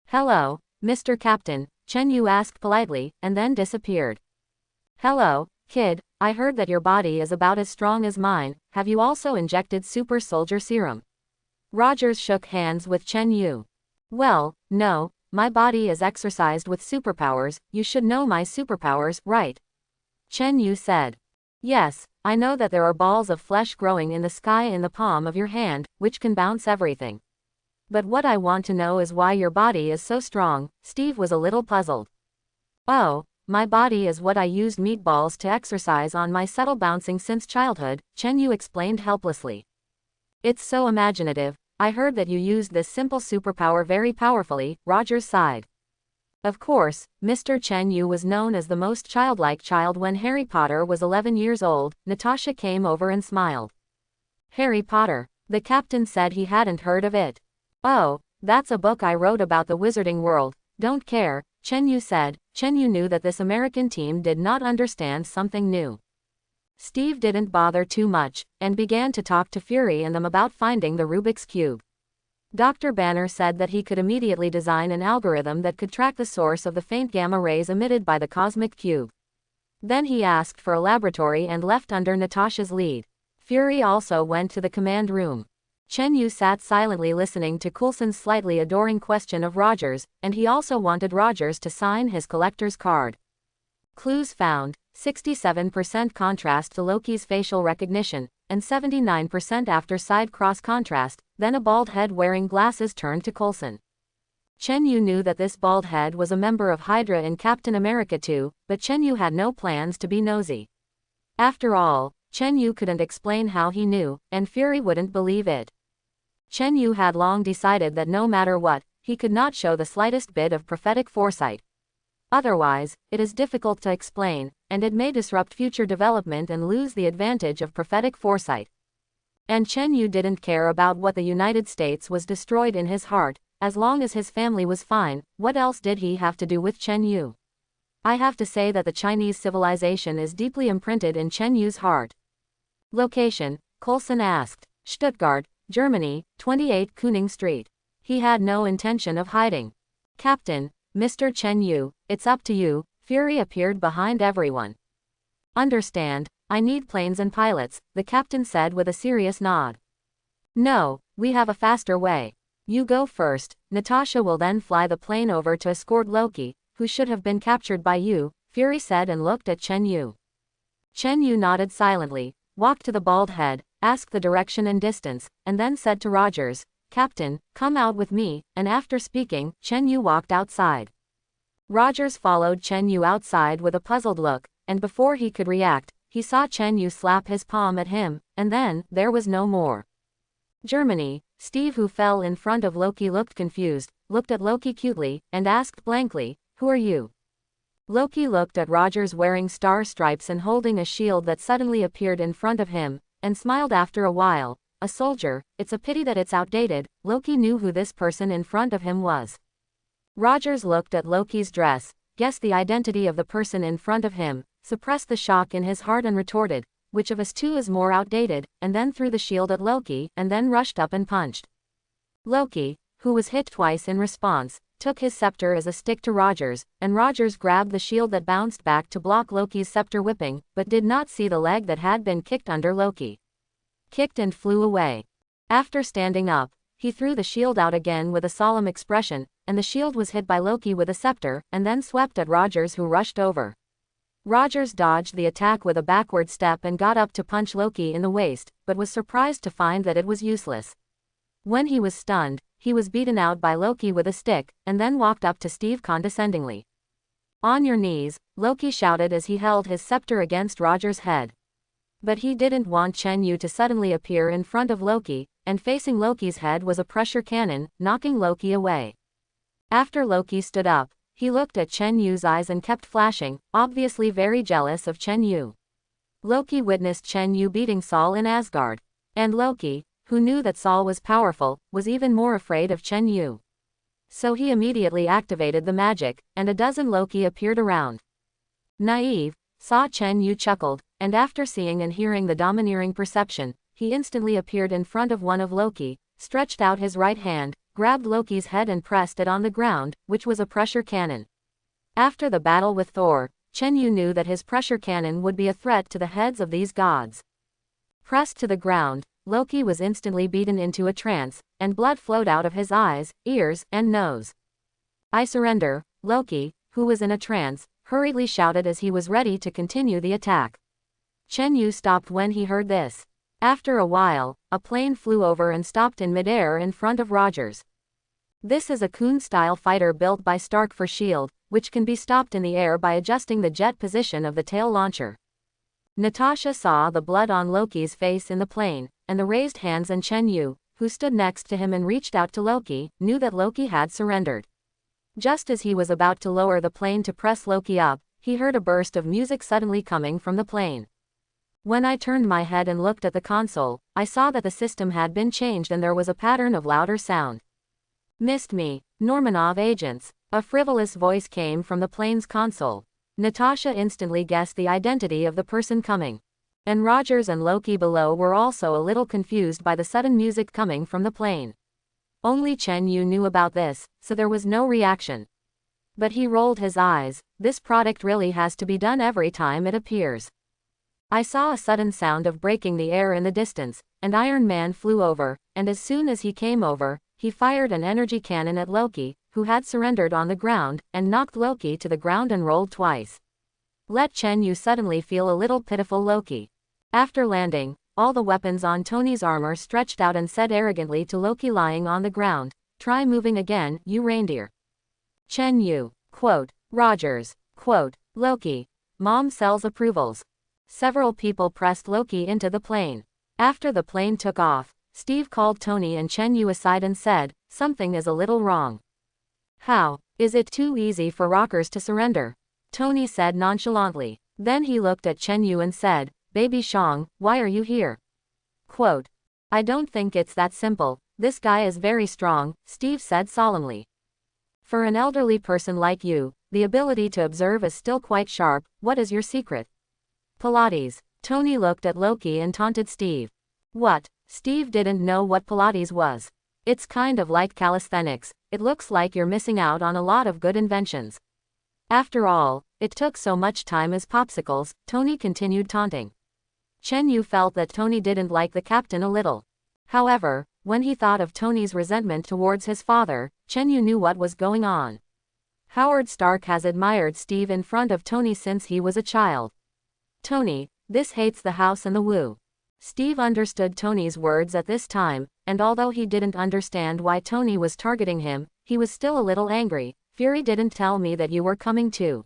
Speaker 1: Hello, Mr. Captain, Chen Yu asked politely, and then disappeared. Hello, kid, I heard that your body is about as strong as mine. Have you also injected super soldier serum? Rogers shook hands with Chen Yu. Well, no, my body is exercised with superpowers. You should know my superpowers, right? Chen Yu said. Yes, I know that there are balls of flesh growing in the sky in the palm of your hand, which can bounce everything. But what I want to know is why your body is so strong. Steve was a little puzzled. Oh, my body is what I used meatballs to exercise on my subtle bouncing since childhood, Chen Yu explained helplessly. It's so imaginative. I heard that you used this simple superpower very powerfully, Rogers sighed. Of course, Mr. Chen Yu was known as the most childlike child when Harry Potter was 11 years old. Natasha came over and smiled. Harry Potter. The captain said he hadn't heard of it. Oh, that's a book I wrote about the wizarding world. Don't care, Chen Yu said. Chen Yu knew that this American team did not understand something new. Steve didn't bother too much, and began to talk to Fury and them about finding the Rubik's Cube. Dr. Banner said that he could immediately design an algorithm that could track the source of the faint gamma rays emitted by the cosmic cube. Then he asked for a laboratory and left under Natasha's lead. Fury also went to the command room. Chen Yu sat silently listening to Coulson's slightly adoring question of Rogers, and he also wanted Rogers to sign his collector's card. Clues found, 67% contrast to Loki's facial recognition, and 79% after side cross contrast. Then a bald head wearing glasses turned to Coulson. Chen Yu knew that this bald head was a member of Hydra in Captain America 2, but Chen Yu had no plans to be nosy. After all, Chen Yu couldn't explain how he knew, and Fury wouldn't believe it. Chen Yu had long decided that no matter what, he could not show the slightest bit of prophetic foresight. Otherwise, it is difficult to explain, and it may disrupt future development and lose the advantage of prophetic foresight. And Chen Yu didn't care about what the United States was destroyed in his heart, as long as his family was fine. What else did he have to do with Chen Yu? I have to say that the Chinese civilization is deeply imprinted in Chen Yu's heart. Location, Coulson asked. Stuttgart, Germany, 28 Königk Street. He had no intention of hiding. Captain, Mr. Chen Yu, it's up to you. Fury appeared behind everyone. Understand, I need planes and pilots, the captain said with a serious nod. No, we have a faster way. You go first, Natasha will then fly the plane over to escort Loki, who should have been captured by you, Fury said and looked at Chen Yu. Chen Yu nodded silently, walked to the bald head, asked the direction and distance, and then said to Rogers, Captain, come out with me, and after speaking, Chen Yu walked outside. Rogers followed Chen Yu outside with a puzzled look, and before he could react, he saw Chen Yu slap his palm at him, and then, there was no more. Germany, Steve, who fell in front of Loki, looked confused, looked at Loki cutely, and asked blankly, who are you? Loki looked at Rogers wearing star stripes and holding a shield that suddenly appeared in front of him, and smiled after a while. A soldier, it's a pity that it's outdated. Loki knew who this person in front of him was. Rogers looked at Loki's dress, guessed the identity of the person in front of him, suppressed the shock in his heart and retorted, which of us two is more outdated, and then threw the shield at Loki, and then rushed up and punched. Loki, who was hit twice in response, took his scepter as a stick to Rogers, and Rogers grabbed the shield that bounced back to block Loki's scepter whipping, but did not see the leg that had been kicked under Loki. Kicked and flew away. After standing up, he threw the shield out again with a solemn expression, and the shield was hit by Loki with a scepter, and then swept at Rogers, who rushed over. Rogers dodged the attack with a backward step and got up to punch Loki in the waist, but was surprised to find that it was useless. When he was stunned, he was beaten out by Loki with a stick, and then walked up to Steve condescendingly. On your knees, Loki shouted as he held his scepter against Rogers' head. But he didn't want Chen Yu to suddenly appear in front of Loki, and facing Loki's head was a pressure cannon, knocking Loki away. After Loki stood up, he looked at Chen Yu's eyes and kept flashing, obviously very jealous of Chen Yu. Loki witnessed Chen Yu beating Saul in Asgard. And Loki, who knew that Saul was powerful, was even more afraid of Chen Yu. So he immediately activated the magic, and a dozen Loki appeared around. Naive, saw Chen Yu chuckled, and after seeing and hearing the domineering perception, he instantly appeared in front of one of Loki, stretched out his right hand, grabbed Loki's head and pressed it on the ground, which was a pressure cannon. After the battle with Thor, Chen Yu knew that his pressure cannon would be a threat to the heads of these gods. Pressed to the ground, Loki was instantly beaten into a trance, and blood flowed out of his eyes, ears, and nose. I surrender, Loki, who was in a trance, hurriedly shouted as he was ready to continue the attack. Chen Yu stopped when he heard this. After a while, a plane flew over and stopped in midair in front of Rogers. This is a Kun-style fighter built by Stark for S.H.I.E.L.D., which can be stopped in the air by adjusting the jet position of the tail launcher. Natasha saw the blood on Loki's face in the plane, and the raised hands, and Chen Yu, who stood next to him and reached out to Loki, knew that Loki had surrendered. Just as he was about to lower the plane to press Loki up, he heard a burst of music suddenly coming from the plane. When I turned my head and looked at the console, I saw that the system had been changed and there was a pattern of louder sound. Missed me, Normanov agents. A frivolous voice came from the plane's console. Natasha instantly guessed the identity of the person coming. And Rogers and Loki below were also a little confused by the sudden music coming from the plane. Only Chen Yu knew about this, so there was no reaction. But he rolled his eyes. This product really has to be done every time it appears. I saw a sudden sound of breaking the air in the distance, and Iron Man flew over, and as soon as he came over, he fired an energy cannon at Loki, who had surrendered on the ground, and knocked Loki to the ground and rolled twice. Let Chen Yu suddenly feel a little pitiful Loki. After landing, all the weapons on Tony's armor stretched out and said arrogantly to Loki lying on the ground, "Try moving again, you reindeer." Chen Yu, quote, Rogers, quote, Loki. Mom sells approvals. Several people pressed Loki into the plane. After the plane took off, Steve called Tony and Chen Yu aside and said, "Something is a little wrong." "How? Is it too easy for rockers to surrender?" Tony said nonchalantly. Then he looked at Chen Yu and said, "Baby Shang, why are you here?" Quote, "I don't think it's that simple. This guy is very strong," Steve said solemnly. "For an elderly person like you, the ability to observe is still quite sharp. What is your secret?" "Pilates." Tony looked at Loki and taunted Steve. "What?" Steve didn't know what Pilates was. "It's kind of like calisthenics. It looks like you're missing out on a lot of good inventions. After all, it took so much time as popsicles," Tony continued taunting. Chen Yu felt that Tony didn't like the captain a little. However, when he thought of Tony's resentment towards his father, Chen Yu knew what was going on. Howard Stark has admired Steve in front of Tony since he was a child. Tony, this hates the house and the woo. Steve understood Tony's words at this time, and although he didn't understand why Tony was targeting him, he was still a little angry. "Fury didn't tell me that you were coming too."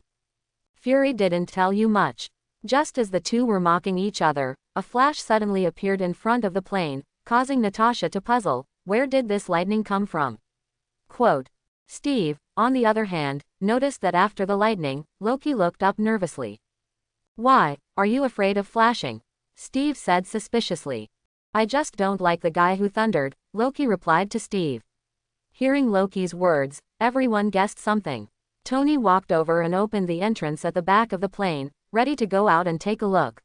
Speaker 1: "Fury didn't tell you much." Just as the two were mocking each other, a flash suddenly appeared in front of the plane, causing Natasha to puzzle. Where did this lightning come from? Quote. Steve, on the other hand, noticed that after the lightning, Loki looked up nervously. "Why, are you afraid of flashing?" Steve said suspiciously. "I just don't like the guy who thundered," Loki replied to Steve. Hearing Loki's words, everyone guessed something. Tony walked over and opened the entrance at the back of the plane, ready to go out and take a look.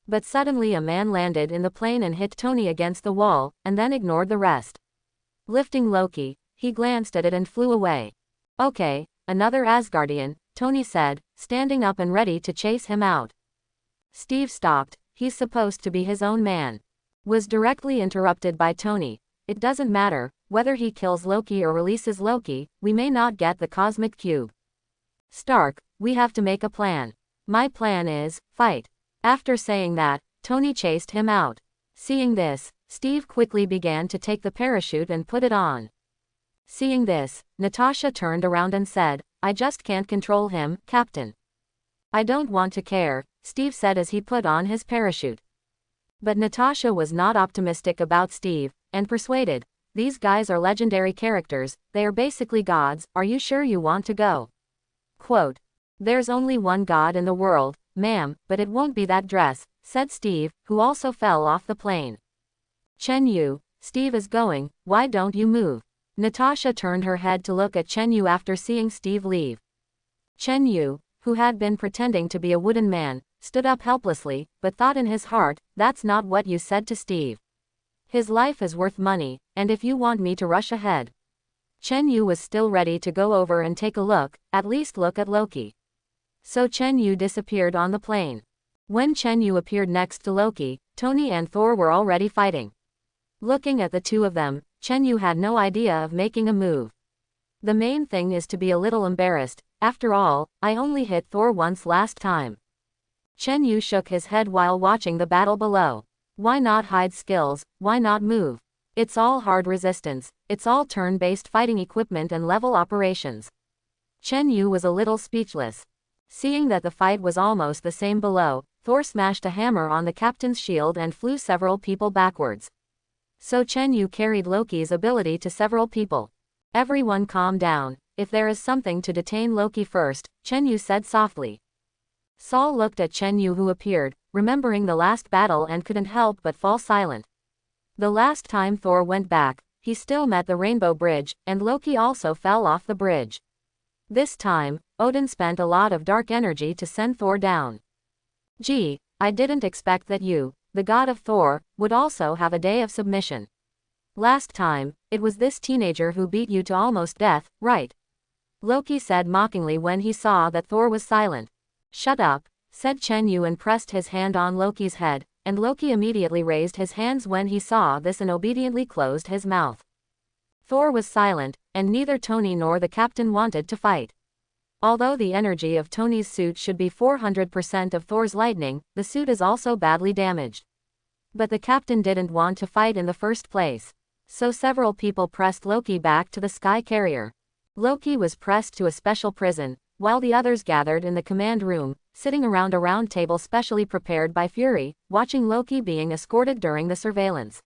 Speaker 1: But suddenly a man landed in the plane and hit Tony against the wall, and then ignored the rest. Lifting Loki, he glanced at it and flew away. "Okay, another Asgardian," Tony said, standing up and ready to chase him out. Steve stopped. "He's supposed to be his own man." Was directly interrupted by Tony. "It doesn't matter, whether he kills Loki or releases Loki, we may not get the cosmic cube. Stark, we have to make a plan. My plan is, fight." After saying that, Tony chased him out. Seeing this, Steve quickly began to take the parachute and put it on. Seeing this, Natasha turned around and said, "I just can't control him, Captain." "I don't want to care," Steve said as he put on his parachute. But Natasha was not optimistic about Steve, and persuaded, "These guys are legendary characters, they are basically gods, are you sure you want to go?" Quote, "There's only one god in the world, ma'am, but it won't be that dress," said Steve, who also fell off the plane. "Chen Yu, Steve is going, why don't you move?" Natasha turned her head to look at Chen Yu after seeing Steve leave. Chen Yu, who had been pretending to be a wooden man, stood up helplessly, but thought in his heart, "That's not what you said to Steve. His life is worth money, and if you want me to rush ahead." Chen Yu was still ready to go over and take a look, at least look at Loki. So Chen Yu disappeared on the plane. When Chen Yu appeared next to Loki, Tony and Thor were already fighting. Looking at the two of them, Chen Yu had no idea of making a move. "The main thing is to be a little embarrassed, after all, I only hit Thor once last time." Chen Yu shook his head while watching the battle below. "Why not hide skills, why not move? It's all hard resistance, it's all turn-based fighting equipment and level operations." Chen Yu was a little speechless. Seeing that the fight was almost the same below, Thor smashed a hammer on the captain's shield and flew several people backwards. So Chen Yu carried Loki's ability to several people. "Everyone calm down, if there is something to detain Loki first," Chen Yu said softly. Saul looked at Chen Yu who appeared, remembering the last battle and couldn't help but fall silent. The last time Thor went back, he still met the Rainbow Bridge, and Loki also fell off the bridge. This time, Odin spent a lot of dark energy to send Thor down. "Gee, I didn't expect that you, the god of Thor, would also have a day of submission. Last time, it was this teenager who beat you to almost death, right?" Loki said mockingly when he saw that Thor was silent. "Shut up," said Chen Yu and pressed his hand on Loki's head, and Loki immediately raised his hands when he saw this and obediently closed his mouth. Thor was silent, and neither Tony nor the captain wanted to fight. Although the energy of Tony's suit should be 400% of Thor's lightning, the suit is also badly damaged. But the captain didn't want to fight in the first place. So several people pressed Loki back to the sky carrier. Loki was pressed to a special prison, while the others gathered in the command room, sitting around a round table specially prepared by Fury, watching Loki being escorted during the surveillance.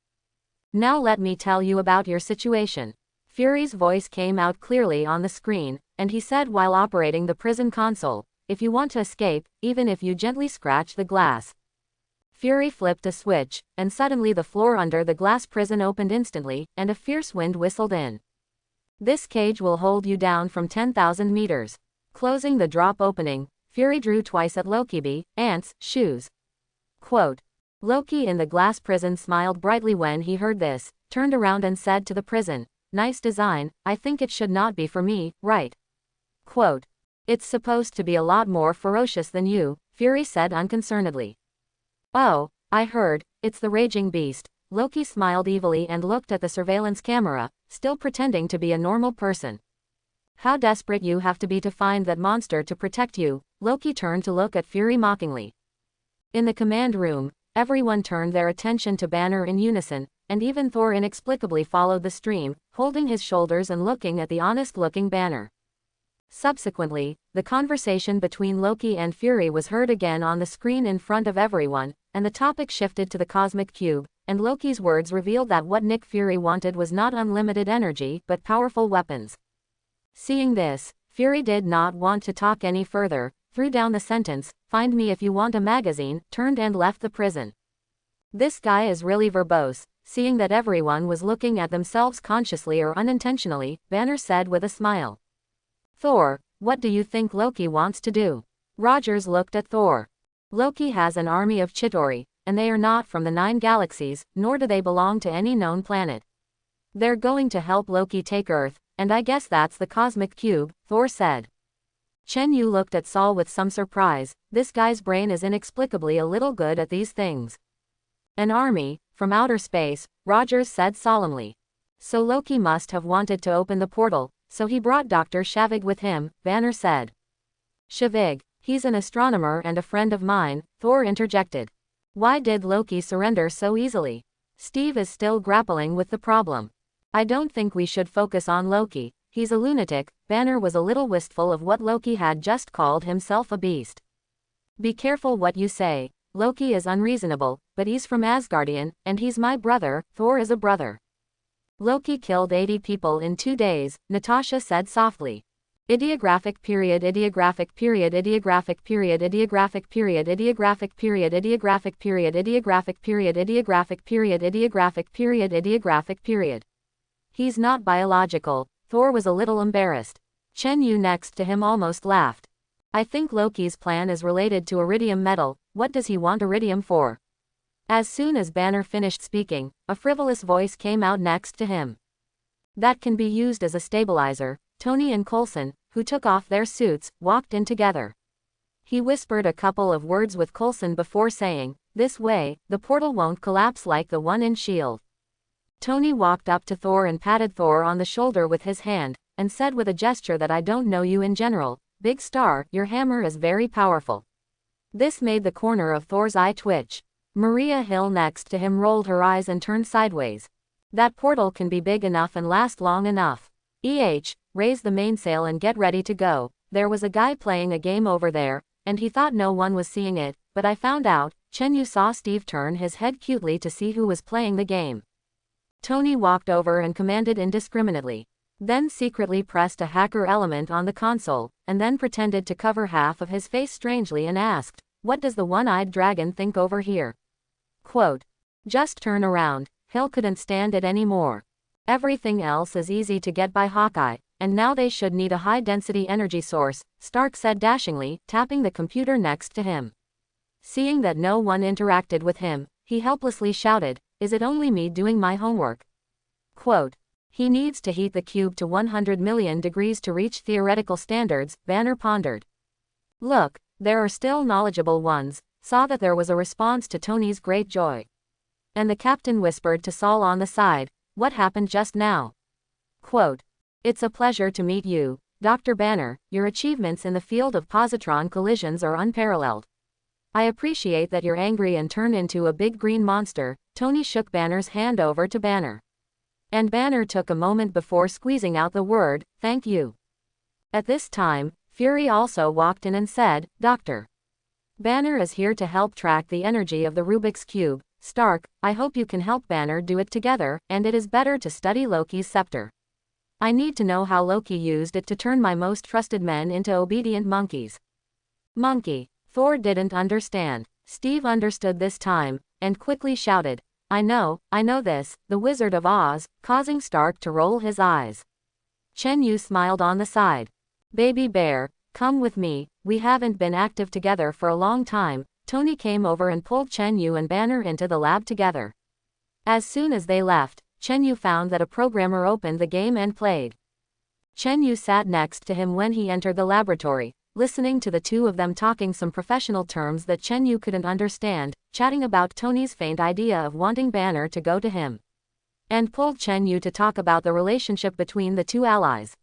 Speaker 1: Now let me tell you about your situation. Fury's voice came out clearly on the screen, and he said while operating the prison console, if you want to escape, even if you gently scratch the glass. Fury flipped a switch, and suddenly the floor under the glass prison opened instantly, and a fierce wind whistled in. This cage will hold you down from 10,000 meters. Closing the drop opening, Fury drew twice at Loki's ants' shoes. Quote. Loki in the glass prison smiled brightly when he heard this, turned around and said to the prison, nice design, I think it should not be for me, right? Quote. It's supposed to be a lot more ferocious than you, Fury said unconcernedly. Oh, I heard, it's the raging beast. Loki smiled evilly and looked at the surveillance camera, still pretending to be a normal person. How desperate you have to be to find that monster to protect you, Loki turned to look at Fury mockingly. In the command room, everyone turned their attention to Banner in unison, and even Thor inexplicably followed the stream, holding his shoulders and looking at the honest-looking Banner. Subsequently, the conversation between Loki and Fury was heard again on the screen in front of everyone, and the topic shifted to the cosmic cube, and Loki's words revealed that what Nick Fury wanted was not unlimited energy but powerful weapons. Seeing this, Fury did not want to talk any further, threw down the sentence, find me if you want a magazine, turned and left the prison. This guy is really verbose, seeing that everyone was looking at themselves consciously or unintentionally, Banner said with a smile. Thor, what do you think Loki wants to do? Rogers looked at Thor. Loki has an army of Chitauri, and they are not from the 9 galaxies, nor do they belong to any known planet. They're going to help Loki take Earth, and I guess that's the cosmic cube, Thor said. Chen Yu looked at Saul with some surprise, this guy's brain is inexplicably a little good at these things. An army, from outer space, Rogers said solemnly. So Loki must have wanted to open the portal, so he brought Dr. Shavig with him, Banner said. Shavig, he's an astronomer and a friend of mine, Thor interjected. Why did Loki surrender so easily? Steve is still grappling with the problem. I don't think we should focus on Loki, he's a lunatic. Banner was a little wistful of what Loki had just called himself a beast. Be careful what you say, Loki is unreasonable, but he's from Asgardian, and he's my brother, Thor is a brother. Loki killed 80 people in 2 days, Natasha said softly. Ideographic period, ideographic period, ideographic period, ideographic period, ideographic period, ideographic period, ideographic period, ideographic period, ideographic period, ideographic period. He's not biological, Thor was a little embarrassed. Chen Yu next to him almost laughed. I think Loki's plan is related to iridium metal, what does he want iridium for? As soon as Banner finished speaking, a frivolous voice came out next to him. That can be used as a stabilizer. Tony and Coulson, who took off their suits, walked in together. He whispered a couple of words with Coulson before saying, this way, the portal won't collapse like the one in S.H.I.E.L.D. Tony walked up to Thor and patted Thor on the shoulder with his hand, and said with a gesture that I don't know you in general, Big Star, your hammer is very powerful. This made the corner of Thor's eye twitch. Maria Hill next to him rolled her eyes and turned sideways. That portal can be big enough and last long enough. Raise the mainsail and get ready to go. There was a guy playing a game over there, and he thought no one was seeing it, but I found out. Chen Yu saw Steve turn his head cutely to see who was playing the game. Tony walked over and commanded indiscriminately. Then secretly pressed a hacker element on the console, and then pretended to cover half of his face strangely and asked, what does the one-eyed dragon think over here? Quote. Just turn around. Hill couldn't stand it anymore. Everything else is easy to get by Hawkeye, and now they should need a high-density energy source, Stark said dashingly, tapping the computer next to him. Seeing that no one interacted with him, he helplessly shouted, is it only me doing my homework? Quote. He needs to heat the cube to 100 million degrees to reach theoretical standards, Banner pondered. Look, there are still knowledgeable ones, saw that there was a response to Tony's great joy. And the captain whispered to Saul on the side, what happened just now? Quote. It's a pleasure to meet you, Dr. Banner, your achievements in the field of positron collisions are unparalleled. I appreciate that you're angry and turn into a big green monster. Tony shook Banner's hand over to Banner. And Banner took a moment before squeezing out the word, thank you. At this time, Fury also walked in and said, Dr. Banner is here to help track the energy of the Rubik's Cube, Stark, I hope you can help Banner do it together, and it is better to study Loki's scepter. I need to know how Loki used it to turn my most trusted men into obedient monkeys. Monkey. Thor didn't understand. Steve understood this time, and quickly shouted, I know this, the Wizard of Oz, causing Stark to roll his eyes. Chen Yu smiled on the side. Baby bear, come with me, we haven't been active together for a long time. Tony came over and pulled Chen Yu and Banner into the lab together. As soon as they left, Chen Yu found that a programmer opened the game and played. Chen Yu sat next to him when he entered the laboratory, listening to the two of them talking some professional terms that Chen Yu couldn't understand, chatting about Tony's faint idea of wanting Banner to go to him. And pulled Chen Yu to talk about the relationship between the two allies.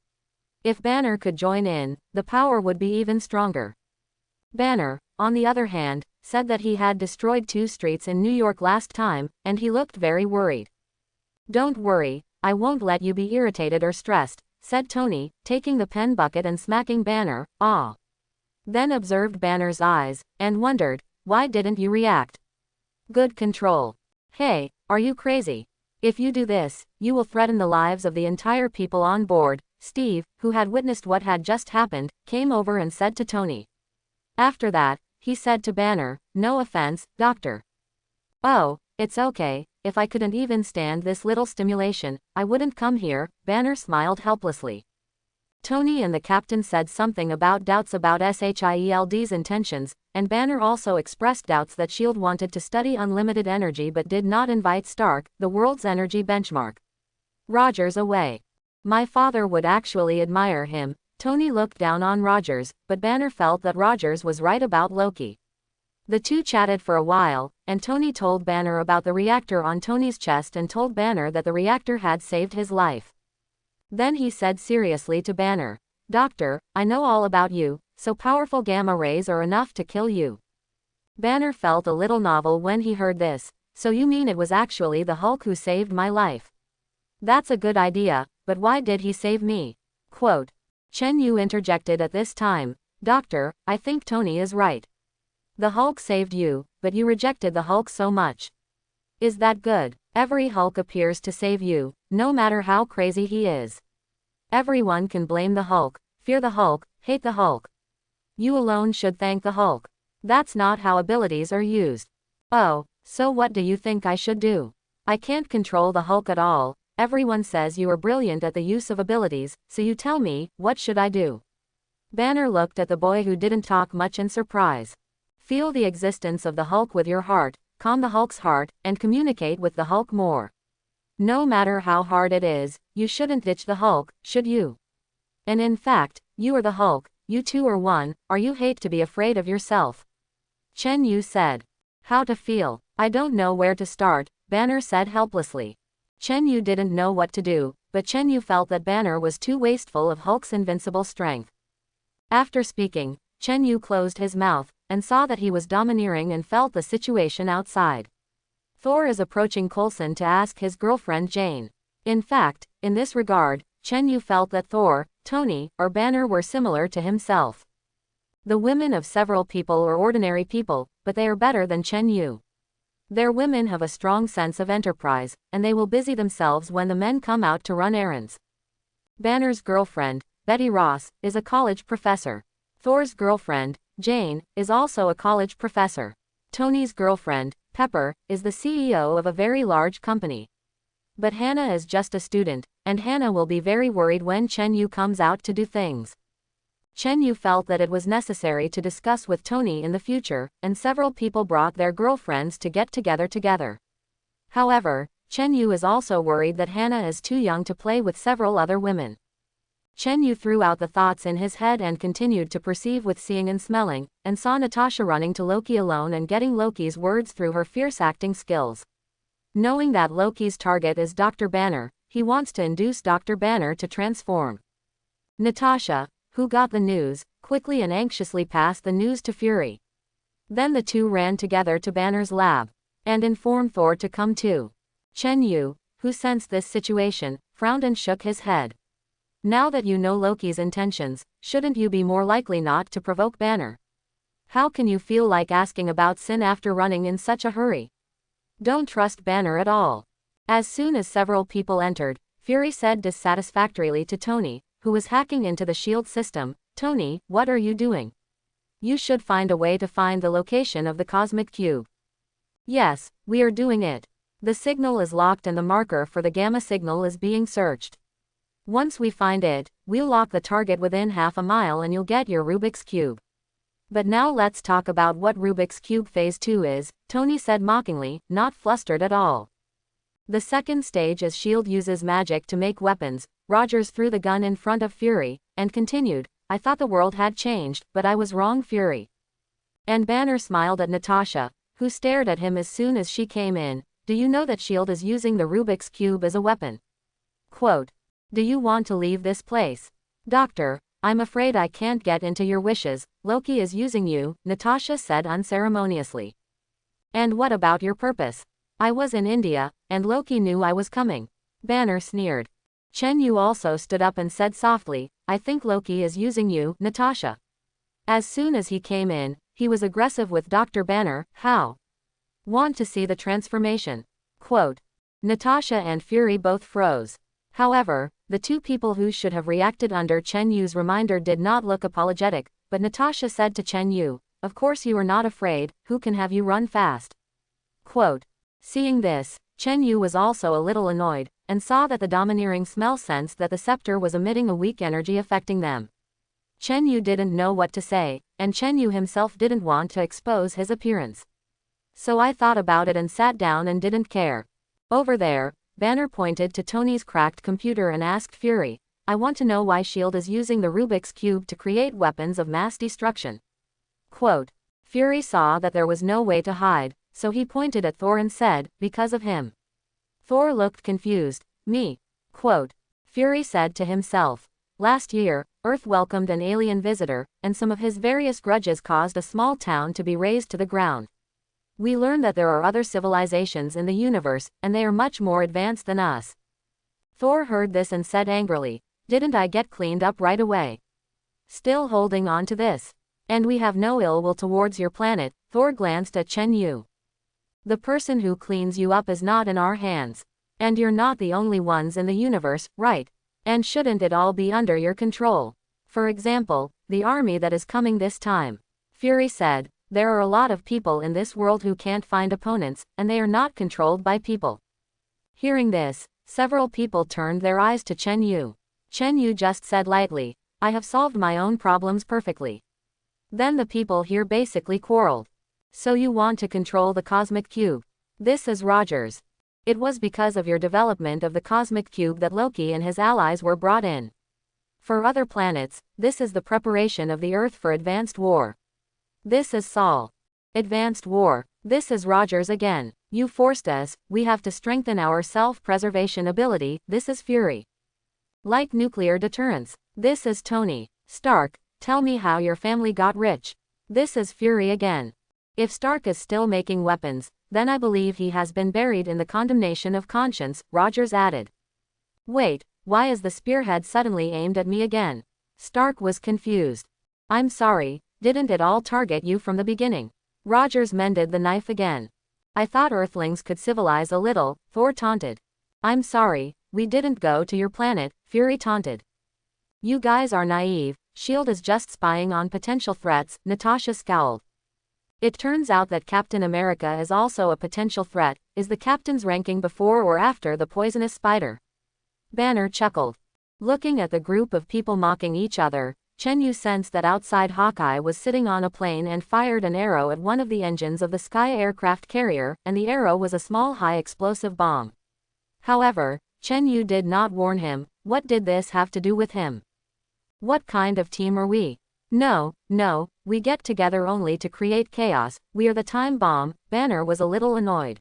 Speaker 1: If Banner could join in, the power would be even stronger. Banner, on the other hand, said that he had destroyed 2 streets in New York last time, and he looked very worried. Don't worry, I won't let you be irritated or stressed, said Tony, taking the pen bucket and smacking Banner. Ah. Then observed Banner's eyes, and wondered, why didn't you react? Good control. Hey, are you crazy? If you do this, you will threaten the lives of the entire people on board. Steve, who had witnessed what had just happened, came over and said to Tony. After that, he said to Banner, no offense, Doctor. Oh, it's okay, if I couldn't even stand this little stimulation, I wouldn't come here. Banner smiled helplessly. Tony and the captain said something about doubts about SHIELD's intentions, and Banner also expressed doubts that SHIELD wanted to study unlimited energy but did not invite Stark, the world's energy benchmark. Rogers away. My father would actually admire him. Tony looked down on Rogers, but Banner felt that Rogers was right about Loki. The two chatted for a while, and Tony told Banner about the reactor on Tony's chest and told Banner that the reactor had saved his life. Then he said seriously to Banner, Doctor, I know all about you, so powerful gamma rays are enough to kill you. Banner felt a little novel when he heard this. So you mean it was actually the Hulk who saved my life? That's a good idea, but why did he save me? Quote. Chen Yu interjected at this time, Doctor, I think Tony is right. The Hulk saved you, but you rejected the Hulk so much. Is that good? Every Hulk appears to save you, no matter how crazy he is. Everyone can blame the Hulk, fear the Hulk, hate the Hulk. You alone should thank the Hulk. That's not how abilities are used. Oh, so what do you think I should do? I can't control the Hulk at all. Everyone says you are brilliant at the use of abilities, so you tell me, what should I do? Banner looked at the boy who didn't talk much in surprise. Feel the existence of the Hulk with your heart, calm the Hulk's heart, and communicate with the Hulk more. No matter how hard it is, you shouldn't ditch the Hulk, should you? And in fact, you are the Hulk, you two are one, or you hate to be afraid of yourself. Chen Yu said. How to feel? I don't know where to start, Banner said helplessly. Chen Yu didn't know what to do, but Chen Yu felt that Banner was too wasteful of Hulk's invincible strength. After speaking, Chen Yu closed his mouth, and saw that he was domineering and felt the situation outside. Thor is approaching Coulson to ask his girlfriend Jane. In fact, in this regard, Chen Yu felt that Thor, Tony, or Banner were similar to himself. The women of several people are ordinary people, but they are better than Chen Yu. Their women have a strong sense of enterprise, and they will busy themselves when the men come out to run errands. Banner's girlfriend, Betty Ross, is a college professor. Thor's girlfriend, Jane, is also a college professor. Tony's girlfriend, Pepper, is the CEO of a very large company. But Hannah is just a student, and Hannah will be very worried when Chen Yu comes out to do things. Chen Yu felt that it was necessary to discuss with Tony in the future, and several people brought their girlfriends to get together. However, Chen Yu is also worried that Hannah is too young to play with several other women. Chen Yu threw out the thoughts in his head and continued to perceive with seeing and smelling, and saw Natasha running to Loki alone and getting Loki's words through her fierce acting skills. Knowing that Loki's target is Dr. Banner, he wants to induce Dr. Banner to transform. Natasha, who got the news, quickly and anxiously passed the news to Fury. Then the two ran together to Banner's lab, and informed Thor to come too. Chen Yu, who sensed this situation, frowned and shook his head. Now that you know Loki's intentions, shouldn't you be more likely not to provoke Banner? How can you feel like asking about Sin after running in such a hurry? Don't trust Banner at all. As soon as several people entered, Fury said dissatisfactorily to Tony, who was hacking into the shield system, Tony, what are you doing? You should find a way to find the location of the cosmic cube. Yes, we are doing it. The signal is locked and the marker for the gamma signal is being searched. Once we find it, we'll lock the target within half a mile and you'll get your Rubik's Cube. But now let's talk about what Rubik's Cube Phase 2 is, Tony said mockingly, not flustered at all. The second stage is S.H.I.E.L.D. uses magic to make weapons. Rogers threw the gun in front of Fury, and continued, I thought the world had changed, but I was wrong, Fury. And Banner smiled at Natasha, who stared at him as soon as she came in. Do you know that S.H.I.E.L.D. is using the Rubik's Cube as a weapon? Quote. Do you want to leave this place? Doctor, I'm afraid I can't get into your wishes. Loki is using you, Natasha said unceremoniously. And what about your purpose? I was in India, and Loki knew I was coming. Banner sneered. Chen Yu also stood up and said softly, I think Loki is using you, Natasha. As soon as he came in, he was aggressive with Dr. Banner. How? Want to see the transformation? Quote. Natasha and Fury both froze. However, the two people who should have reacted under Chen Yu's reminder did not look apologetic, but Natasha said to Chen Yu, of course you are not afraid, who can have you run fast? Quote. Seeing this, Chen Yu was also a little annoyed, and saw that the domineering smell sensed that the scepter was emitting a weak energy affecting them. Chen Yu didn't know what to say, and Chen Yu himself didn't want to expose his appearance. So I thought about it and sat down and didn't care. Over there, Banner pointed to Tony's cracked computer and asked Fury, I want to know why S.H.I.E.L.D. is using the Rubik's Cube to create weapons of mass destruction. Quote. Fury saw that there was no way to hide, so he pointed at Thor and said, because of him. Thor looked confused. Me. Quote. Fury said to himself. Last year, Earth welcomed an alien visitor, and some of his various grudges caused a small town to be razed to the ground. We learn that there are other civilizations in the universe, and they are much more advanced than us. Thor heard this and said angrily, didn't I get cleaned up right away? Still holding on to this. And we have no ill will towards your planet. Thor glanced at Chen Yu. The person who cleans you up is not in our hands. And you're not the only ones in the universe, right? And shouldn't it all be under your control? For example, the army that is coming this time. Fury said, there are a lot of people in this world who can't find opponents, and they are not controlled by people. Hearing this, several people turned their eyes to Chen Yu. Chen Yu just said lightly, I have solved my own problems perfectly. Then the people here basically quarreled. So you want to control the cosmic cube? This is Rogers. It was because of your development of the cosmic cube that Loki and his allies were brought in. For other planets, this is the preparation of the Earth for advanced war. This is Saul. Advanced war. This is Rogers again. You forced us, we have to strengthen our self-preservation ability. This is Fury. Light nuclear deterrence. This is Tony. Stark, tell me how your family got rich. This is Fury again. If Stark is still making weapons, then I believe he has been buried in the condemnation of conscience, Rogers added. Wait, why is the spearhead suddenly aimed at me again? Stark was confused. I'm sorry, didn't it all target you from the beginning? Rogers mended the knife again. I thought Earthlings could civilize a little, Thor taunted. I'm sorry, we didn't go to your planet, Fury taunted. You guys are naive, S.H.I.E.L.D. is just spying on potential threats, Natasha scowled. It turns out that Captain America is also a potential threat. Is the captain's ranking before or after the poisonous spider? Banner chuckled. Looking at the group of people mocking each other, Chen Yu sensed that outside Hawkeye was sitting on a plane and fired an arrow at one of the engines of the Sky aircraft carrier, and the arrow was a small high-explosive bomb. However, Chen Yu did not warn him. What did this have to do with him? What kind of team are we? No, we get together only to create chaos. We are the time bomb. Banner was a little annoyed.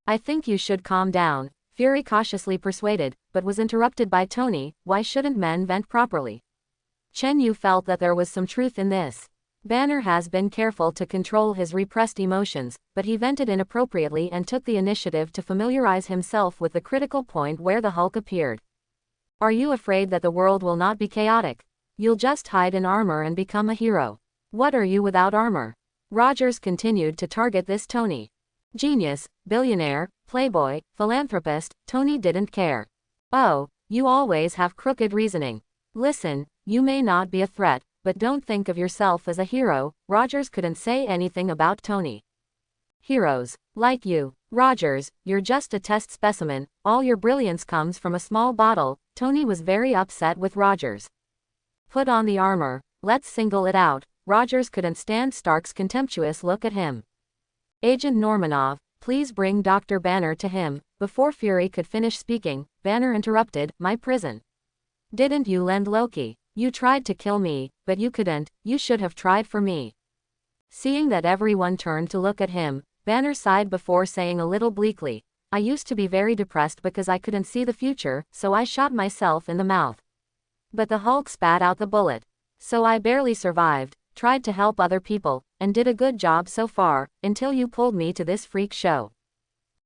Speaker 1: I think you should calm down, Fury cautiously persuaded, but was interrupted by Tony. Why shouldn't men vent properly? Chen Yu felt that there was some truth in this. Banner has been careful to control his repressed emotions, but he vented inappropriately and took the initiative to familiarize himself with the critical point where the Hulk appeared. Are you afraid that the world will not be chaotic? You'll just hide in armor and become a hero. What are you without armor? Rogers continued to target this Tony. Genius, billionaire, playboy, philanthropist, Tony didn't care. Oh, you always have crooked reasoning. Listen, you may not be a threat, but don't think of yourself as a hero. Rogers couldn't say anything about Tony. Heroes, like you, Rogers, you're just a test specimen, all your brilliance comes from a small bottle. Tony was very upset with Rogers. Put on the armor, let's single it out. Rogers couldn't stand Stark's contemptuous look at him. Agent Normanov, please bring Dr. Banner to him. Before Fury could finish speaking, Banner interrupted, my prison. Didn't you lend Loki? You tried to kill me, but you couldn't, you should have tried for me. Seeing that everyone turned to look at him, Banner sighed before saying a little bleakly, I used to be very depressed because I couldn't see the future, so I shot myself in the mouth. But the Hulk spat out the bullet. So I barely survived, tried to help other people, and did a good job so far, until you pulled me to this freak show.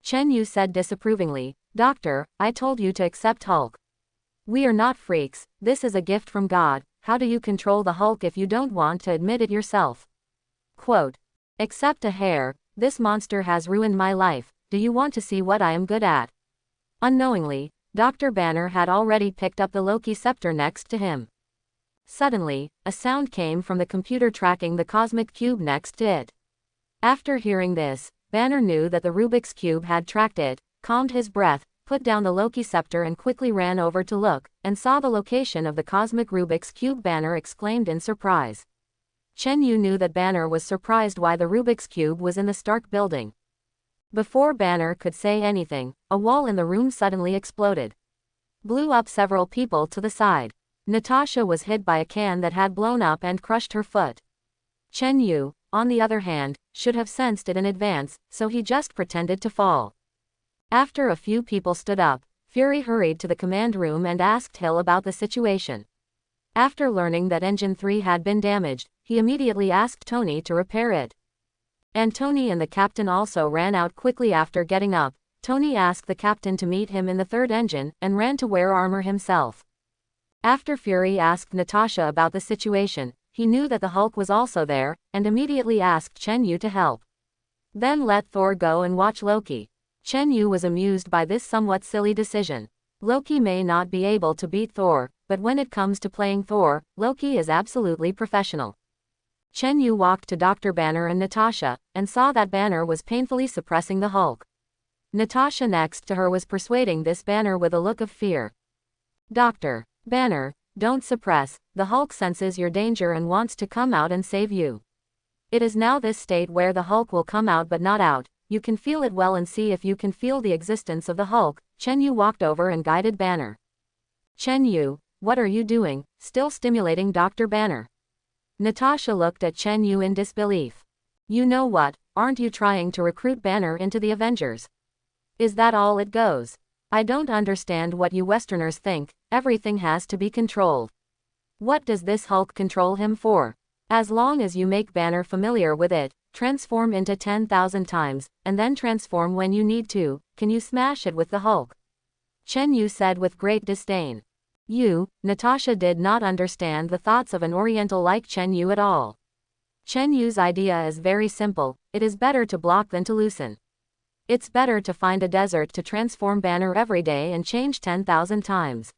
Speaker 1: Chen Yu said disapprovingly, Doctor, I told you to accept Hulk. We are not freaks, this is a gift from God. How do you control the Hulk if you don't want to admit it yourself? Quote, except a hair, this monster has ruined my life. Do you want to see what I am good at? Unknowingly, Dr. Banner had already picked up the Loki scepter next to him. Suddenly, a sound came from the computer tracking the cosmic cube next to it. After hearing this, Banner knew that the Rubik's Cube had tracked it, calmed his breath, put down the Loki scepter and quickly ran over to look, and saw the location of the cosmic Rubik's Cube. Banner exclaimed in surprise. Chen Yu knew that Banner was surprised why the Rubik's Cube was in the Stark building. Before Banner could say anything, a wall in the room suddenly exploded. Blew up several people to the side. Natasha was hit by a can that had blown up and crushed her foot. Chen Yu, on the other hand, should have sensed it in advance, so he just pretended to fall. After a few people stood up, Fury hurried to the command room and asked Hill about the situation. After learning that Engine 3 had been damaged, he immediately asked Tony to repair it. And Tony and the captain also ran out quickly after getting up. Tony asked the captain to meet him in the third engine, and ran to wear armor himself. After Fury asked Natasha about the situation, he knew that the Hulk was also there, and immediately asked Chen Yu to help. Then let Thor go and watch Loki. Chen Yu was amused by this somewhat silly decision. Loki may not be able to beat Thor, but when it comes to playing Thor, Loki is absolutely professional. Chen Yu walked to Dr. Banner and Natasha, and saw that Banner was painfully suppressing the Hulk. Natasha next to her was persuading this Banner with a look of fear. Dr. Banner, don't suppress, the Hulk senses your danger and wants to come out and save you. It is now this state where the Hulk will come out but not out. You can feel it well and see if you can feel the existence of the Hulk. Chen Yu walked over and guided Banner. Chen Yu, what are you doing, still stimulating Dr. Banner? Natasha looked at Chen Yu in disbelief. You know what, aren't you trying to recruit Banner into the Avengers? Is that all it goes? I don't understand what you Westerners think, everything has to be controlled. What does this Hulk control him for? As long as you make Banner familiar with it, transform into 10,000 times, and then transform when you need to, can you smash it with the Hulk? Chen Yu said with great disdain. Natasha did not understand the thoughts of an Oriental like Chen Yu at all. Chen Yu's idea is very simple, it is better to block than to loosen. It's better to find a desert to transform Banner every day and change 10,000 times.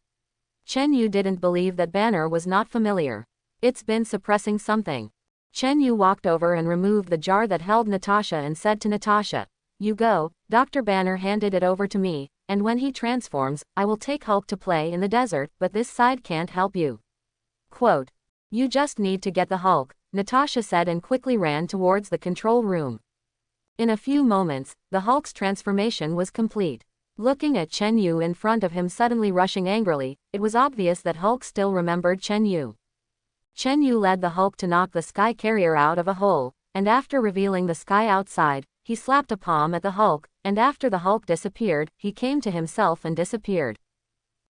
Speaker 1: Chen Yu didn't believe that Banner was not familiar. It's been suppressing something. Chen Yu walked over and removed the jar that held Natasha and said to Natasha, you go. Dr. Banner handed it over to me, and when he transforms, I will take Hulk to play in the desert, but this side can't help you. Quote, you just need to get the Hulk, Natasha said and quickly ran towards the control room. In a few moments, the Hulk's transformation was complete. Looking at Chen Yu in front of him suddenly rushing angrily, it was obvious that Hulk still remembered Chen Yu. Chen Yu led the Hulk to knock the sky carrier out of a hole, and after revealing the sky outside, he slapped a palm at the Hulk, and after the Hulk disappeared, he came to himself and disappeared.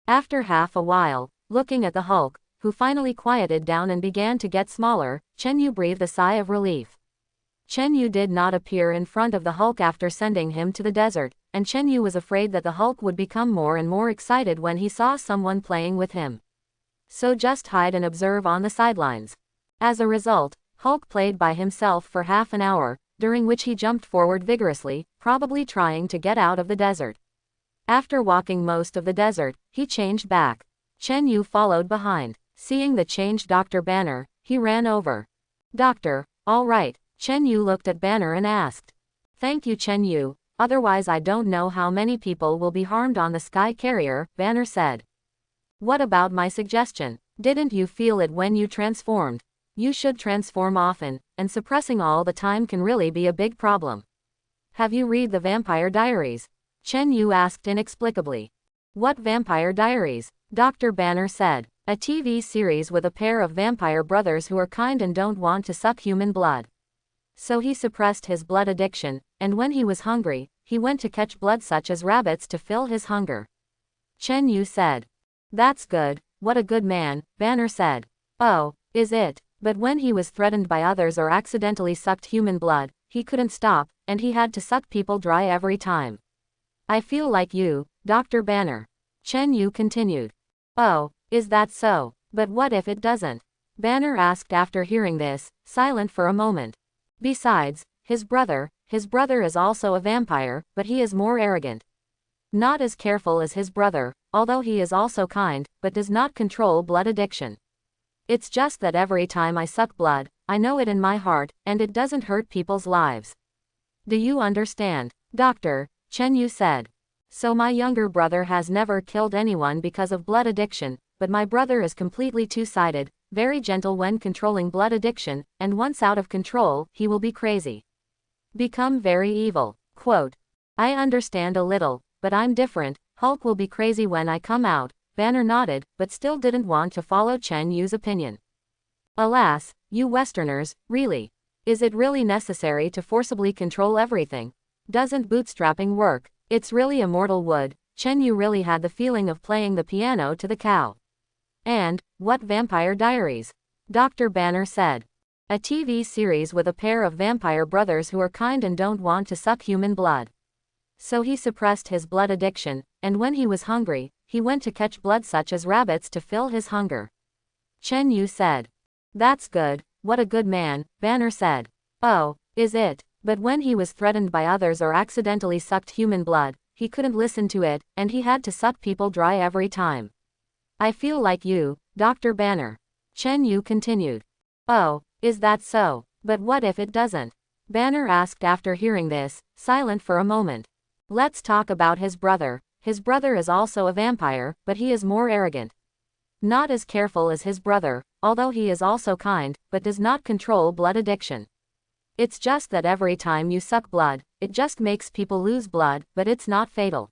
Speaker 1: After half a while, looking at the Hulk, who finally quieted down and began to get smaller, Chen Yu breathed a sigh of relief. Chen Yu did not appear in front of the Hulk after sending him to the desert, and Chen Yu was afraid that the Hulk would become more and more excited when he saw someone playing with him. So just hide and observe on the sidelines. As a result, Hulk played by himself for half an hour, during which he jumped forward vigorously, probably trying to get out of the desert. After walking most of the desert, he changed back. Chen Yu followed behind. Seeing the changed Dr. Banner, he ran over. Doctor, all right. Chen Yu looked at Banner and asked. Thank you, Chen Yu, otherwise I don't know how many people will be harmed on the sky carrier, Banner said. What about my suggestion? Didn't you feel it when you transformed? You should transform often, and suppressing all the time can really be a big problem. Have you read the Vampire Diaries? Chen Yu asked inexplicably. What Vampire Diaries? Dr. Banner said. A TV series with a pair of vampire brothers who are kind and don't want to suck human blood. So he suppressed his blood addiction, and when he was hungry, he went to catch blood such as rabbits to fill his hunger. Chen Yu said. That's good, what a good man, Banner said. Oh, is it? But when he was threatened by others or accidentally sucked human blood, he couldn't stop, and he had to suck people dry every time. I feel like you, Dr. Banner. Chen Yu continued. Oh, is that so? But what if it doesn't? Banner asked after hearing this, silent for a moment. Besides, his brother is also a vampire, but he is more arrogant. Not as careful as his brother, although he is also kind, but does not control blood addiction. It's just that every time I suck blood, I know it in my heart, and it doesn't hurt people's lives. Do you understand, Doctor? Chen Yu said. So my younger brother has never killed anyone because of blood addiction, but my brother is completely two-sided, very gentle when controlling blood addiction, and once out of control, he will be crazy. Become very evil. Quote. I understand a little, but I'm different. Hulk will be crazy when I come out. Banner nodded, but still didn't want to follow Chen Yu's opinion. Alas, you Westerners, really? Is it really necessary to forcibly control everything? Doesn't bootstrapping work? It's really immortal wood. Chen Yu really had the feeling of playing the piano to the cow. And, what Vampire Diaries? Dr. Banner said. A TV series with a pair of vampire brothers who are kind and don't want to suck human blood. So he suppressed his blood addiction, and when he was hungry, he went to catch blood such as rabbits to fill his hunger. Chen Yu said. That's good, what a good man, Banner said. Oh, is it? But when he was threatened by others or accidentally sucked human blood, he couldn't listen to it, and he had to suck people dry every time. I feel like you, Dr. Banner. Chen Yu continued. Oh, is that so? But what if it doesn't? Banner asked after hearing this, silent for a moment. Let's talk about his brother. His brother is also a vampire, but he is more arrogant. Not as careful as his brother, although he is also kind, but does not control blood addiction. It's just that every time you suck blood, it just makes people lose blood, but it's not fatal.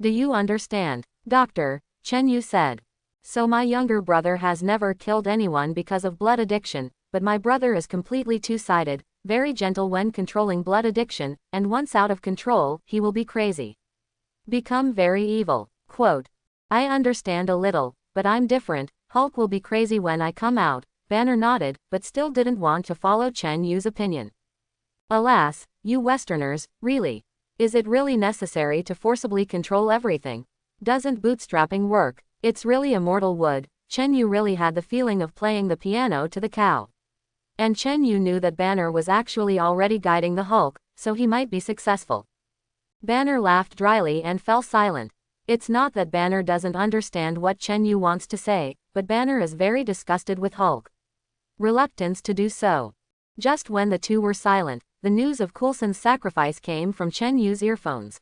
Speaker 1: Do you understand, Doctor? Chen Yu said. So my younger brother has never killed anyone because of blood addiction, but my brother is completely two-sided, very gentle when controlling blood addiction, and once out of control, he will be crazy. Become very evil. Quote. I understand a little, but I'm different. Hulk will be crazy when I come out. Banner nodded, but still didn't want to follow Chen Yu's opinion. Alas, you Westerners, really? Is it really necessary to forcibly control everything? Doesn't bootstrapping work? It's really immortal wood. Chen Yu really had the feeling of playing the piano to the cow. And Chen Yu knew that Banner was actually already guiding the Hulk, so he might be successful. Banner laughed dryly and fell silent. It's not that Banner doesn't understand what Chen Yu wants to say, but Banner is very disgusted with Hulk. Reluctance to do so. Just when the two were silent, the news of Coulson's sacrifice came from Chen Yu's earphones.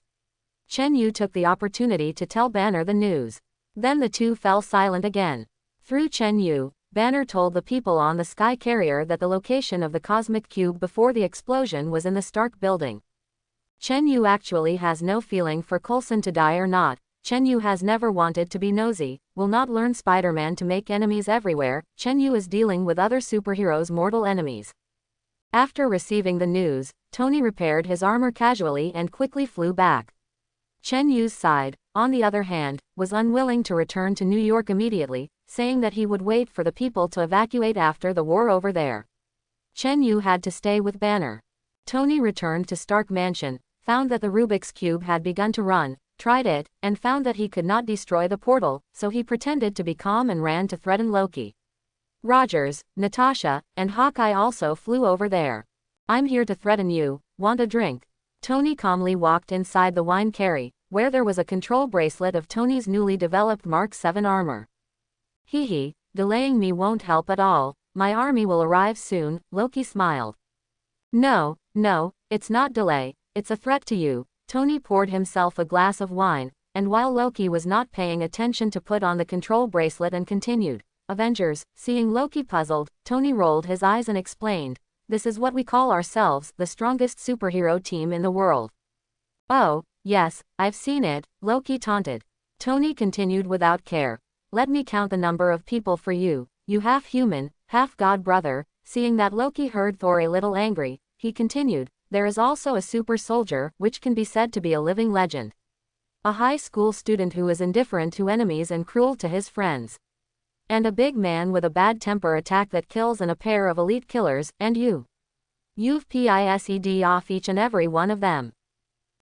Speaker 1: Chen Yu took the opportunity to tell Banner the news. Then the two fell silent again. Through Chen Yu, Banner told the people on the sky carrier that the location of the cosmic cube before the explosion was in the Stark building. Chen Yu actually has no feeling for Coulson to die or not. Chen Yu has never wanted to be nosy, will not learn Spider-Man to make enemies everywhere. Chen Yu is dealing with other superheroes' mortal enemies. After receiving the news, Tony repaired his armor casually and quickly flew back. Chen Yu's side, on the other hand, was unwilling to return to New York immediately, saying that he would wait for the people to evacuate after the war over there. Chen Yu had to stay with Banner. Tony returned to Stark Mansion, found that the Rubik's Cube had begun to run, tried it, and found that he could not destroy the portal, so he pretended to be calm and ran to threaten Loki. Rogers, Natasha, and Hawkeye also flew over there. I'm here to threaten you. Want a drink? Tony calmly walked inside the wine carry, where there was a control bracelet of Tony's newly developed Mark 7 armor. Hee, delaying me won't help at all. My army will arrive soon, Loki smiled. No, it's not delay, it's a threat to you. Tony poured himself a glass of wine, and while Loki was not paying attention to put on the control bracelet and continued. Avengers, seeing Loki puzzled, Tony rolled his eyes and explained. This is what we call ourselves, the strongest superhero team in the world. Oh, yes, I've seen it, Loki taunted. Tony continued without care. Let me count the number of people for you. You half human, half god brother. Seeing that Loki heard Thor a little angry, he continued, there is also a super soldier, which can be said to be a living legend. A high school student who is indifferent to enemies and cruel to his friends. And a big man with a bad temper attack that kills and a pair of elite killers, and you. You've pissed off each and every one of them.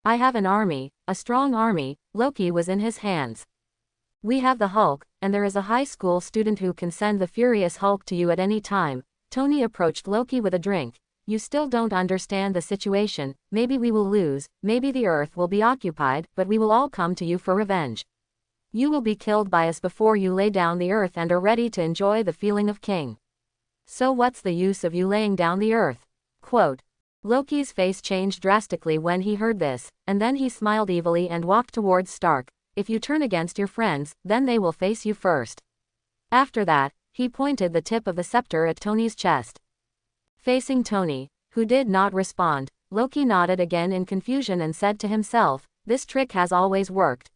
Speaker 1: I have an army, a strong army. Loki was in his hands. We have the Hulk, and there is a high school student who can send the furious Hulk to you at any time. Tony approached Loki with a drink. You still don't understand the situation. Maybe we will lose, maybe the Earth will be occupied, but we will all come to you for revenge. You will be killed by us before you lay down the Earth and are ready to enjoy the feeling of king. So what's the use of you laying down the Earth? Quote. Loki's face changed drastically when he heard this, and then he smiled evilly and walked towards Stark. If you turn against your friends, then they will face you first. After that, he pointed the tip of the scepter at Tony's chest. Facing Tony, who did not respond, Loki nodded again in confusion and said to himself, this trick has always worked.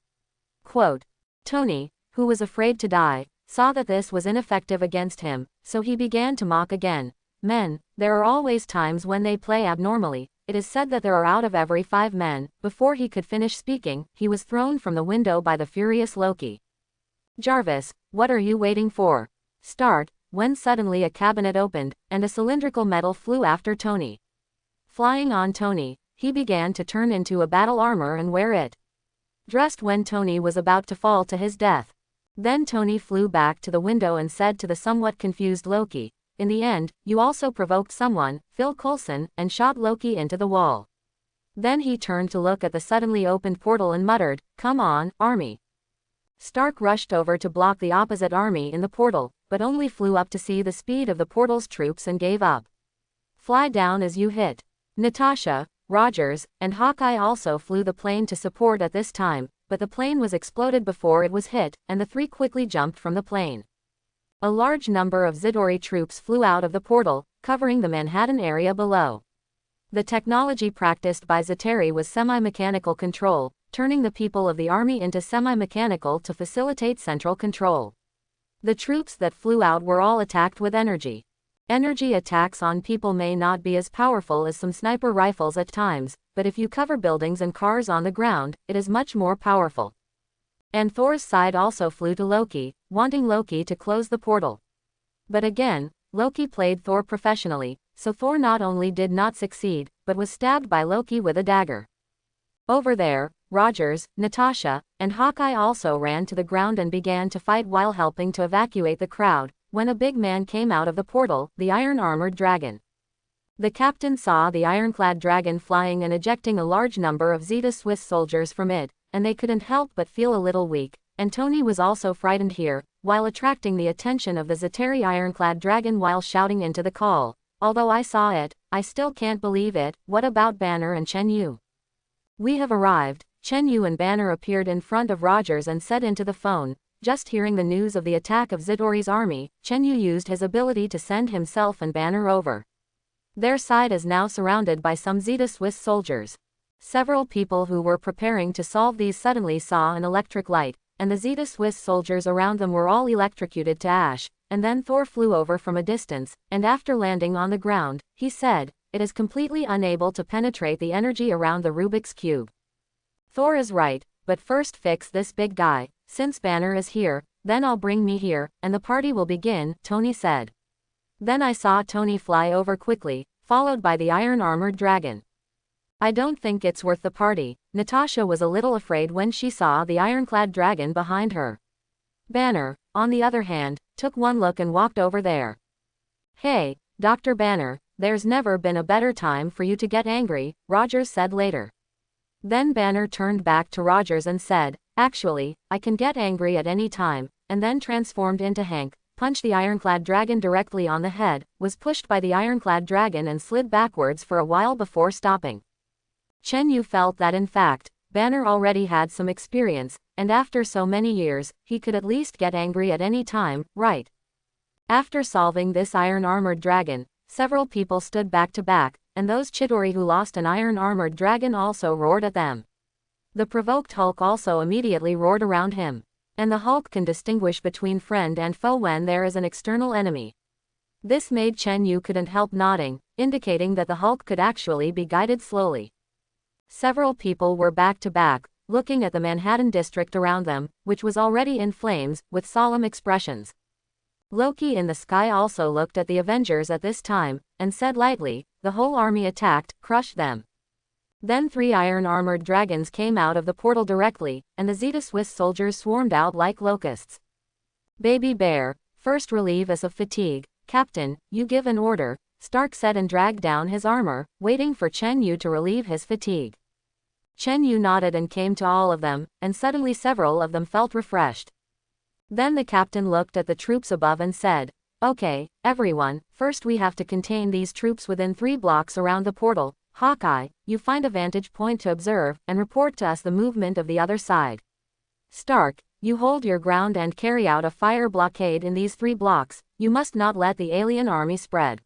Speaker 1: Quote. Tony, who was afraid to die, saw that this was ineffective against him, so he began to mock again. Men, there are always times when they play abnormally. It is said that there are out of every 5 men. Before he could finish speaking, he was thrown from the window by the furious Loki. Jarvis, what are you waiting for? Start, when suddenly a cabinet opened, and a cylindrical metal flew after Tony. Flying on Tony, he began to turn into a battle armor and wear it. Dressed when Tony was about to fall to his death. Then Tony flew back to the window and said to the somewhat confused Loki, in the end, you also provoked someone, Phil Coulson, and shot Loki into the wall. Then he turned to look at the suddenly opened portal and muttered, come on, army. Stark rushed over to block the opposite army in the portal, but only flew up to see the speed of the portal's troops and gave up. Fly down as you hit. Natasha, Rogers, and Hawkeye also flew the plane to support at this time, but the plane was exploded before it was hit, and the 3 quickly jumped from the plane. A large number of Zidori troops flew out of the portal, covering the Manhattan area below. The technology practiced by Zitari was semi-mechanical control, turning the people of the army into semi-mechanical to facilitate central control. The troops that flew out were all attacked with energy. Energy attacks on people may not be as powerful as some sniper rifles at times, but if you cover buildings and cars on the ground, it is much more powerful. And Thor's side also flew to Loki, wanting Loki to close the portal. But again, Loki played Thor professionally, so Thor not only did not succeed, but was stabbed by Loki with a dagger. Over there, Rogers, Natasha, and Hawkeye also ran to the ground and began to fight while helping to evacuate the crowd, when a big man came out of the portal, the iron-armored dragon. The captain saw the ironclad dragon flying and ejecting a large number of Zeta Swiss soldiers from it, and they couldn't help but feel a little weak, and Tony was also frightened here, while attracting the attention of the Zitari ironclad dragon while shouting into the call. Although I saw it, I still can't believe it. What about Banner and Chen Yu? We have arrived. Chen Yu and Banner appeared in front of Rogers and said into the phone. Just hearing the news of the attack of Zidori's army, Chen Yu used his ability to send himself and Banner over. Their side is now surrounded by some Zeta Swiss soldiers. Several people who were preparing to solve these suddenly saw an electric light, and the Zeta Swiss soldiers around them were all electrocuted to ash, and then Thor flew over from a distance, and after landing on the ground, he said, it is completely unable to penetrate the energy around the Rubik's Cube. Thor is right, but first fix this big guy. Since Banner is here, then I'll bring me here, and the party will begin, Tony said. Then I saw Tony fly over quickly, followed by the iron-armored dragon. I don't think it's worth the party. Natasha was a little afraid when she saw the ironclad dragon behind her. Banner, on the other hand, took one look and walked over there. Hey, Dr. Banner, there's never been a better time for you to get angry, Rogers said later. Then Banner turned back to Rogers and said, actually, I can get angry at any time, and then transformed into Hank, punched the ironclad dragon directly on the head, was pushed by the ironclad dragon and slid backwards for a while before stopping. Chen Yu felt that in fact, Banner already had some experience, and after so many years, he could at least get angry at any time, right? After solving this iron-armored dragon, several people stood back to back, and those Chidori who lost an iron-armored dragon also roared at them. The provoked Hulk also immediately roared around him. And the Hulk can distinguish between friend and foe when there is an external enemy. This made Chen Yu couldn't help nodding, indicating that the Hulk could actually be guided slowly. Several people were back to back, looking at the Manhattan district around them, which was already in flames, with solemn expressions. Loki in the sky also looked at the Avengers at this time, and said lightly, the whole army attacked, crushed them. Then 3 iron-armored dragons came out of the portal directly, and the Zeta Swiss soldiers swarmed out like locusts. Baby Bear, first relieve us of fatigue. Captain, you give an order, Stark said and dragged down his armor, waiting for Chen Yu to relieve his fatigue. Chen Yu nodded and came to all of them, and suddenly several of them felt refreshed. Then the captain looked at the troops above and said, okay, everyone, first we have to contain these troops within 3 blocks around the portal. Hawkeye, you find a vantage point to observe, and report to us the movement of the other side. Stark, you hold your ground and carry out a fire blockade in these 3 blocks, you must not let the alien army spread.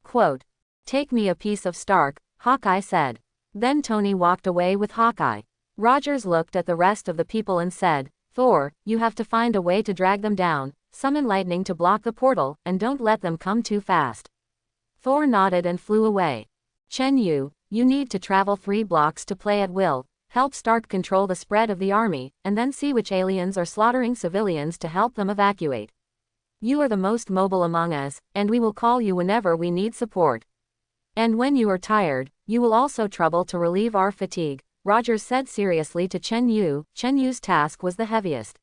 Speaker 1: Quote, take me a piece of Stark, Hawkeye said. Then Tony walked away with Hawkeye. Rogers looked at the rest of the people and said, Thor, you have to find a way to drag them down, summon lightning to block the portal, and don't let them come too fast. Thor nodded and flew away. Chen Yu, you need to travel 3 blocks to play at will, help Stark control the spread of the army, and then see which aliens are slaughtering civilians to help them evacuate. You are the most mobile among us, and we will call you whenever we need support. And when you are tired, you will also trouble to relieve our fatigue, Rogers said seriously to Chen Yu. Chen Yu's task was the heaviest.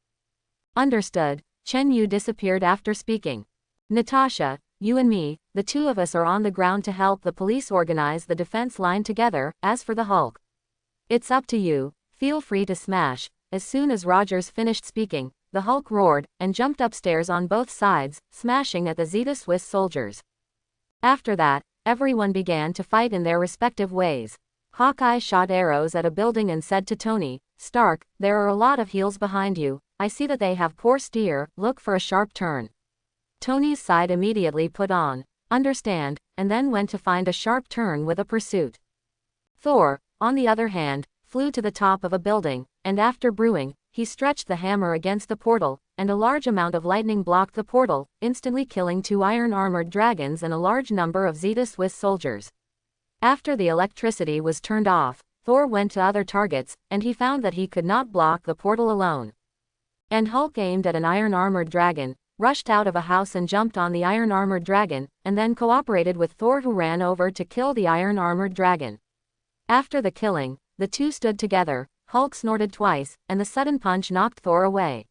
Speaker 1: Understood. Chen Yu disappeared after speaking. Natasha, you and me, the 2 of us are on the ground to help the police organize the defense line together. As for the Hulk, it's up to you, feel free to smash. As soon as Rogers finished speaking, the Hulk roared, and jumped upstairs on both sides, smashing at the Zeta Swiss soldiers. After that, everyone began to fight in their respective ways. Hawkeye shot arrows at a building and said to Tony, Stark, there are a lot of heels behind you, I see that they have poor steer, look for a sharp turn. Tony's side immediately put on, understand, and then went to find a sharp turn with a pursuit. Thor, on the other hand, flew to the top of a building, and after brewing, he stretched the hammer against the portal, and a large amount of lightning blocked the portal, instantly killing 2 iron-armored dragons and a large number of Zeta Swiss soldiers. After the electricity was turned off, Thor went to other targets, and he found that he could not block the portal alone. And Hulk aimed at an iron-armored dragon, rushed out of a house and jumped on the iron-armored dragon, and then cooperated with Thor, who ran over to kill the iron-armored dragon. After the killing, the 2 stood together, Hulk snorted twice, and the sudden punch knocked Thor away.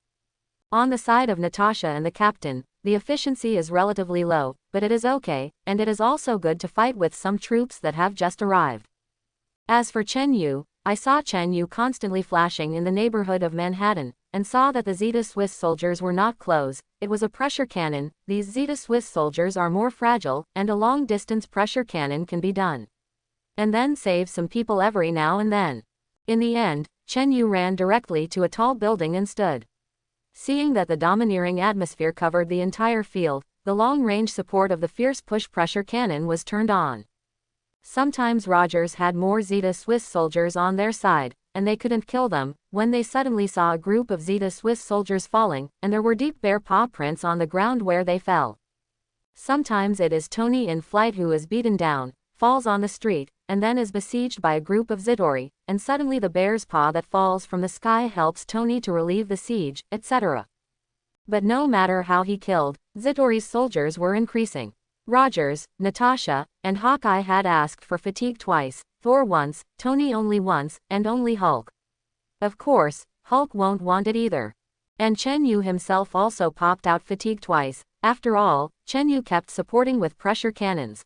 Speaker 1: On the side of Natasha and the captain, the efficiency is relatively low, but it is okay, and it is also good to fight with some troops that have just arrived. As for Chen Yu, I saw Chen Yu constantly flashing in the neighborhood of Manhattan, and saw that the Zeta Swiss soldiers were not close, it was a pressure cannon. These Zeta Swiss soldiers are more fragile, and a long-distance pressure cannon can be done. And then save some people every now and then. In the end, Chen Yu ran directly to a tall building and stood. Seeing that the domineering atmosphere covered the entire field, the long-range support of the fierce push pressure cannon was turned on. Sometimes Rogers had more Zeta Swiss soldiers on their side, and they couldn't kill them, when they suddenly saw a group of Zeta Swiss soldiers falling, and there were deep bare paw prints on the ground where they fell. Sometimes it is Tony in flight who is beaten down, falls on the street, and then is besieged by a group of Zidori, and suddenly the bear's paw that falls from the sky helps Tony to relieve the siege, etc. But no matter how he killed, Zidori's soldiers were increasing. Rogers, Natasha, and Hawkeye had asked for fatigue twice, Thor once, Tony only once, and only Hulk. Of course, Hulk won't want it either. And Chen Yu himself also popped out fatigue twice. After all, Chen Yu kept supporting with pressure cannons.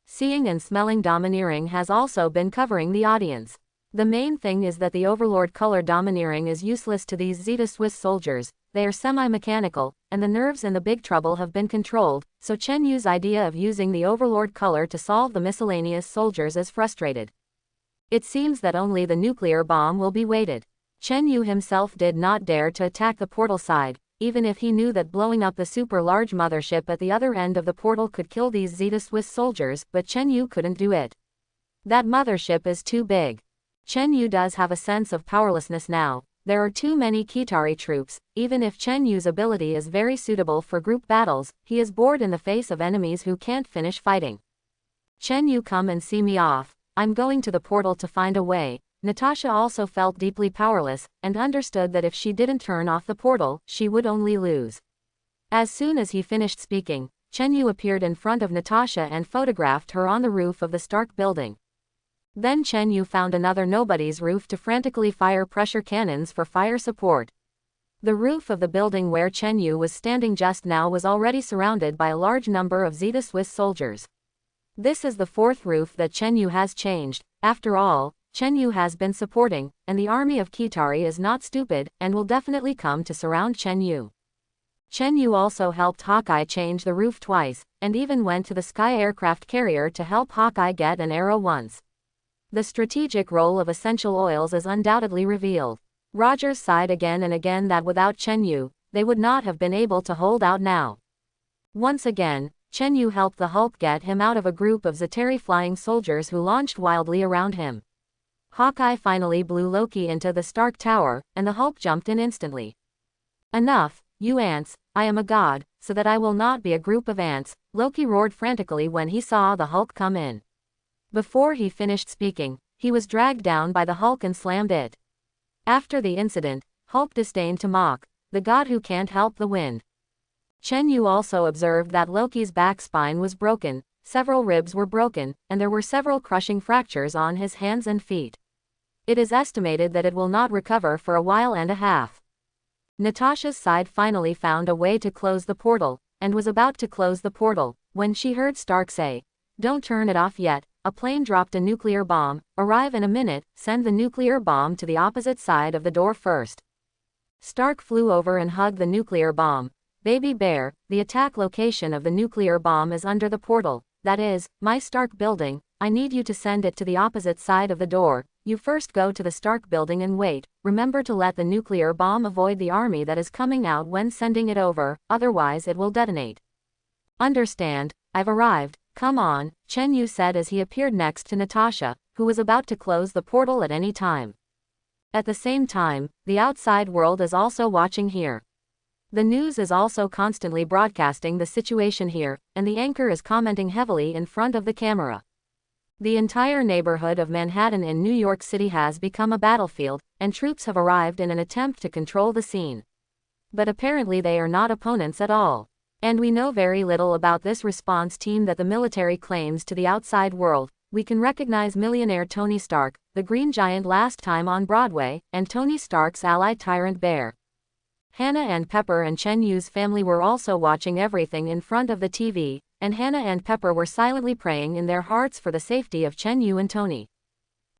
Speaker 1: Seeing and smelling domineering has also been covering the audience. The main thing is that the overlord color domineering is useless to these Zeta Swiss soldiers, they are semi-mechanical, and the nerves in the big trouble have been controlled, so Chen Yu's idea of using the overlord color to solve the miscellaneous soldiers is frustrated. It seems that only the nuclear bomb will be weighted. Chen Yu himself did not dare to attack the portal side, even if he knew that blowing up the super-large mothership at the other end of the portal could kill these Zeta Swiss soldiers, but Chen Yu couldn't do it. That mothership is too big. Chen Yu does have a sense of powerlessness now. There are too many Kitari troops. Even if Chen Yu's ability is very suitable for group battles, he is bored in the face of enemies who can't finish fighting. Chen Yu, come and see me off. I'm going to the portal to find a way. Natasha also felt deeply powerless, and understood that if she didn't turn off the portal, she would only lose. As soon as he finished speaking, Chen Yu appeared in front of Natasha and photographed her on the roof of the Stark building. Then Chen Yu found another nobody's roof to frantically fire pressure cannons for fire support. The roof of the building where Chen Yu was standing just now was already surrounded by a large number of Zeta Swiss soldiers. This is the fourth roof that Chen Yu has changed. After all, Chen Yu has been supporting, and the army of Kitari is not stupid, and will definitely come to surround Chen Yu. Chen Yu also helped Hawkeye change the roof twice, and even went to the sky aircraft carrier to help Hawkeye get an arrow once. The strategic role of essential oils is undoubtedly revealed. Rogers sighed again and again that without Chen Yu, they would not have been able to hold out now. Once again, Chen Yu helped the Hulk get him out of a group of Zeteri flying soldiers who launched wildly around him. Hawkeye finally blew Loki into the Stark Tower, and the Hulk jumped in instantly. Enough, you ants, I am a god, so that I will not be a group of ants, Loki roared frantically when he saw the Hulk come in. Before he finished speaking, he was dragged down by the Hulk and slammed it. After the incident, Hulk disdained to mock, the god who can't help the wind. Chen Yu also observed that Loki's back spine was broken, several ribs were broken, and there were several crushing fractures on his hands and feet. It is estimated that it will not recover for a while and a half. Natasha's side finally found a way to close the portal, and was about to close the portal, when she heard Stark say, "Don't turn it off yet, a plane dropped a nuclear bomb, arrive in a minute, send the nuclear bomb to the opposite side of the door first." Stark flew over and hugged the nuclear bomb. "Baby bear, the attack location of the nuclear bomb is under the portal, that is, my Stark building, I need you to send it to the opposite side of the door. You first go to the Stark building and wait, remember to let the nuclear bomb avoid the army that is coming out when sending it over, otherwise it will detonate." "Understand, I've arrived, come on," Chen Yu said as he appeared next to Natasha, who was about to close the portal at any time. At the same time, the outside world is also watching here. The news is also constantly broadcasting the situation here, and the anchor is commenting heavily in front of the camera. The entire neighborhood of Manhattan in New York City has become a battlefield, and troops have arrived in an attempt to control the scene. But apparently they are not opponents at all. And we know very little about this response team that the military claims to the outside world. We can recognize millionaire Tony Stark, the Green Giant last time on Broadway, and Tony Stark's ally Tyrant Bear. Hannah and Pepper and Chen Yu's family were also watching everything in front of the TV, and Hannah and Pepper were silently praying in their hearts for the safety of Chen Yu and Tony.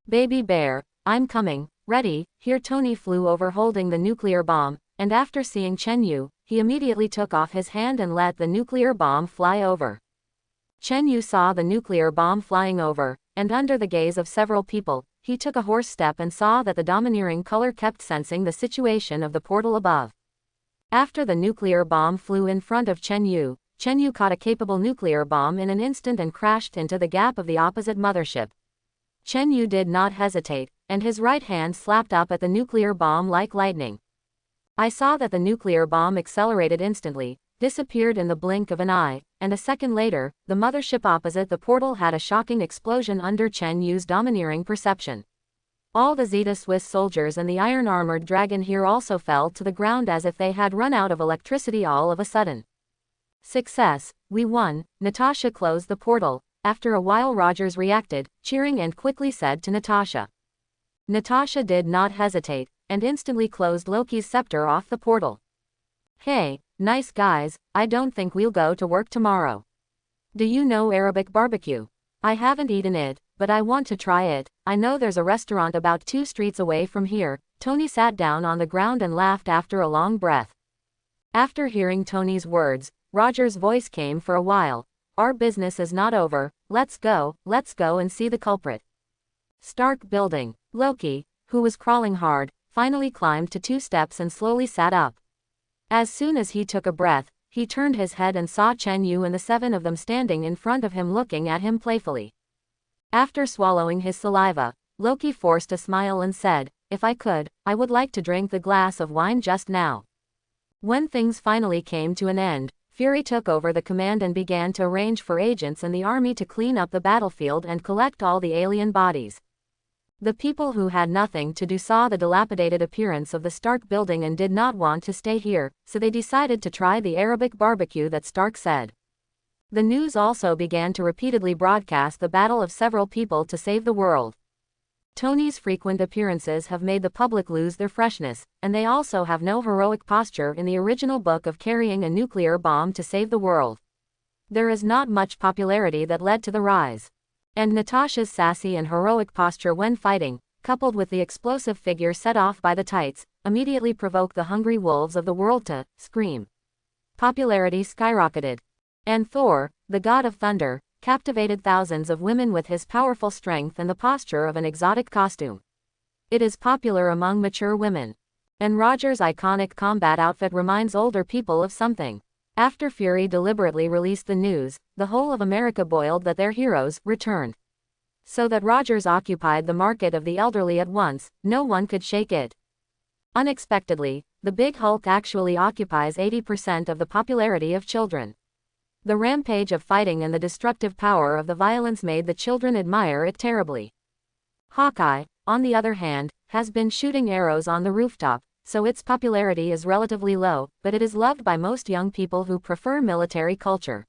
Speaker 1: "Baby bear, I'm coming, ready." Here Tony flew over holding the nuclear bomb, and after seeing Chen Yu, he immediately took off his hand and let the nuclear bomb fly over. Chen Yu saw the nuclear bomb flying over, and under the gaze of several people, he took a horse step and saw that the domineering color kept sensing the situation of the portal above. After the nuclear bomb flew in front of Chen Yu caught a capable nuclear bomb in an instant and crashed into the gap of the opposite mothership. Chen Yu did not hesitate, and his right hand slapped up at the nuclear bomb like lightning. I saw that the nuclear bomb accelerated instantly, disappeared in the blink of an eye, and a second later, the mothership opposite the portal had a shocking explosion under Chen Yu's domineering perception. All the Zeta Swiss soldiers and the iron-armored dragon here also fell to the ground as if they had run out of electricity all of a sudden. "Success, we won." Natasha closed the portal. After a while Rogers reacted, cheering and quickly said to Natasha. Natasha did not hesitate, and instantly closed Loki's scepter off the portal. "Hey, nice guys, I don't think we'll go to work tomorrow. Do you know Arabic barbecue?" I haven't eaten it, but I want to try it. I know there's a restaurant about 2 streets away from here. Tony sat down on the ground and laughed after a long breath. After hearing Tony's words, Roger's voice came for a while. Our business is not over, let's go and see the culprit. Stark building. Loki, who was crawling hard, finally climbed to 2 steps and slowly sat up. As soon as he took a breath, he turned his head and saw Chen Yu and the 7 of them standing in front of him looking at him playfully. After swallowing his saliva, Loki forced a smile and said, "If I could, I would like to drink the glass of wine just now." When things finally came to an end, Fury took over the command and began to arrange for agents and the army to clean up the battlefield and collect all the alien bodies. The people who had nothing to do saw the dilapidated appearance of the Stark building and did not want to stay here, so they decided to try the Arabic barbecue that Stark said. The news also began to repeatedly broadcast the battle of several people to save the world. Tony's frequent appearances have made the public lose their freshness, and they also have no heroic posture in the original book of carrying a nuclear bomb to save the world. There is not much popularity that led to the rise. And Natasha's sassy and heroic posture when fighting, coupled with the explosive figure set off by the tights, immediately provoked the hungry wolves of the world to scream. Popularity skyrocketed. And Thor, the god of thunder, captivated thousands of women with his powerful strength and the posture of an exotic costume. It is popular among mature women. And Roger's iconic combat outfit reminds older people of something. After Fury deliberately released the news, the whole of America boiled that their heroes returned. So that Rogers occupied the market of the elderly at once, no one could shake it. Unexpectedly, the Big Hulk actually occupies 80% of the popularity of children. The rampage of fighting and the destructive power of the violence made the children admire it terribly. Hawkeye, on the other hand, has been shooting arrows on the rooftop, so its popularity is relatively low, but it is loved by most young people who prefer military culture.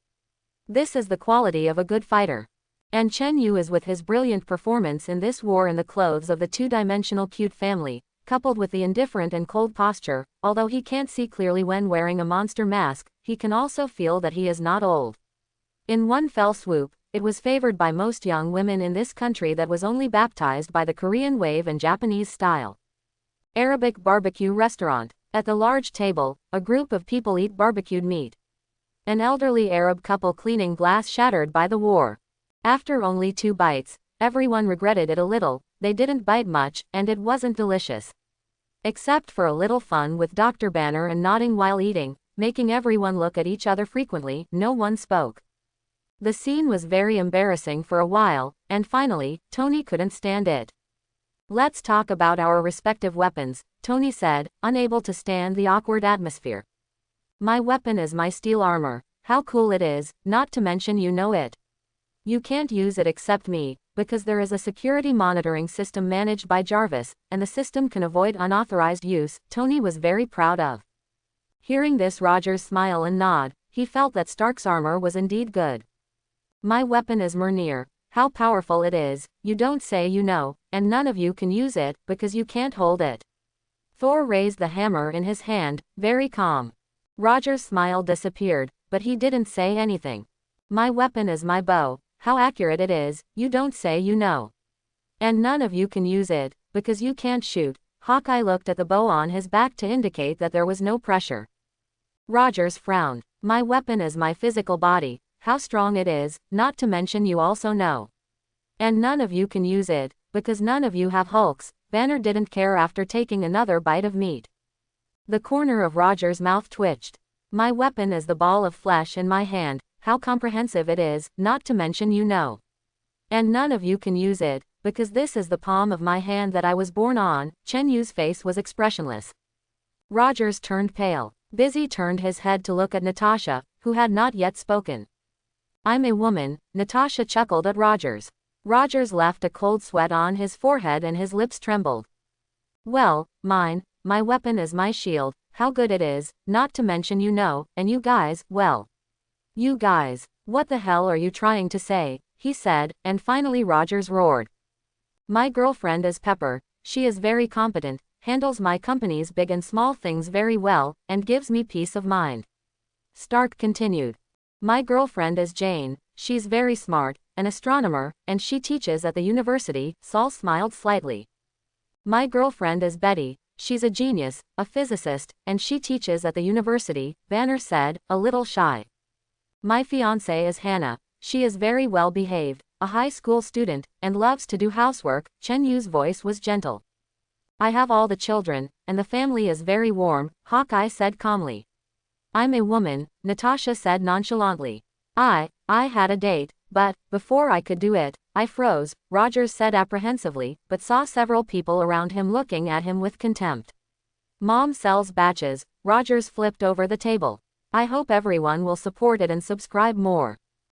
Speaker 1: This is the quality of a good fighter. And Chen Yu is with his brilliant performance in this war in the clothes of the 2-dimensional cute family, coupled with the indifferent and cold posture. Although he can't see clearly when wearing a monster mask, he can also feel that he is not old. In one fell swoop, it was favored by most young women in this country that was only baptized by the Korean wave and Japanese style. Arabic barbecue restaurant. At the large table, a group of people eat barbecued meat. An elderly Arab couple cleaning glass shattered by the war. After only 2 bites, everyone regretted it a little. They didn't bite much, and it wasn't delicious. Except for a little fun with Dr. Banner and nodding while eating, making everyone look at each other frequently, no one spoke. The scene was very embarrassing for a while, and finally, Tony couldn't stand it. "Let's talk about our respective weapons," Tony said, unable to stand the awkward atmosphere. "My weapon is my steel armor. How cool it is, not to mention you know it. You can't use it except me, because there is a security monitoring system managed by Jarvis, and the system can avoid unauthorized use," Tony was very proud of. Hearing this, Rogers smile and nod. He felt that Stark's armor was indeed good. "My weapon is Mjolnir. How powerful it is, you don't say you know, and none of you can use it, because you can't hold it." Thor raised the hammer in his hand, very calm. Roger's smile disappeared, but he didn't say anything. "My weapon is my bow. How accurate it is, you don't say you know. And none of you can use it, because you can't shoot." Hawkeye looked at the bow on his back to indicate that there was no pressure. Rogers frowned. "My weapon is my physical body. How strong it is, not to mention you also know. And none of you can use it, because none of you have Hulks." Banner didn't care after taking another bite of meat. The corner of Roger's mouth twitched. "My weapon is the ball of flesh in my hand. How comprehensive it is, not to mention you know. And none of you can use it, because this is the palm of my hand that I was born on." Chen Yu's face was expressionless. Rogers turned pale. Busy turned his head to look at Natasha, who had not yet spoken. "I'm a woman," Natasha chuckled at Rogers. Rogers left a cold sweat on his forehead and his lips trembled. "Well, my weapon is my shield. How good it is, not to mention you know, and you guys, well. You guys, what the hell are you trying to say?" he said, and finally Rogers roared. "My girlfriend is Pepper. She is very competent, handles my company's big and small things very well, and gives me peace of mind." Stark continued. "My girlfriend is Jane. She's very smart, an astronomer, and she teaches at the university. Saul smiled slightly. My girlfriend is Betty, she's a genius, a physicist, and she teaches at the university, Banner said, a little shy. My fiancée is Hannah, she is very well behaved, a high school student, and loves to do housework. Chen Yu's voice was gentle. I have all the children, and the family is very warm, Hawkeye said calmly. I'm a woman, Natasha said nonchalantly. I had a date, but, before I could do it, I froze, Rogers said apprehensively, but saw several people around him looking at him with contempt. Mom sells batches, Rogers flipped over the table. I hope everyone will support it and subscribe more.